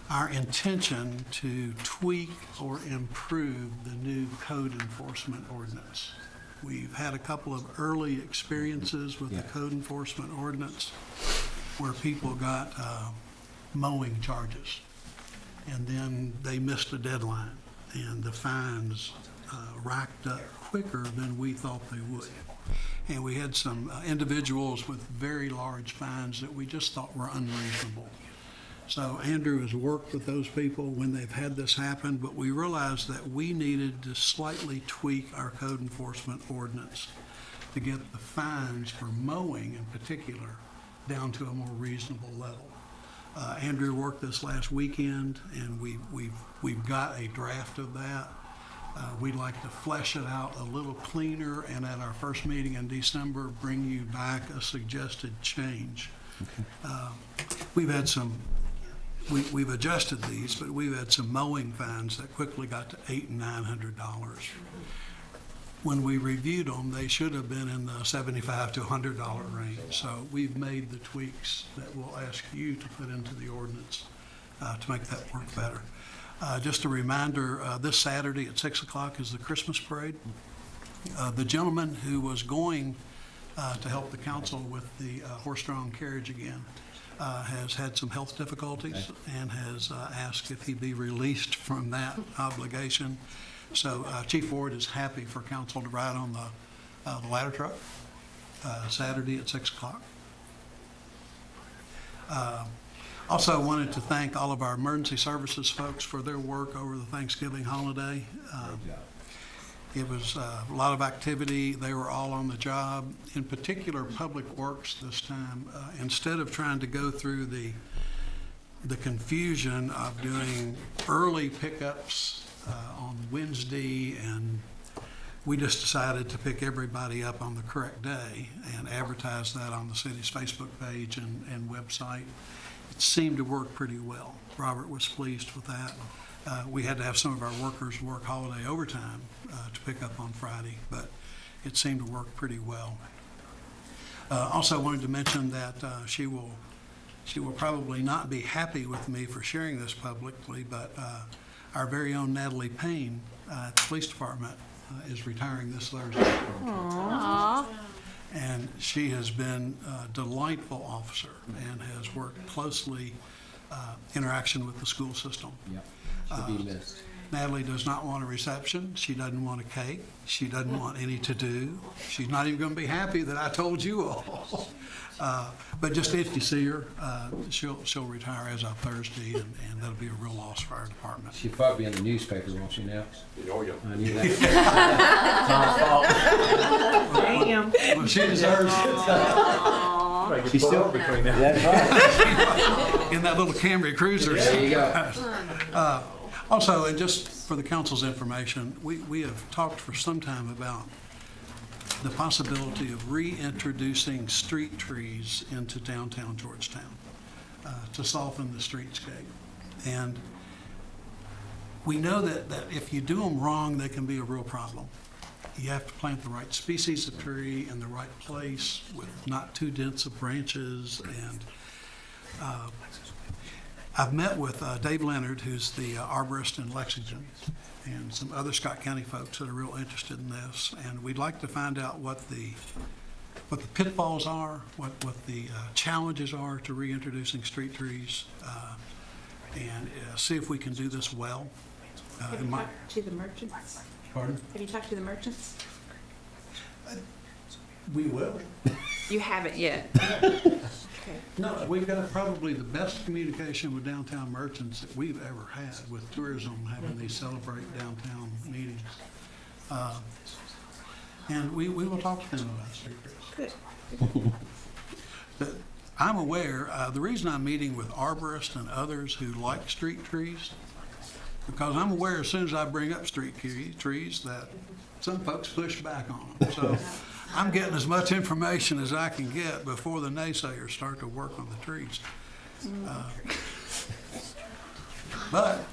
our intention to tweak or improve the new code enforcement ordinance. We've had a couple of early experiences with the code enforcement ordinance where people got mowing charges, and then they missed a deadline, and the fines racked up quicker than we thought they would. And we had some individuals with very large fines that we just thought were unreasonable. So Andrew has worked with those people when they've had this happen, but we realized that we needed to slightly tweak our code enforcement ordinance to get the fines for mowing in particular down to a more reasonable level. Andrew worked this last weekend, and we've got a draft of that. We'd like to flesh it out a little cleaner, and at our first meeting in December, bring you back a suggested change. We've had some. We've adjusted these, but we've had some mowing fines that quickly got to $800 and $900. when we reviewed them, they should have been in the $75 to $100 range. So we've made the tweaks that we'll ask you to put into the ordinance to make that work better. Just a reminder, this Saturday at 6 o'clock is the Christmas parade. The gentleman who was going to help the council with the horse-drawn carriage again has had some health difficulties and has asked if he be released from that obligation. So Chief Ward is happy for council to ride on the ladder truck Saturday at 6 o'clock. Also wanted to thank all of our emergency services folks for their work over the Thanksgiving holiday. It was a lot of activity. They were all on the job. In particular, Public Works this time, instead of trying to go through the confusion of doing early pickups on Wednesday, and we just decided to pick everybody up on the correct day and advertise that on the city's Facebook page and website. It seemed to work pretty well. Robert was pleased with that. We had to have some of our workers work holiday overtime to pick up on Friday, but it seemed to work pretty well. Also wanted to mention that she will probably not be happy with me for sharing this publicly, but our very own Natalie Payne at the police department is retiring this Thursday. Aww. And she has been a delightful officer and has worked closely interaction with the school system. Yep. Should be missed. Natalie does not want a reception. She doesn't want a cake. She doesn't want any to-do. She's not even going to be happy that I told you all. But just if you see her, she'll retire as of Thursday, and that'll be a real loss for our department. She'll probably be in the newspaper, won't she now? Oh, yeah. I knew that. Damn. Well, she deserves it. She's still between them. That's right. In that little Camry Cruiser. There you go. Also, and just for the council's information, we have talked for some time about the possibility of reintroducing street trees into downtown Georgetown to soften the streetscape. And we know that if you do them wrong, they can be a real problem. You have to plant the right species of tree in the right place with not too dense of branches. And I've met with Dave Leonard, who's the arborist in Lexington, and some other Scott County folks that are real interested in this. And we'd like to find out what the pitfalls are, what the challenges are to reintroducing street trees, and see if we can do this well. Have you talked to the merchants? Pardon? Have you talked to the merchants? We will. You haven't yet. No, we've got probably the best communication with downtown merchants that we've ever had, with tourism having these celebrate downtown meetings. And we will talk to them about street trees. Good. But I'm aware, the reason I'm meeting with arborists and others who like street trees, because I'm aware as soon as I bring up street trees that some folks push back on them. So I'm getting as much information as I can get before the naysayers start to work on the trees. But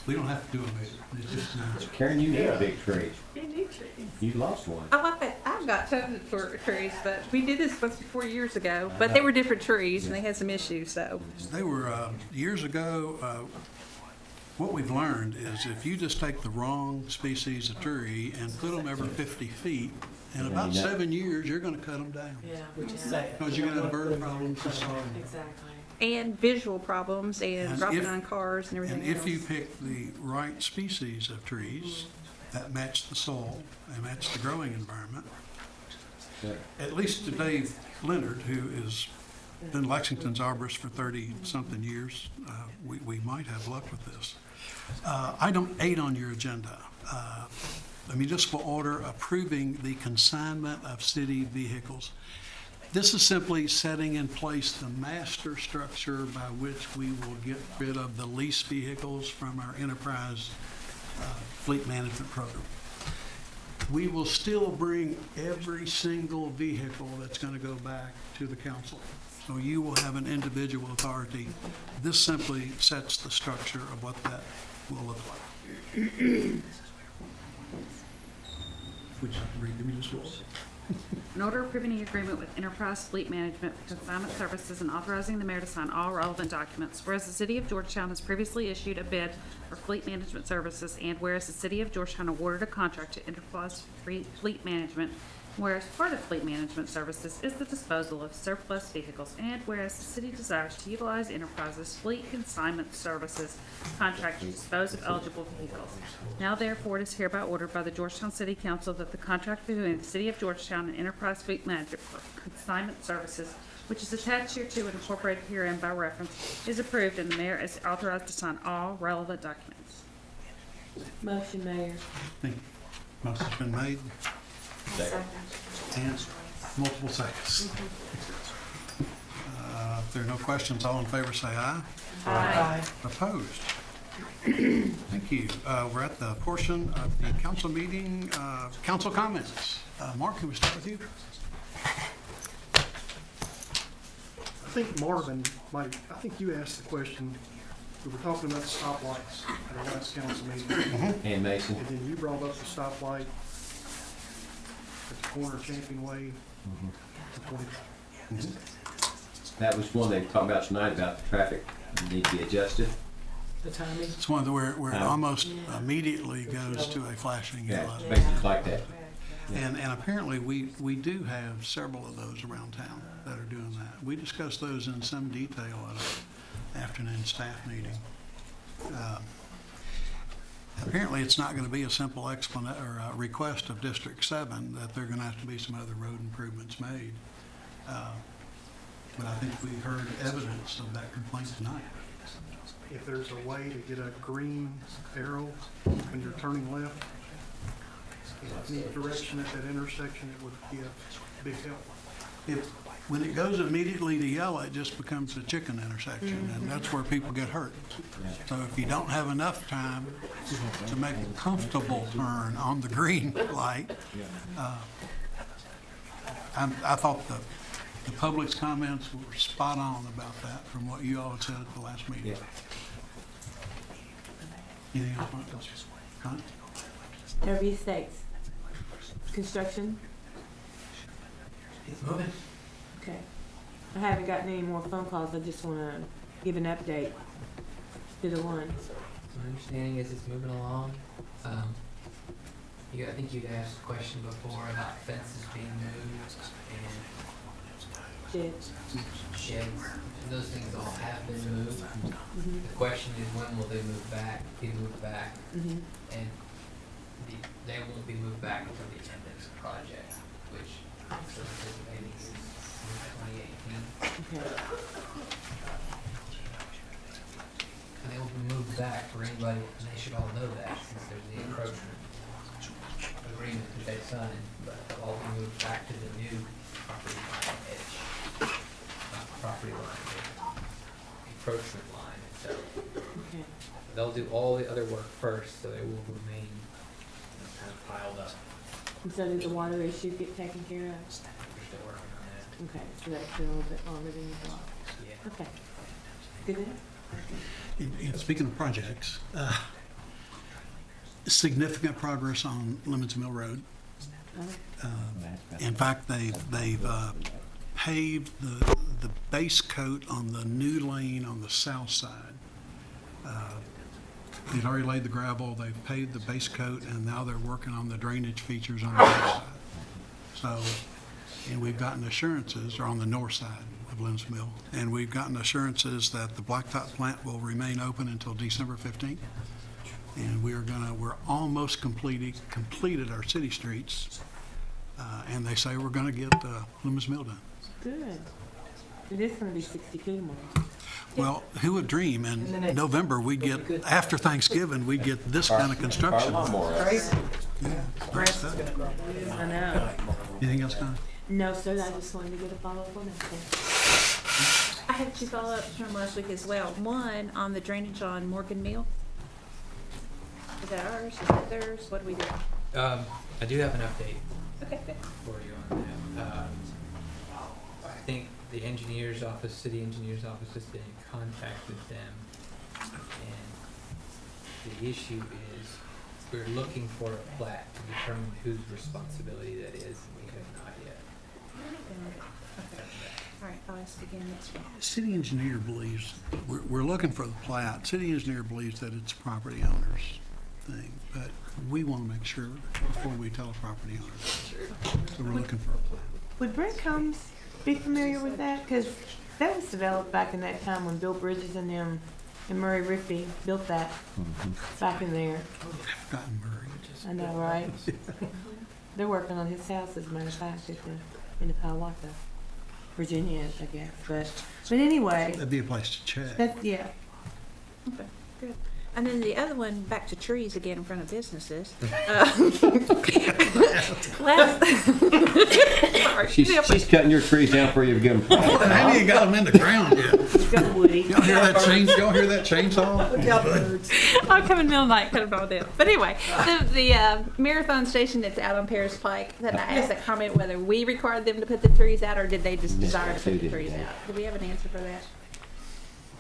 we don't have to do it. It's just nice. Karen, you need a big tree. You need trees. You lost one. I like that. I've got tons of trees, but we did this once 4 years ago. But they were different trees, and they had some issues. So They were years ago. What we've learned is if you just take the wrong species of tree and put them every 50 feet, in about 7 years, you're going to cut them down. Yeah, which is sad. Because you're going to have bird problems and so on. Exactly. and visual problems and And dropping if- on cars and everything And if else. you pick the right species of trees that match the soil and match the growing environment, at least to Dave Leonard, who has been Lexington's arborist for 30-something years, we might have luck with this. Item 8 on your agenda, the municipal order approving the consignment of city vehicles. This is simply setting in place the master structure by which we will get rid of the lease vehicles from our enterprise fleet management program. We will still bring every single vehicle that's going to go back to the council. So you will have an individual authority. This simply sets the structure of what that will look like. Would you read me this law? An order approving the agreement with Enterprise Fleet Management for consignment services and authorizing the mayor to sign all relevant documents. Whereas the city of Georgetown has previously issued a bid for fleet management services, and whereas the city of Georgetown awarded a contract to Enterprise Fleet Management, whereas part of fleet management services is the disposal of surplus vehicles, and whereas the city desires to utilize Enterprise's fleet consignment services contract to dispose of eligible vehicles. Now therefore it is hereby ordered by the Georgetown City Council that the contract between the city of Georgetown and Enterprise Fleet Management for consignment services, which is attached hereto and incorporated herein by reference, is approved, and the mayor is authorized to sign all relevant documents. Motion, Mayor. Thank you. Motion's been made. And multiple seconds. If there are no questions, all in favor say aye. Aye. Opposed? Thank you. We're at the portion of the council meeting, council comments. Mark, can we start with you? I think Marvin, I think you asked the question, we were talking about the stoplights at our last council meeting. And Mason. And then you brought up the stoplight at the corner of Champion Way. That was one they were talking about tonight, about the traffic need to be adjusted. The timing? It's one where it almost immediately goes to a flashing Yeah, yellow. it's basically like that. And apparently, we do have several of those around town that are doing that. We discussed those in some detail at an afternoon staff meeting. Apparently, it's not going to be a simple request of District 7 that there are going to have to be some other road improvements made. But I think we heard evidence of that complaint tonight. If there's a way to get a green arrow when you're turning left, in any direction at that intersection, it would be a big help. When it goes immediately to yellow, it just becomes a chicken intersection, and that's where people get hurt. So if you don't have enough time to make a comfortable turn on the green light, I thought the public's comments were spot on about that from what you all had said at the last meeting. Anything else, Mark? Fairview Estates. Construction? It's moving. Okay. I haven't gotten any more phone calls. I just want to give an update to the one. My understanding is it's moving along. I think you'd asked a question before about fences being moved and sheds. Those things all have been moved. The question is, when will they be moved back? And they won't be moved back until the end of the project, which I'm still anticipating is 2018. Okay. And they will be moved back for anybody, and they should all know that, since there's the encroachment agreement that they signed, but they'll all be moved back to the new property line edge. Not the property line, the encroachment line itself. Okay. They'll do all the other work first, so they will remain kind of piled up. And so did the water issue get taken care of? We're still working on that. Okay, so that's been a little bit longer than you thought. Yeah. Okay. Good then? And speaking of projects, significant progress on Lemons Mill Road. In fact, they've paved the base coat on the new lane on the south side. They'd already laid the gravel, they've paved the base coat, and now they're working on the drainage features on the north side. So, and we've gotten assurances, or on the north side of Lemons Mill, and we've gotten assurances that the blacktop plant will remain open until December 15th. And we're almost completed our city streets, and they say we're gonna get Lemons Mill done. Good. It is going to be 62 tomorrow. Well, who would dream in November we'd get, after Thanksgiving, we'd get this kind of construction. Crazy. Great stuff. I know. Anything else, Connie? No, sir, I just wanted to get a follow-up on that. I have 2 follow-ups from last week as well. One on the drainage on Morgan Mill. Is that ours? Is that theirs? What do we do? I do have an update Okay, good. for you on that. I think the city engineer's office has been in contact with them, and the issue is we're looking for a plat to determine whose responsibility that is, and we have not yet. Okay. All right, I'll ask again next week. City engineer believes, we're looking for the plat. City engineer believes that it's property owner's thing, but we want to make sure before we tell a property owner. So we're looking for a plat. Would Brent Combs be familiar with that? Because that was developed back in that time when Bill Bridges and them and Murray Rigby built that back in there. I've forgotten Murray. I know, right? They're working on his house, as a matter of fact, in the Hiawatha, Virginia, I guess. But anyway, That'd be a place to check. yeah. Okay, good. And then the other one, back to trees again in front of businesses. Sorry. She's cutting your trees down for you to give them. I haven't even got them in the ground yet. Go, Woody. Y'all hear that chainsaw? Look out, birds. I'll come in the middle of the night, cut them all down. But anyway, the marathon station that's out on Paris Pike, that I asked that comment whether we required them to put the trees out or did they just desire to put the trees out? Do we have an answer for that?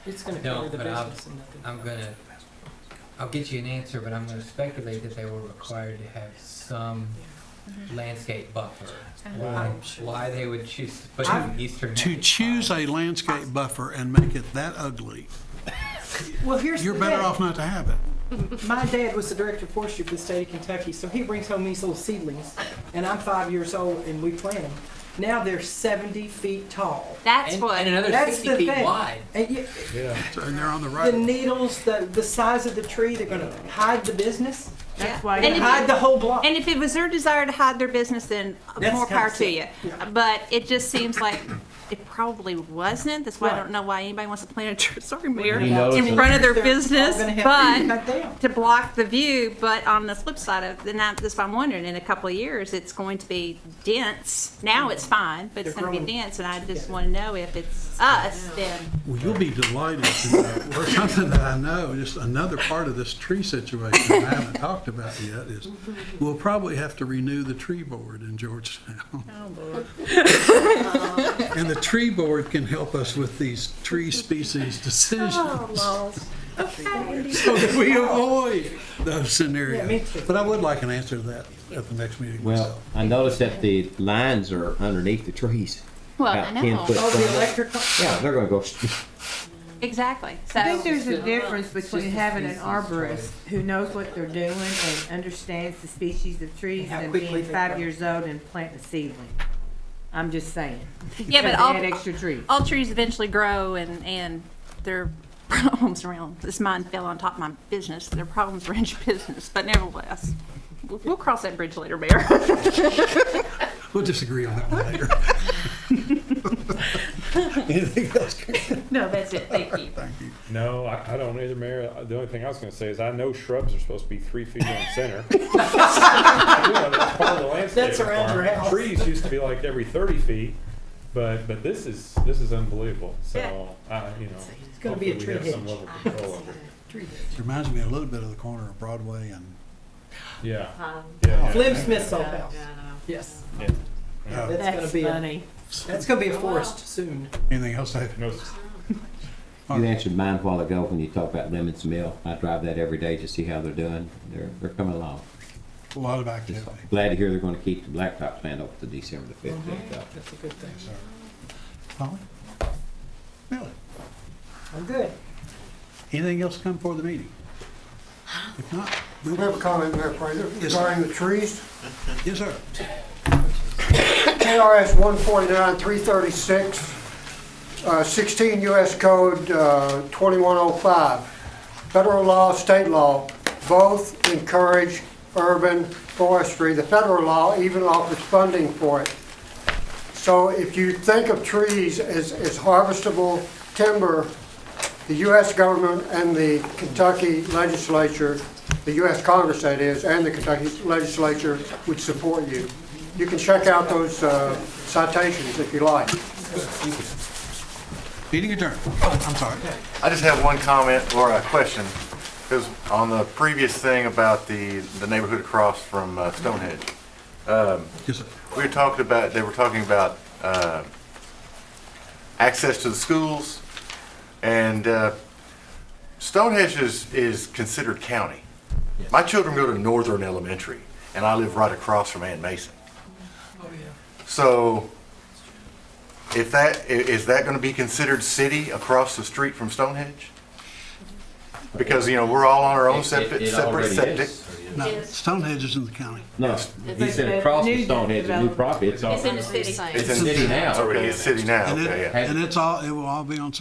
It's gonna No, cover the but business and nothing. I'll get you an answer, but I'm gonna speculate that they were required to have some landscape buffer. Why they would choose to put it in eastern. To choose a landscape buffer and make it that ugly, Well, here's you're the better thing. off not to have it. My dad was the director of forestry for the state of Kentucky, so he brings home these little seedlings, and I'm 5 years old, and we plant them. Now they're 70 feet tall. That's And, what. and another That's 60 the feet thing. wide. And you, And they're on the the right. needles, the size of the tree, they're gonna hide the business. That's why. And if Hide the whole block. And if it was their desire to hide their business, then That's more kind power of to you. sick. Yeah. But it just seems like it probably wasn't. That's why I Right. don't know why anybody wants to plant a tree, sorry, Mayor, You notice in that- front of their They're all business, gonna have to be cut but down. to block the view. But on the flip side of, and that's why I'm wondering, in a couple of years, it's going to be dense. Now it's fine, but it's They're going to be growing. dense, and I just want to know if it's us, then. Well, you'll be delighted to know, or something that I know, just another part of this tree situation I haven't talked about yet is we'll probably have to renew the tree board in Georgetown. Oh, And the tree board can help us with these tree species decisions. Oh, So that we avoid those scenarios. Yeah, me too. But I would like an answer to that at the next meeting Well, myself. I noticed that the lines are underneath the trees. Well, I About 10 know. foot Oh, the from- electrical. Yeah, they're gonna go, Exactly. I think So, there's a difference It's between just a having an species arborist choice. who knows what they're doing and understands the species of trees How and quickly being they 5 grow. years old and planting a seedling. I'm just saying. yeah, but Because all, they add extra trees. all trees eventually grow and their problems around, this mine fell on top of my business, their problems around your business, but nevertheless, we'll cross that bridge later, Mayor. We'll disagree on that one later. Anything else? No, that's it, thank you. Thank you. No, I don't either, Mayor. The only thing I was gonna say is I know shrubs are supposed to be 3 feet in center. You know, that's part of the landscape That's around your requirement. house. Trees used to be like every 30 feet, but this is unbelievable. So, you know, It's gonna be a hopefully tree we have some hedge. level of control over it. Tree It reminds me a little bit of the corner of Broadway and, Yeah, Um, yeah. Flynn Smith's old yeah, house. yeah, I know. Yes. Yeah. That's gonna That's be funny. that's gonna be a forest soon. anything else, David? No, you answered mine a while ago when you talked about Lemons Mill. I drive that every day to see how they're doing. They're coming along. A lot of Just activity. glad to hear they're gonna keep the blacktop plant open to December the 15th. That's a good thing. Holly? Billy? I'm good. Anything else come before the meeting? If not, I have a comment, Mayor Fraser, Yes, sir. regarding the trees. yes, sir. KRS 149-336, 16 U.S. Code 2105. Federal law, state law, both encourage urban forestry. The federal law even offers funding for it. So if you think of trees as harvestable timber, the U.S. government and the Kentucky legislature, the U.S. Congress that is, and the Kentucky legislature would support you. You can check out those citations if you like. Meeting adjourned. Oh, I'm sorry. I just have one comment or a question, because on the previous thing about the neighborhood across from Stonehenge, Yes, sir. they were talking about access to the schools, and Stonehenge is considered county. My children go to Northern Elementary, and I live right across from Aunt Mason. So, is that gonna be considered city across the street from Stonehenge? Because, you know, we're all on our own separate septic. No, Stonehenge is in the county. No, he said across the Stonehenge, a new property, it's all. It's in the city. It's in city now. Okay, it's city now, And okay, yeah. it will all be on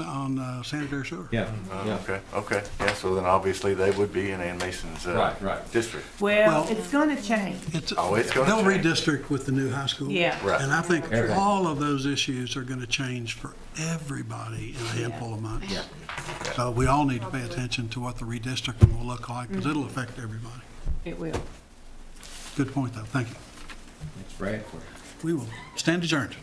sanitary sewer. Yeah, yeah. Okay, yeah, so then obviously they would be in Ann Mason's, Right. district. Well, it's gonna change. Oh, it's gonna They'll change. redistrict with the new high school. Yeah. Right. And I think Everything. all of those issues are gonna change for everybody in a handful of months. Yeah. So we all need to pay attention to what the redistricting will look like, because it'll affect everybody. It will. Good point, though. Thank you. That's Bradford. We will stand adjourned.